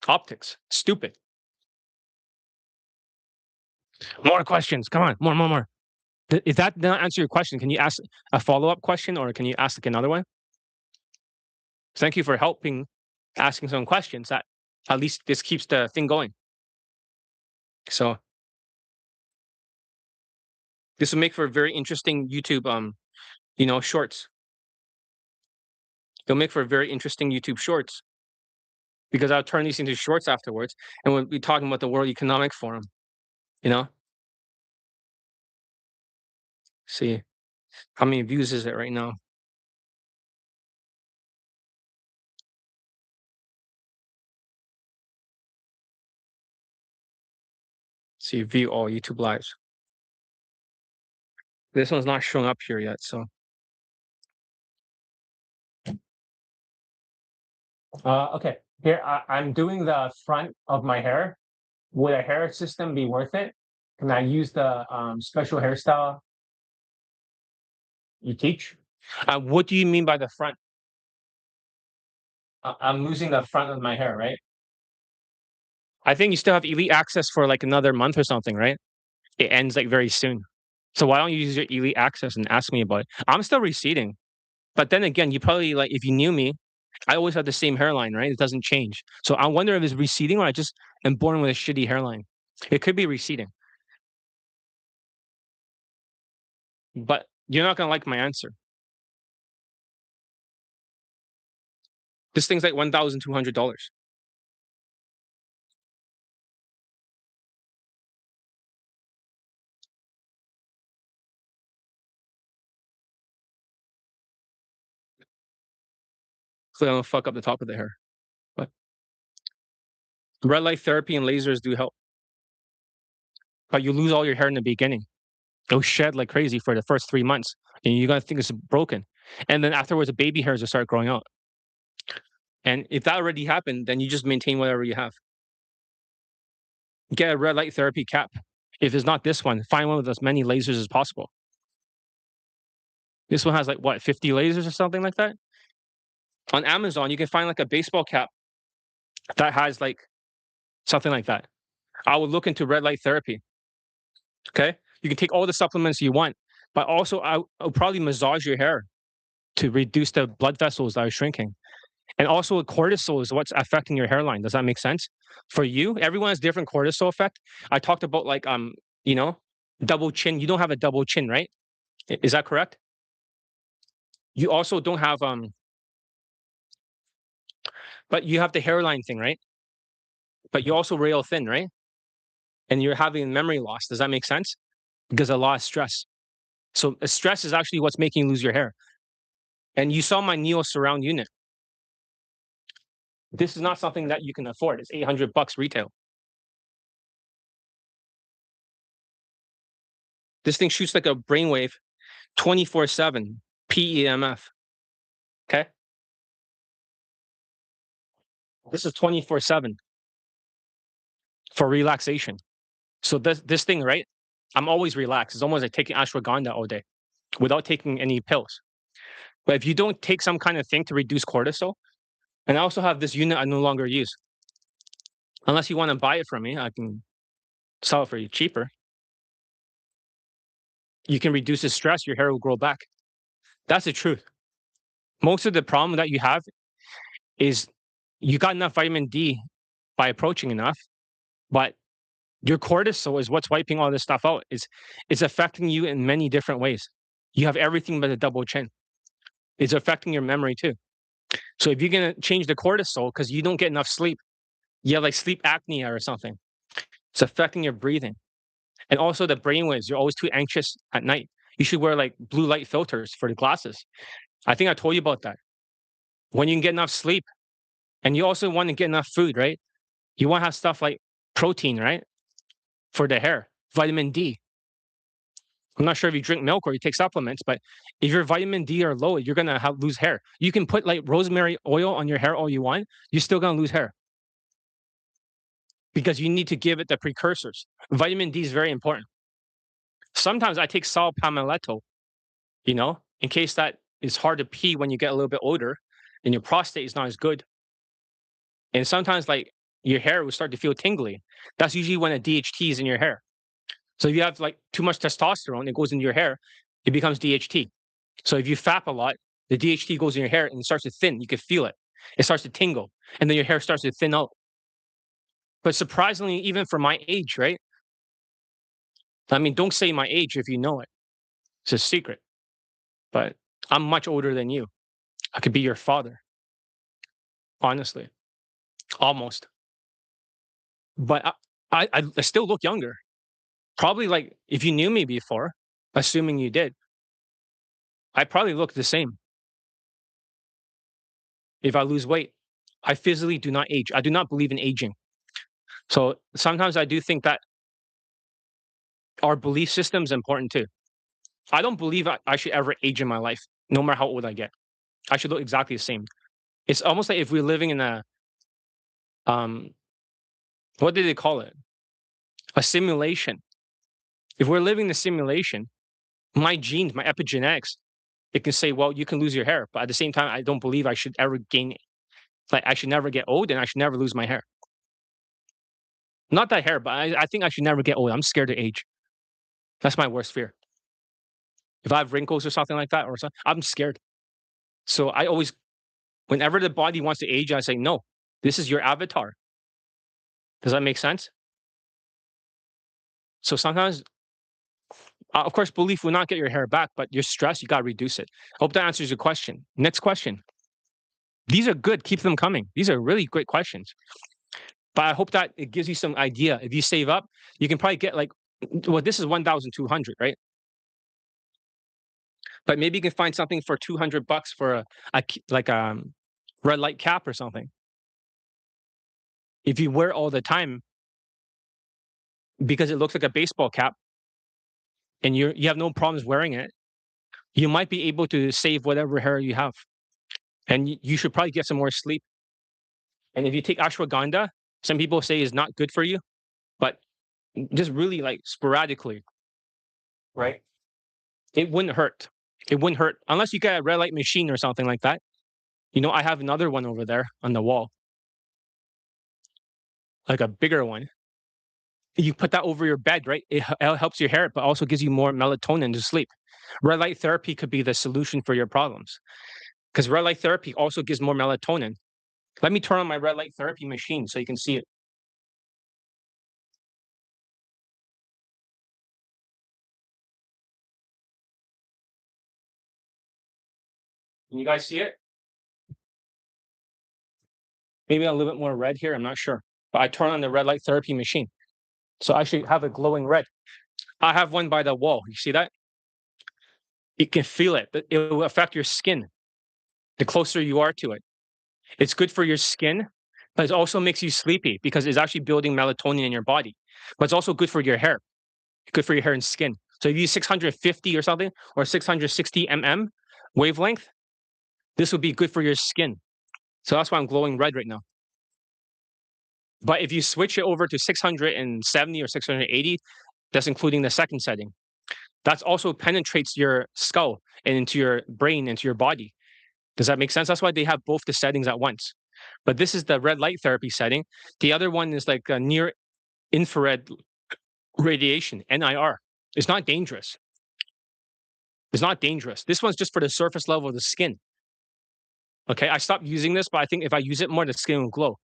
Optics. Stupid. More questions. Come on. More. If that did not answer your question, can you ask a follow-up question or can you ask like another one? Thank you for helping asking some questions. That at least this keeps the thing going. So this will make for a very interesting YouTube shorts. They'll make for a very interesting YouTube shorts because I'll turn these into shorts afterwards and we'll be talking about the World Economic Forum, you know? See how many views is it right now? See, view all YouTube lives. This one's not showing up here yet, so. Okay. Here, I'm doing the front of my hair. Would a hair system be worth it? Can I use the special hairstyle You teach? What do you mean by the front? I'm losing the front of my hair, right? I think you still have elite access for like another month or something, right? It ends like very soon. So why don't you use your elite access and ask me about it? I'm still receding. But then again, you probably like if you knew me, I always have the same hairline, right? It doesn't change. So I wonder if it's receding or I just am born with a shitty hairline. It could be receding. But you're not gonna like my answer. This thing's like $1,200. So I'm gonna fuck up the top of the hair. But red light therapy and lasers do help. But you lose all your hair in the beginning. It'll shed like crazy for the first 3 months. And you're gonna think it's broken. And then afterwards the baby hairs will start growing out. And if that already happened, then you just maintain whatever you have. Get a red light therapy cap. If it's not this one, find one with as many lasers as possible. This one has like what, 50 lasers or something like that? On Amazon, you can find like a baseball cap that has like something like that. I would look into red light therapy. Okay. You can take all the supplements you want, but also I'll probably massage your hair to reduce the blood vessels that are shrinking. And also, cortisol is what's affecting your hairline. Does that make sense? For you, everyone has different cortisol effect. I talked about like you know, double chin. You don't have a double chin, right? Is that correct? You also don't have but you have the hairline thing, right? But you're also rail thin, right? And you're having memory loss. Does that make sense? Because a lot of stress. So stress is actually what's making you lose your hair. And you saw my Neo surround unit. This is not something that you can afford. It's $800 retail. This thing shoots like a brainwave 24/7 PEMF. Okay. This is 24/7 for relaxation. So this thing, right? I'm always relaxed. It's almost like taking ashwagandha all day without taking any pills. But if you don't take some kind of thing to reduce cortisol, and I also have this unit I no longer use. Unless you want to buy it from me, I can sell it for you cheaper. You can reduce the stress, your hair will grow back. That's the truth. Most of the problem that you have is you got enough vitamin D by approaching enough, but your cortisol is what's wiping all this stuff out. It's affecting you in many different ways. You have everything but a double chin. It's affecting your memory too. So if you're gonna change the cortisol because you don't get enough sleep, you have like sleep apnea or something. It's affecting your breathing. And also the brainwaves. You're always too anxious at night. You should wear like blue light filters for the glasses. I think I told you about that. When you can get enough sleep, and you also want to get enough food, right? You want to have stuff like protein, right? For the hair, vitamin D. I'm not sure if you drink milk or you take supplements, but if your vitamin D are low, you're gonna lose hair. You can put like rosemary oil on your hair all you want, you're still gonna lose hair because you need to give it the precursors. Vitamin D is very important. Sometimes I take sal palmetto, in case that is hard to pee when you get a little bit older and your prostate is not as good. And sometimes like your hair will start to feel tingly. That's usually when a DHT is in your hair. So if you have like too much testosterone, it goes into your hair, it becomes DHT. So if you fap a lot, the DHT goes in your hair and it starts to thin. You can feel it. It starts to tingle, and then your hair starts to thin out. But surprisingly, even for my age, right? I mean, don't say my age if you know it. It's a secret. But I'm much older than you. I could be your father, honestly, almost. But I still look younger. Probably like if you knew me before, assuming you did, I probably look the same. If I lose weight, I physically do not age. I do not believe in aging. So sometimes I do think that our belief system is important too. I don't believe I should ever age in my life, no matter how old I get. I should look exactly the same. It's almost like if we're living in a um what did they call it? A simulation. If we're living the simulation, my genes, my epigenetics it can say, well, you can lose your hair. But at the same time, I don't believe I should ever gain it. Like I should never get old and I should never lose my hair. Not that hair, but I think I should never get old. I'm scared of age. That's my worst fear. If I have wrinkles or something like that, or something, I'm scared. So I always, whenever the body wants to age, I say, no, this is your avatar. Does that make sense? So sometimes, of course, belief will not get your hair back, but your stress, you got to reduce it. Hope that answers your question. Next question. These are good. Keep them coming. These are really great questions. But I hope that it gives you some idea. If you save up, you can probably get like, well, this is 1,200, right? But maybe you can find something for $200 for like red light cap or something. If you wear it all the time, because it looks like a baseball cap, and you have no problems wearing it, you might be able to save whatever hair you have. And you should probably get some more sleep. And if you take ashwagandha, some people say is not good for you, but just really like sporadically, right? It wouldn't hurt. It wouldn't hurt unless you get a red light machine or something like that. You know, I have another one over there on the wall, like a bigger one. You put that over your bed, right? It helps your hair, but also gives you more melatonin to sleep. Red light therapy could be the solution for your problems because red light therapy also gives more melatonin. Let me turn on my red light therapy machine so you can see it. Can you guys see it? Maybe a little bit more red here. I'm not sure. But I turn on the red light therapy machine. So I should have a glowing red. I have one by the wall. You see that? You can feel it, but it will affect your skin the closer you are to it. It's good for your skin, but it also makes you sleepy because it's actually building melatonin in your body. But it's also good for your hair, good for your hair and skin. So if you use 650 or something, or 660 wavelength, this would be good for your skin. So that's why I'm glowing red right now. But if you switch it over to 670 or 680, that's including the second setting. That also penetrates your skull and into your brain, into your body. Does that make sense? That's why they have both the settings at once. But this is the red light therapy setting. The other one is like a near infrared radiation, NIR. It's not dangerous. It's not dangerous. This one's just for the surface level of the skin. Okay, I stopped using this, but I think if I use it more, the skin will glow.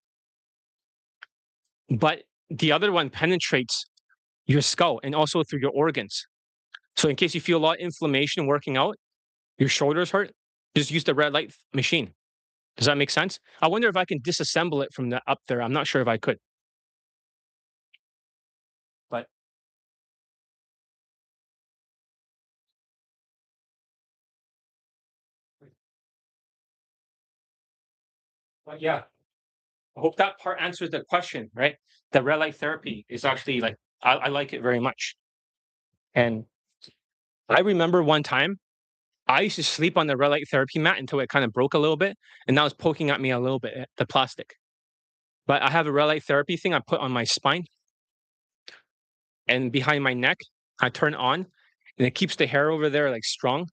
But the other one penetrates your skull and also through your organs. So in case you feel a lot of inflammation working out, your shoulders hurt, just use the red light machine. Does that make sense? I wonder if I can disassemble it from the up there. I'm not sure if I could. But yeah, I hope that part answers the question, right? The red light therapy is actually like I like it very much. And I remember one time I used to sleep on the red light therapy mat until it kind of broke a little bit, and that was poking at me a little bit, the plastic. But I have a red light therapy thing I put on my spine and behind my neck. I turn on, and it keeps the hair over there like strong,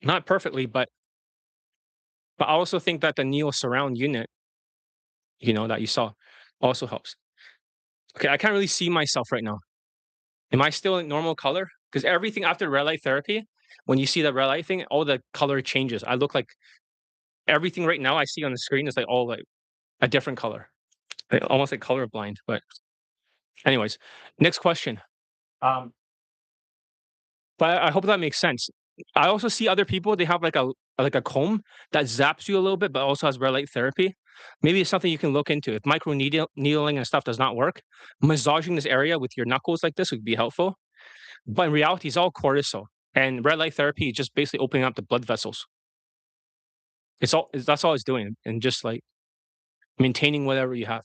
not perfectly, but I also think that the Neo surround unit, that you saw, also helps. Okay, I can't really see myself right now. Am I still in normal color? Because everything after red light therapy, when you see the red light thing, all the color changes. I look like everything right now I see on the screen is like all like a different color, almost like colorblind. But anyways, next question. Um, but I hope that makes sense. I also see other people, they have like a comb that zaps you a little bit, but also has red light therapy. Maybe it's something you can look into. If needling and stuff does not work, massaging this area with your knuckles like this would be helpful. But in reality, it's all cortisol. And red light therapy is just basically opening up the blood vessels. That's all it's doing, and just like maintaining whatever you have.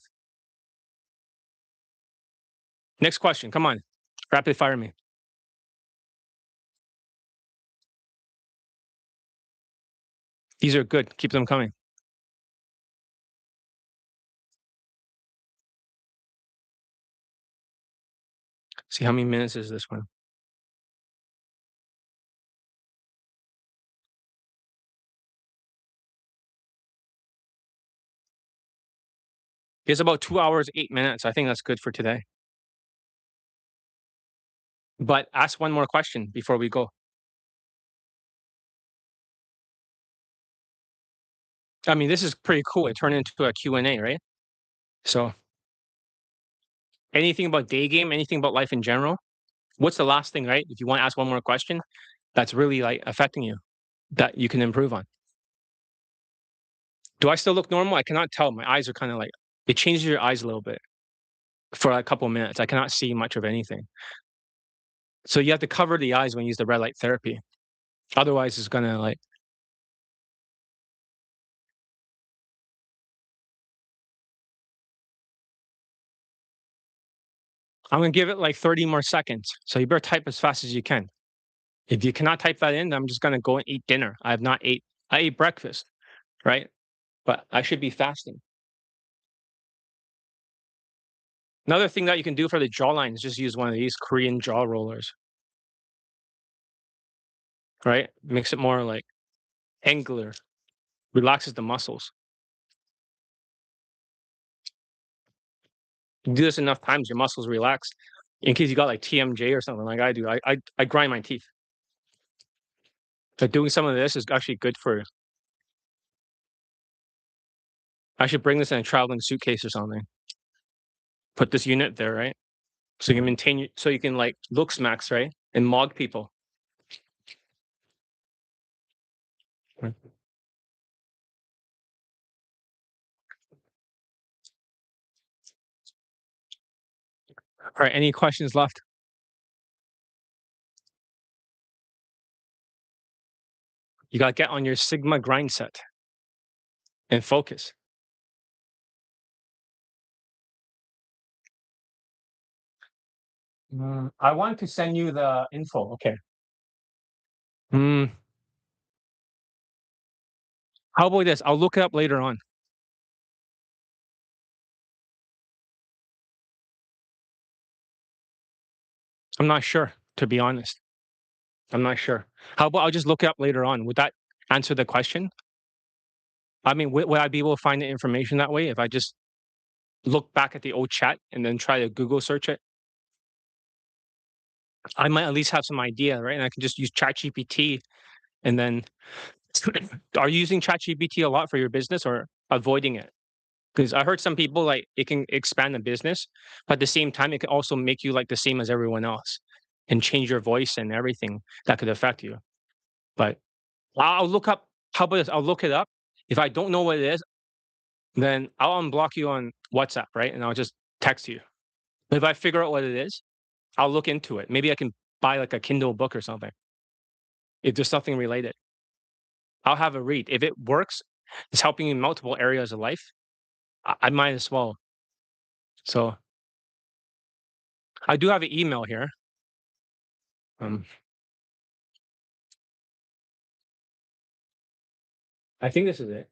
Next question. Come on. Rapid fire me. These are good. Keep them coming. See how many minutes is this one? It's about 2 hours, 8 minutes. I think that's good for today. But ask one more question before we go. I mean, this is pretty cool. It turned into a Q&A, right? So, anything about Daygame, anything about life in general? What's the last thing, right? If you want to ask one more question that's really like affecting you that you can improve on. Do I still look normal? I cannot tell. My eyes are kind of like it changes your eyes a little bit for a couple of minutes. I cannot see much of anything. So you have to cover the eyes when you use the red light therapy. Otherwise, it's gonna like I'm gonna give it like 30 more seconds. So you better type as fast as you can. If you cannot type that in, then I'm just gonna go and eat dinner. I have not ate. I ate breakfast, right? But I should be fasting. Another thing that you can do for the jawline is just use one of these Korean jaw rollers, right? Makes it more like angular, relaxes the muscles. You do this enough times, your muscles relax. In case you got like TMJ or something like I do, I grind my teeth. But doing some of this is actually good for. I should bring this in a traveling suitcase or something. Put this unit there, right? So you can so you can like look smacks, right? And mog people. Right. All right, any questions left? You gotta get on your Sigma grind set and focus. I want to send you the info. Okay. Mm, how about this? I'll look it up later on. I'm not sure, to be honest. I'm not sure. How about I'll just look it up later on? Would that answer the question? I mean, would I be able to find the information that way if I just look back at the old chat and then try to Google search it? I might at least have some idea, right? And I can just use ChatGPT and then are you using ChatGPT a lot for your business or avoiding it? Because I heard some people like it can expand the business, but at the same time, it can also make you like the same as everyone else and change your voice and everything that could affect you. But I'll look up. How about this? I'll look it up. If I don't know what it is, then I'll unblock you on WhatsApp, right? And I'll just text you. But if I figure out what it is, I'll look into it. Maybe I can buy like a Kindle book or something. If there's something related, I'll have a read. If it works, it's helping you in multiple areas of life. I might as well. So I do have an email here. Um, I think this is it.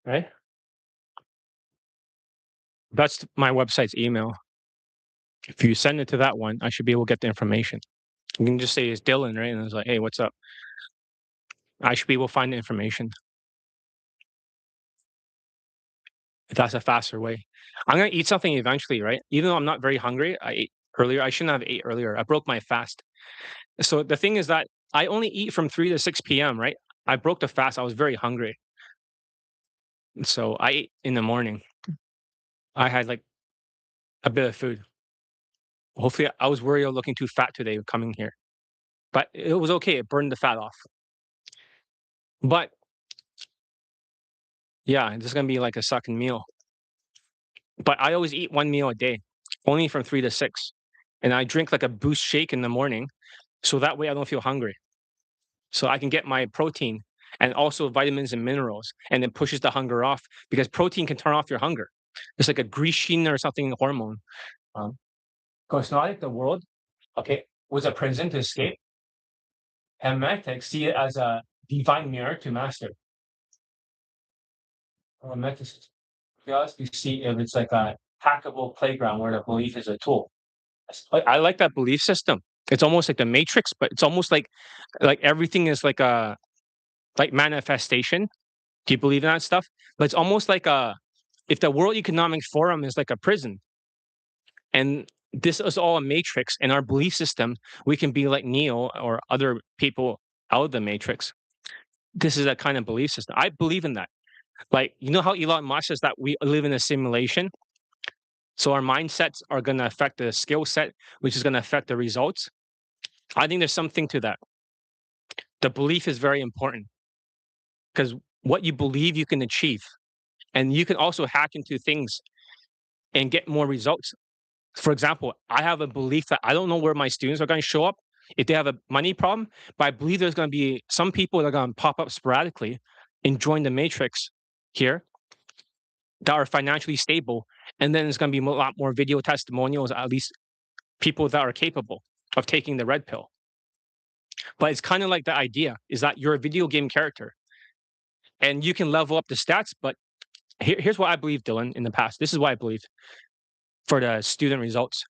Right? That's my website's email. If you send it to that one, I should be able to get the information. You can just say it's Dylan, right? And it's like, hey, what's up? I should be able to find the information. If that's a faster way. I'm gonna eat something eventually, right? Even though I'm not very hungry, I ate earlier. I shouldn't have ate earlier. I broke my fast. So the thing is that I only eat from 3 to 6 p.m., right? I broke the fast. I was very hungry. So I ate in the morning. I had like a bit of food. Hopefully, I was worried of looking too fat today coming here, but it was okay. It burned the fat off. But yeah, this is gonna be like a second meal. But I always eat one meal a day, only from 3 to 6. And I drink like a boost shake in the morning, so that way I don't feel hungry. So I can get my protein and also vitamins and minerals, and it pushes the hunger off because protein can turn off your hunger. It's like a ghrelin or something hormone. Because not like the world, okay, was a prison to escape, and Magtech see it as a divine mirror to master. Or Magtech, you see if it's like a hackable playground where the belief is a tool. I like that belief system. It's almost like the Matrix, but it's almost like everything is like a like manifestation. Do you believe in that stuff? But it's almost like a if the World Economic Forum is like a prison, and this is all a matrix, and our belief system, we can be like Neo or other people out of the matrix. This is that kind of belief system. I believe in that. Like, you know how Elon Musk says that we live in a simulation? So our mindsets are going to affect the skill set, which is going to affect the results. I think there's something to that. The belief is very important because what you believe you can achieve. And you can also hack into things and get more results. For example, I have a belief that I don't know where my students are going to show up if they have a money problem, but I believe there's going to be some people that are going to pop up sporadically and join the matrix here that are financially stable. And then there's going to be a lot more video testimonials, at least people that are capable of taking the red pill. But it's kind of like the idea is that you're a video game character and you can level up the stats. But here's what I believe, Dylan, in the past. This is what I believed for the student results.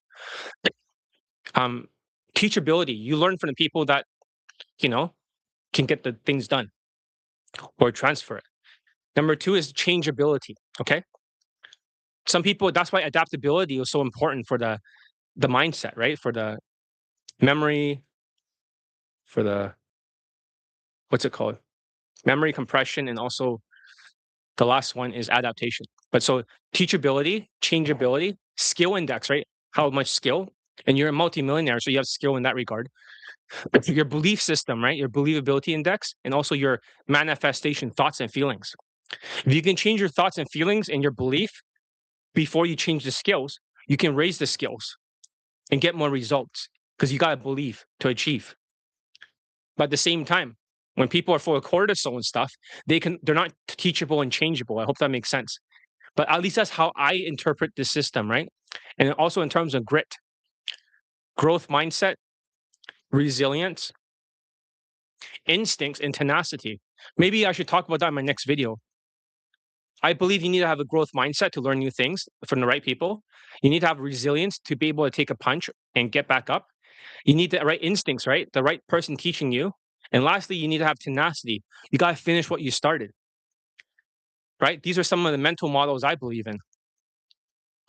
Um, Teachability. You learn from the people that, you know, can get the things done or transfer it. Number two is changeability. Okay. Some people, that's why adaptability is so important for the mindset, right? For the memory, for the what's it called? Memory compression, and also the last one is adaptation. But so teachability, changeability, skill index, right? How much skill? And you're a multimillionaire, so you have skill in that regard. Your belief system, right? Your believability index, and also your manifestation thoughts and feelings. If you can change your thoughts and feelings and your belief before you change the skills, you can raise the skills and get more results because you got to believe to achieve. But at the same time, when people are full of cortisol and stuff, they're not teachable and changeable. I hope that makes sense. But at least that's how I interpret the system, right? And also in terms of grit, growth mindset, resilience, instincts, and tenacity. Maybe I should talk about that in my next video. I believe you need to have a growth mindset to learn new things from the right people. You need to have resilience to be able to take a punch and get back up. You need the right instincts, right? The right person teaching you. And lastly, you need to have tenacity. You got to finish what you started, right? These are some of the mental models I believe in,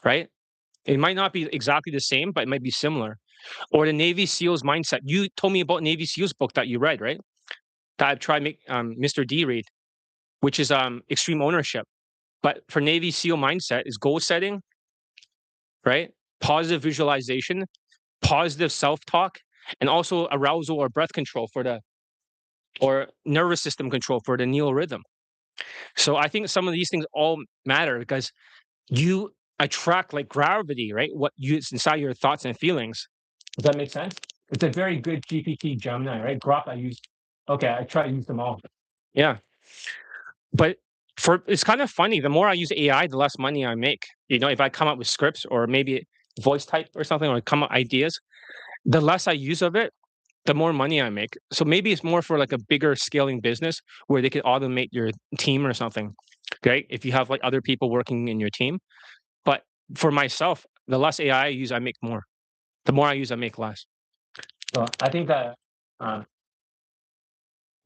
right? It might not be exactly the same, but it might be similar. Or the Navy SEALs mindset. You told me about Navy SEALs book that you read, right? That I've tried make Mr. D read, which is extreme ownership. But for Navy SEAL mindset is goal setting, right? Positive visualization, positive self-talk, and also arousal or breath control for the or nervous system control for the neo rhythm. So I think some of these things all matter because you attract like gravity, right? What you it's inside your thoughts and feelings. Does that make sense? It's a very good GPT Gemini, right? Grok I use. Okay, I try to use them all. Yeah, but for it's kind of funny. The more I use AI, the less money I make. You know, if I come up with scripts or maybe voice type or something, or come up ideas, the less I use of it, the more money I make. So maybe it's more for like a bigger scaling business where they could automate your team or something. Okay, if you have like other people working in your team. But for myself, the less AI I use, I make more. The more I use, I make less. So I think that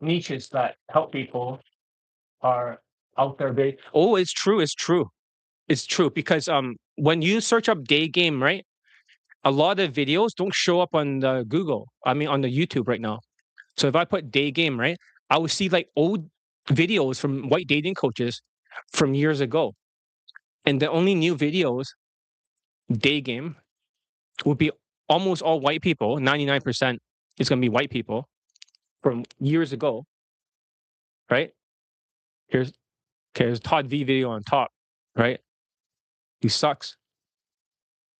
niches that help people are out there. Very oh, it's true. It's true. It's true because when you search up Daygame, right? A lot of videos don't show up on the Google. I mean, on the YouTube right now. So if I put Daygame, right, I will see like old videos from white dating coaches from years ago, and the only new videos Daygame would be almost all white people. 99% is going to be white people from years ago, right? Here's okay. There's Todd V video on top, right? He sucks.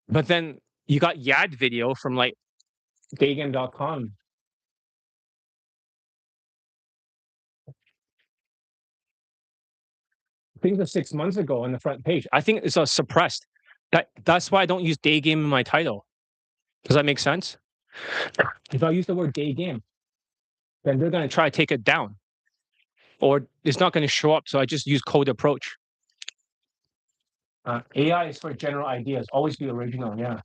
But then you got Yad video from like Daygame.com. I think it was 6 months ago on the front page. I think it's suppressed. That's why I don't use Daygame in my title. Does that make sense? If I use the word Daygame, then they're going to try to take it down, or it's not going to show up. So I just use code approach. AI is for general ideas. Always be original. Yeah.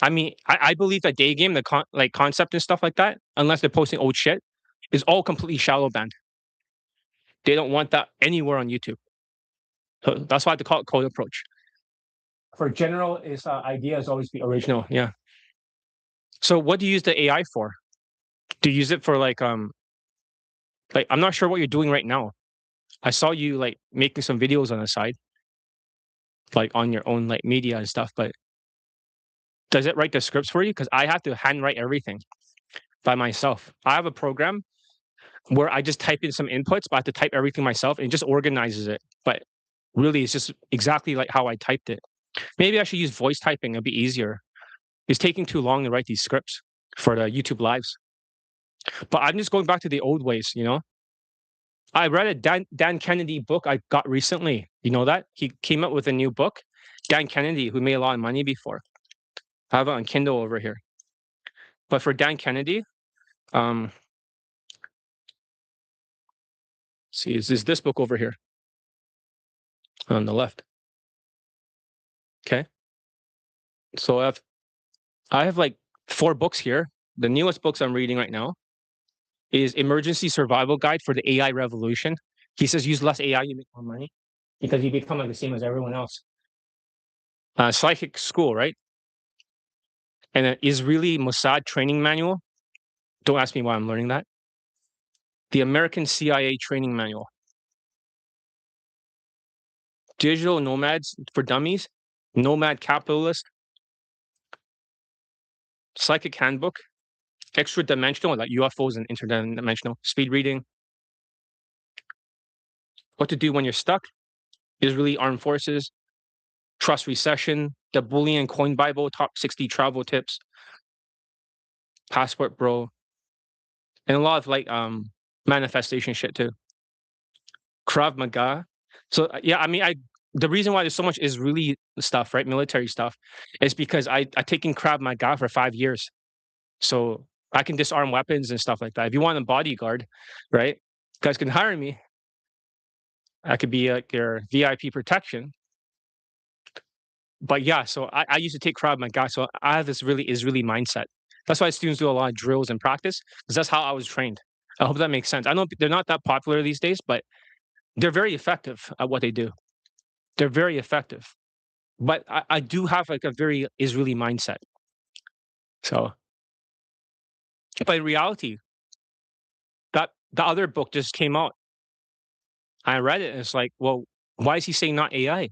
I mean, I believe that Daygame, like concept and stuff like that, unless they're posting old shit, is all completely shadow banned. They don't want that anywhere on YouTube. So that's why I have to call it code approach. For general, is idea is always the original. Yeah. So what do you use the AI for? Do you use it for like I'm not sure what you're doing right now. I saw you like making some videos on the side, like on your own like media and stuff, but does it write the scripts for you? Because I have to handwrite everything by myself. I have a program where I just type in some inputs, but I have to type everything myself and it just organizes it. But really, it's just exactly like how I typed it. Maybe I should use voice typing. It'd be easier. It's taking too long to write these scripts for the YouTube lives. But I'm just going back to the old ways, you know? I read a Dan Kennedy book I got recently. You know that? He came up with a new book. Dan Kennedy, who made a lot of money before. I have it on Kindle over here. But for Dan Kennedy, um, see, is this book over here on the left? Okay. So I have like 4 books here. The newest books I'm reading right now is Emergency Survival Guide for the AI Revolution. He says use less AI, you make more money because you become like the same as everyone else. Psychic School, right? And an Israeli Mossad training manual. Don't ask me why I'm learning that. The American CIA training manual. Digital Nomads for Dummies. Nomad Capitalist. Psychic Handbook. Extra Dimensional, like UFOs and interdimensional. Speed reading. What to do when you're stuck. Israeli Armed Forces. Trust Recession. The Bullion Coin Bible. Top 60 travel tips. Passport Bro. And a lot of like manifestation shit too. Krav Maga. So yeah, I mean, the reason why there's so much Israeli stuff, right, military stuff, is because I taken Krav Maga for 5 years, so I can disarm weapons and stuff like that. If you want a bodyguard, right, you guys can hire me. I could be like your VIP protection. But yeah, so I used to take Krav Maga, so I have this really Israeli mindset. That's why students do a lot of drills and practice, because that's how I was trained. I hope that makes sense. I know they're not that popular these days, but they're very effective at what they do. They're very effective. But I do have like a very Israeli mindset. So, but in reality, that the other book just came out. I read it and it's like, well, why is he saying not AI?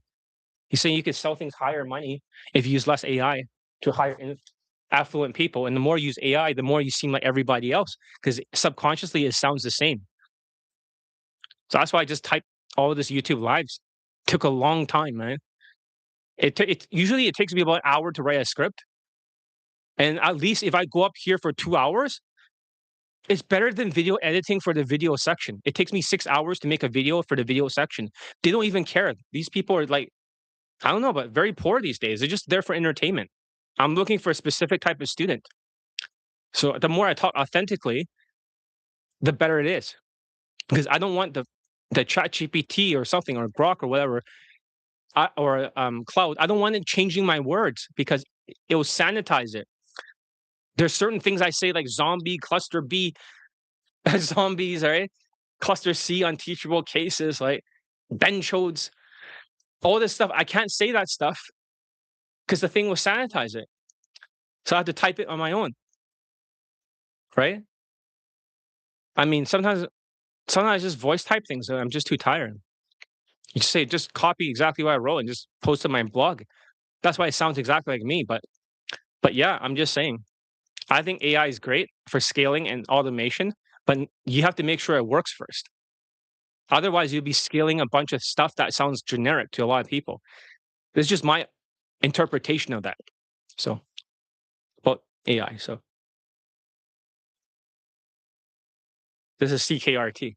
He's saying you could sell things higher money if you use less AI to hire affluent people. And the more you use AI, the more you seem like everybody else because subconsciously it sounds the same. So that's why I just typed all of this YouTube lives. Took a long time, man. It usually it takes me about an hour to write a script. And at least if I go up here for 2 hours, it's better than video editing for the video section. It takes me 6 hours to make a video for the video section. They don't even care. These people are like, I don't know, but very poor these days. They're just there for entertainment. I'm looking for a specific type of student. So the more I talk authentically, the better it is. Because I don't want the chat GPT or something or Grok or whatever or Cloud. I don't want it changing my words because it will sanitize it. There's certain things I say like zombie, cluster B, zombies, right? Cluster C, unteachable cases, like benchodes, all this stuff. I can't say that stuff because the thing will sanitize it. So I have to type it on my own, right? I mean, sometimes I just voice type things and I'm just too tired. You just say, just copy exactly what I wrote and just post to my blog. That's why it sounds exactly like me. But yeah, I'm just saying. I think AI is great for scaling and automation, but you have to make sure it works first. Otherwise, you'll be scaling a bunch of stuff that sounds generic to a lot of people. This is just my interpretation of that. So, about AI. So, this is CKRT.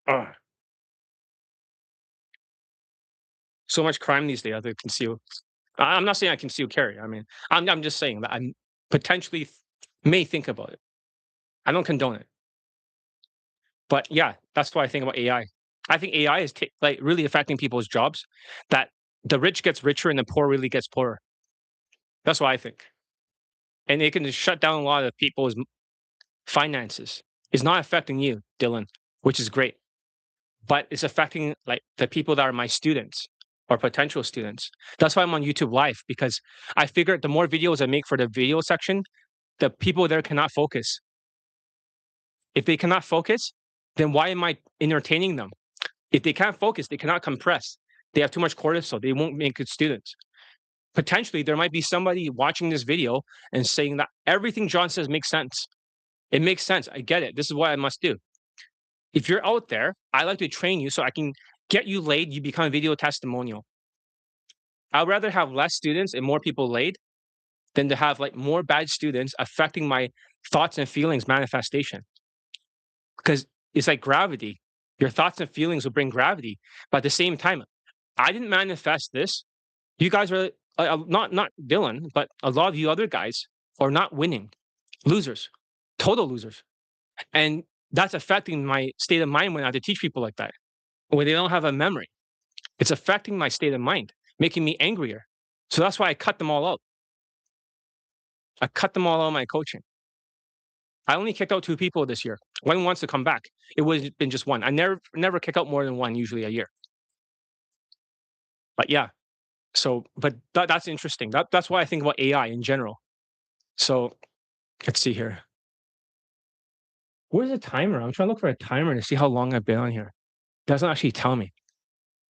Ugh. So much crime these days. I have to conceal. I'm not saying I conceal carry. I mean, I'm just saying that I potentially may think about it. I don't condone it. But yeah, that's what I think about AI. I think AI is like really affecting people's jobs. That the rich gets richer and the poor really gets poorer. That's what I think. and it can just shut down a lot of people's finances. It's not affecting you, Dylan, which is great, but it's affecting like the people that are my students or potential students. That's why I'm on YouTube Live, because I figured the more videos I make for the video section, the people there cannot focus. If they cannot focus, then why am I entertaining them? If they can't focus, they cannot compress. They have too much cortisol. They won't make good students. Potentially, there might be somebody watching this video and saying that everything John says makes sense. It makes sense. I get it. This is what I must do. If you're out there, I like to train you so I can get you laid. You become a video testimonial. I'd rather have less students and more people laid than to have like more bad students affecting my thoughts and feelings manifestation. Because it's like gravity. Your thoughts and feelings will bring gravity. But at the same time, I didn't manifest this. You guys are not Dylan, but a lot of you other guys are not winning, losers, total losers, and that's affecting my state of mind when I have to teach people like that. When they don't have a memory, it's affecting my state of mind, making me angrier. So that's why I cut them all out. I cut them all out of my coaching. I only kicked out 2 people this year. One wants to come back. It would have been just one. I never kick out more than one usually a year. But yeah, so but that's interesting. That's why I think about AI in general. So let's see here. Where's the timer? I'm trying to look for a timer to see how long I've been on here. It doesn't actually tell me.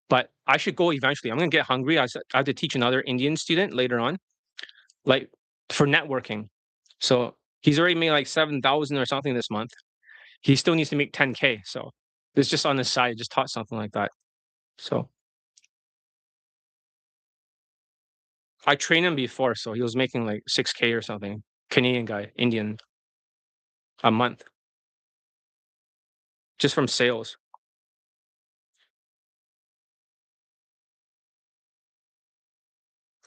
But I should go eventually. I'm gonna get hungry. I have to teach another Indian student later on, like for networking. So he's already made like 7,000 or something this month. He still needs to make 10K. So it's just on the side, just taught something like that. So I trained him before, so he was making like 6K or something. Canadian guy, Indian, a month, just from sales.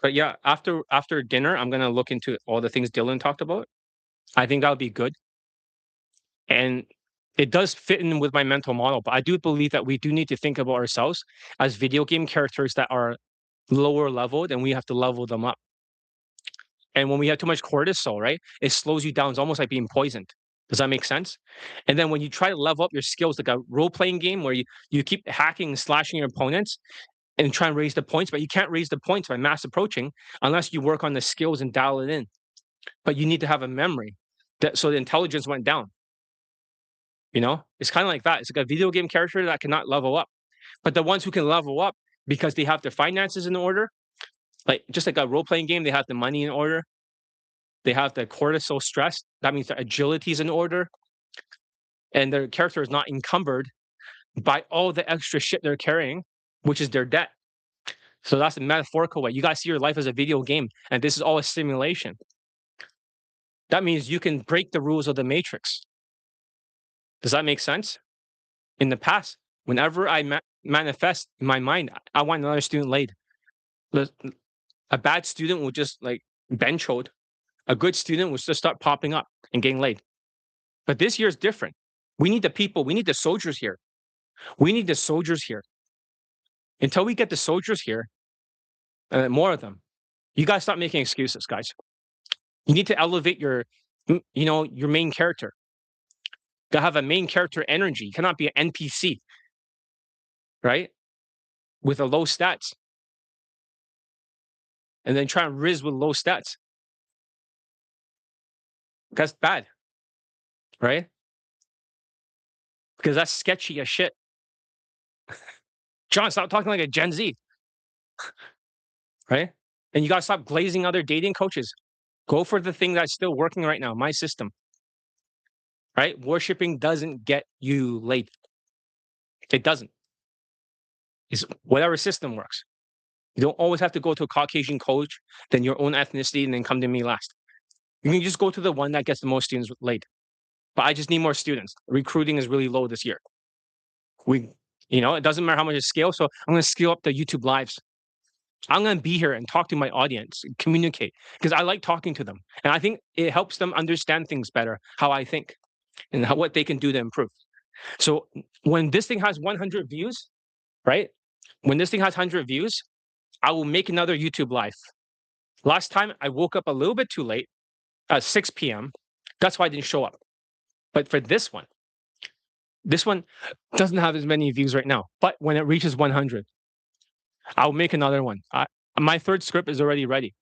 But yeah, after dinner, I'm gonna look into all the things Dylan talked about. I think that would be good. And it does fit in with my mental model, but I do believe that we do need to think about ourselves as video game characters that are lower leveled, and we have to level them up. And when we have too much cortisol, right, it slows you down. It's almost like being poisoned. Does that make sense? And then when you try to level up your skills, like a role playing game where you keep hacking and slashing your opponents and try and raise the points, but you can't raise the points by mass approaching unless you work on the skills and dial it in. But you need to have a memory that so the intelligence went down. You know, it's kind of like that. It's like a video game character that cannot level up, but the ones who can level up because they have their finances in order, like just like a role playing game, they have the money in order, they have the cortisol stress. That means their agility is in order, and their character is not encumbered by all the extra shit they're carrying, which is their debt. So that's the metaphorical way. You guys see your life as a video game, and this is all a simulation. That means you can break the rules of the matrix. Does that make sense? In the past, whenever I manifest in my mind, I want another student laid. A bad student will just like bench hold. A good student will just start popping up and getting laid. But this year is different. We need the people. We need the soldiers here. We need the soldiers here. Until we get the soldiers here, more of them, you guys stop making excuses, guys. You need to elevate your main character. You gotta have a main character energy. You cannot be an NPC, right? With a low stats. And then try and riz with low stats. That's bad, right? Because that's sketchy as shit. John, stop talking like a Gen Z, right? And you gotta stop glazing other dating coaches. Go for the thing that's still working right now, my system. Right? Worshipping doesn't get you laid. It doesn't. It's whatever system works. You don't always have to go to a Caucasian coach, then your own ethnicity, and then come to me last. You can just go to the one that gets the most students laid. But I just need more students. Recruiting is really low this year. It doesn't matter how much it scales. So I'm going to scale up the YouTube lives. I'm going to be here and talk to my audience, communicate, because I like talking to them. And I think it helps them understand things better, how I think and what they can do to improve. So when this thing has 100 views, right? When this thing has 100 views, I will make another YouTube live. Last time I woke up a little bit too late at 6 p.m. That's why I didn't show up. But for this one doesn't have as many views right now. But when it reaches 100, I'll make another one. My third script is already ready.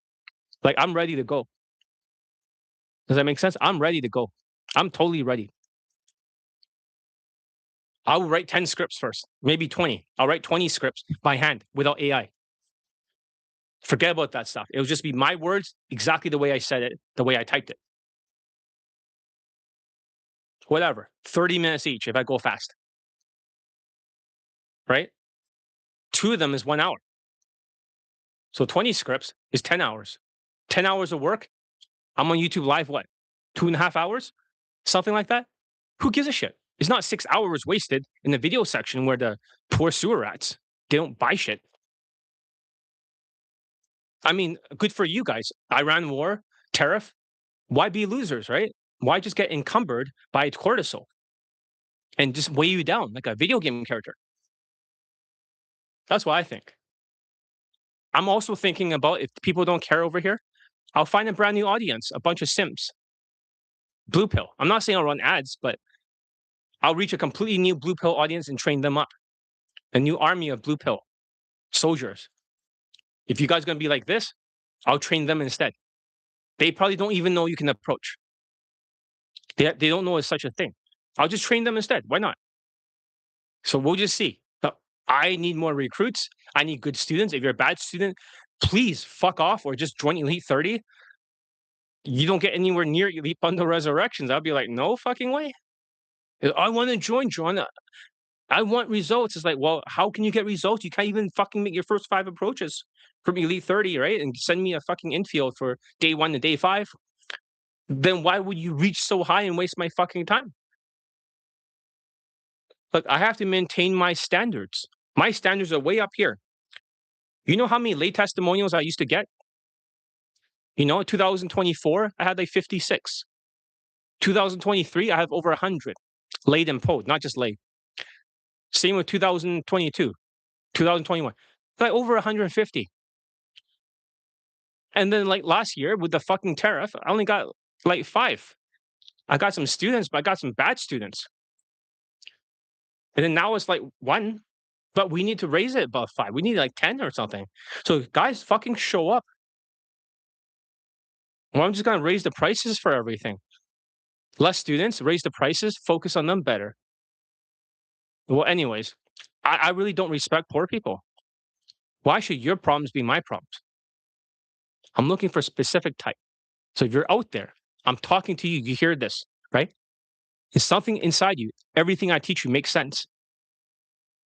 Like, I'm ready to go. Does that make sense? I'm ready to go. I'm totally ready. I'll write 10 scripts first, maybe 20. I'll write 20 scripts by hand without AI. Forget about that stuff. It'll just be my words, exactly the way I said it, the way I typed it. Whatever. 30 minutes each if I go fast. Right? 2 of them is 1 hour. So 20 scripts is 10 hours. 10 hours of work. I'm on YouTube Live, what? 2.5 hours? Something like that? Who gives a shit? It's not 6 hours wasted in the video section where the poor sewer rats, they don't buy shit. I mean, good for you guys. Iran war, tariff. Why be losers, right? Why just get encumbered by cortisol and just weigh you down like a video game character? That's what I think. I'm also thinking about, if people don't care over here, I'll find a brand new audience, a bunch of simps. Blue pill. I'm not saying I'll run ads, but I'll reach a completely new blue pill audience and train them up. A new army of blue pill soldiers. If you guys are going to be like this, I'll train them instead. They probably don't even know you can approach. They don't know it's such a thing. I'll just train them instead. Why not? So we'll just see. But I need more recruits. I need good students. If you're a bad student, please fuck off or just join Elite 30. You don't get anywhere near Elite Bundle Resurrections. I'll be like, no fucking way. I want to join, John. I want results. It's like, well, how can you get results? You can't even fucking make your first 5 approaches from Elite 30, right? And send me a fucking infield for day 1 to day 5. Then why would you reach so high and waste my fucking time? Look, I have to maintain my standards. My standards are way up here. You know how many late testimonials I used to get? 2024, I had like 56. 2023, I have over 100. Late and post, not just late. Same with 2022, 2021, like over 150. And then like last year with the fucking tariff, I only got like 5. I got some students, but I got some bad students. And then now it's like 1, but we need to raise it above 5. We need like 10 or something. So guys, fucking show up. Well, I'm just gonna raise the prices for everything. Less students, raise the prices, focus on them better. Well, anyways, I really don't respect poor people. Why should your problems be my problems? I'm looking for a specific type. So if you're out there, I'm talking to you, you hear this, right? It's something inside you. Everything I teach you makes sense.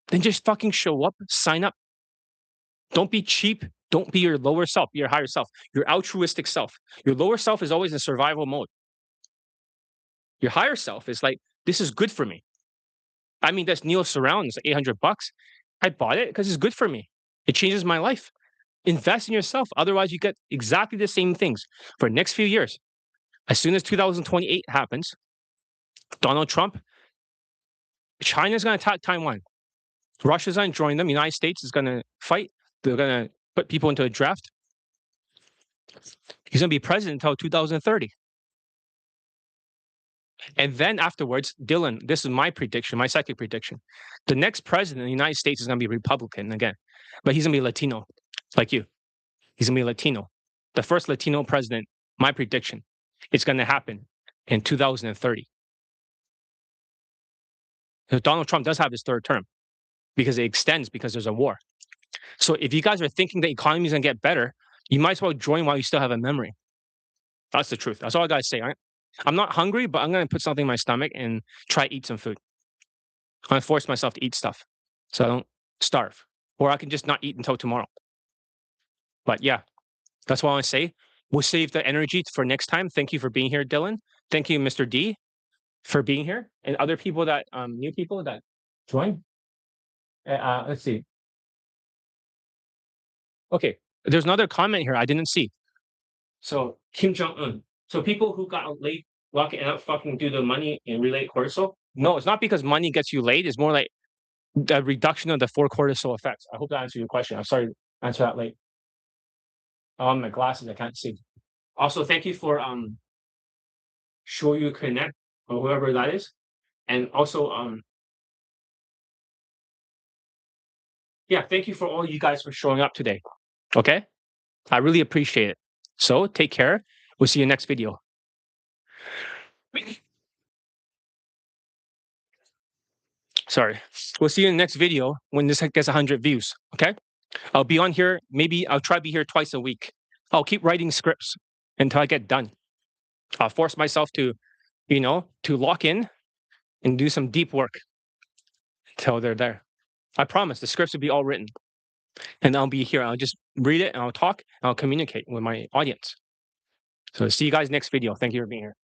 Then just fucking show up, sign up. Don't be cheap. Don't be your lower self, be your higher self, your altruistic self. Your lower self is always in survival mode. Your higher self is like, this is good for me. I mean, that's Neo Surround. It's like $800. I bought it because it's good for me. It changes my life. Invest in yourself. Otherwise, you get exactly the same things for the next few years. As soon as 2028 happens, Donald Trump, China's going to attack Taiwan. Russia's going to join them. United States is going to fight. They're going to put people into a draft. He's going to be president until 2030. And then afterwards, Dylan, this is my prediction, my psychic prediction. The next president of the United States is going to be Republican again, but he's going to be Latino, like you. He's going to be Latino. The first Latino president, my prediction, it's going to happen in 2030. Donald Trump does have his 3rd term because it extends because there's a war. So if you guys are thinking the economy is going to get better, you might as well join while you still have a memory. That's the truth. That's all I got to say. I'm not hungry, but I'm going to put something in my stomach and try to eat some food. I'm going to force myself to eat stuff so I don't starve. Or I can just not eat until tomorrow. But yeah, that's what I want to say. We'll save the energy for next time. Thank you for being here, Dylan. Thank you, Mr. D, for being here. And other people that, new people that joined. Let's see. Okay, there's another comment here I didn't see. So Kim Jong-un. So people who got late, walking out, fucking do the money and relate cortisol. No, it's not because money gets you late. It's more like the reduction of the 4 cortisol effects. I hope that answers your question. I'm sorry to answer that late. Oh, my glasses, I can't see. Also, thank you for show you connect or whoever that is. And also, yeah, thank you for all you guys for showing up today. Okay, I really appreciate it. So take care. We'll see you next video. Sorry. We'll see you in the next video when this gets 100 views. Okay. I'll be on here. Maybe I'll try to be here twice a week. I'll keep writing scripts until I get done. I'll force myself to, to lock in and do some deep work until they're there. I promise the scripts will be all written and I'll be here. I'll just read it and I'll talk and I'll communicate with my audience. So see you guys next video. Thank you for being here.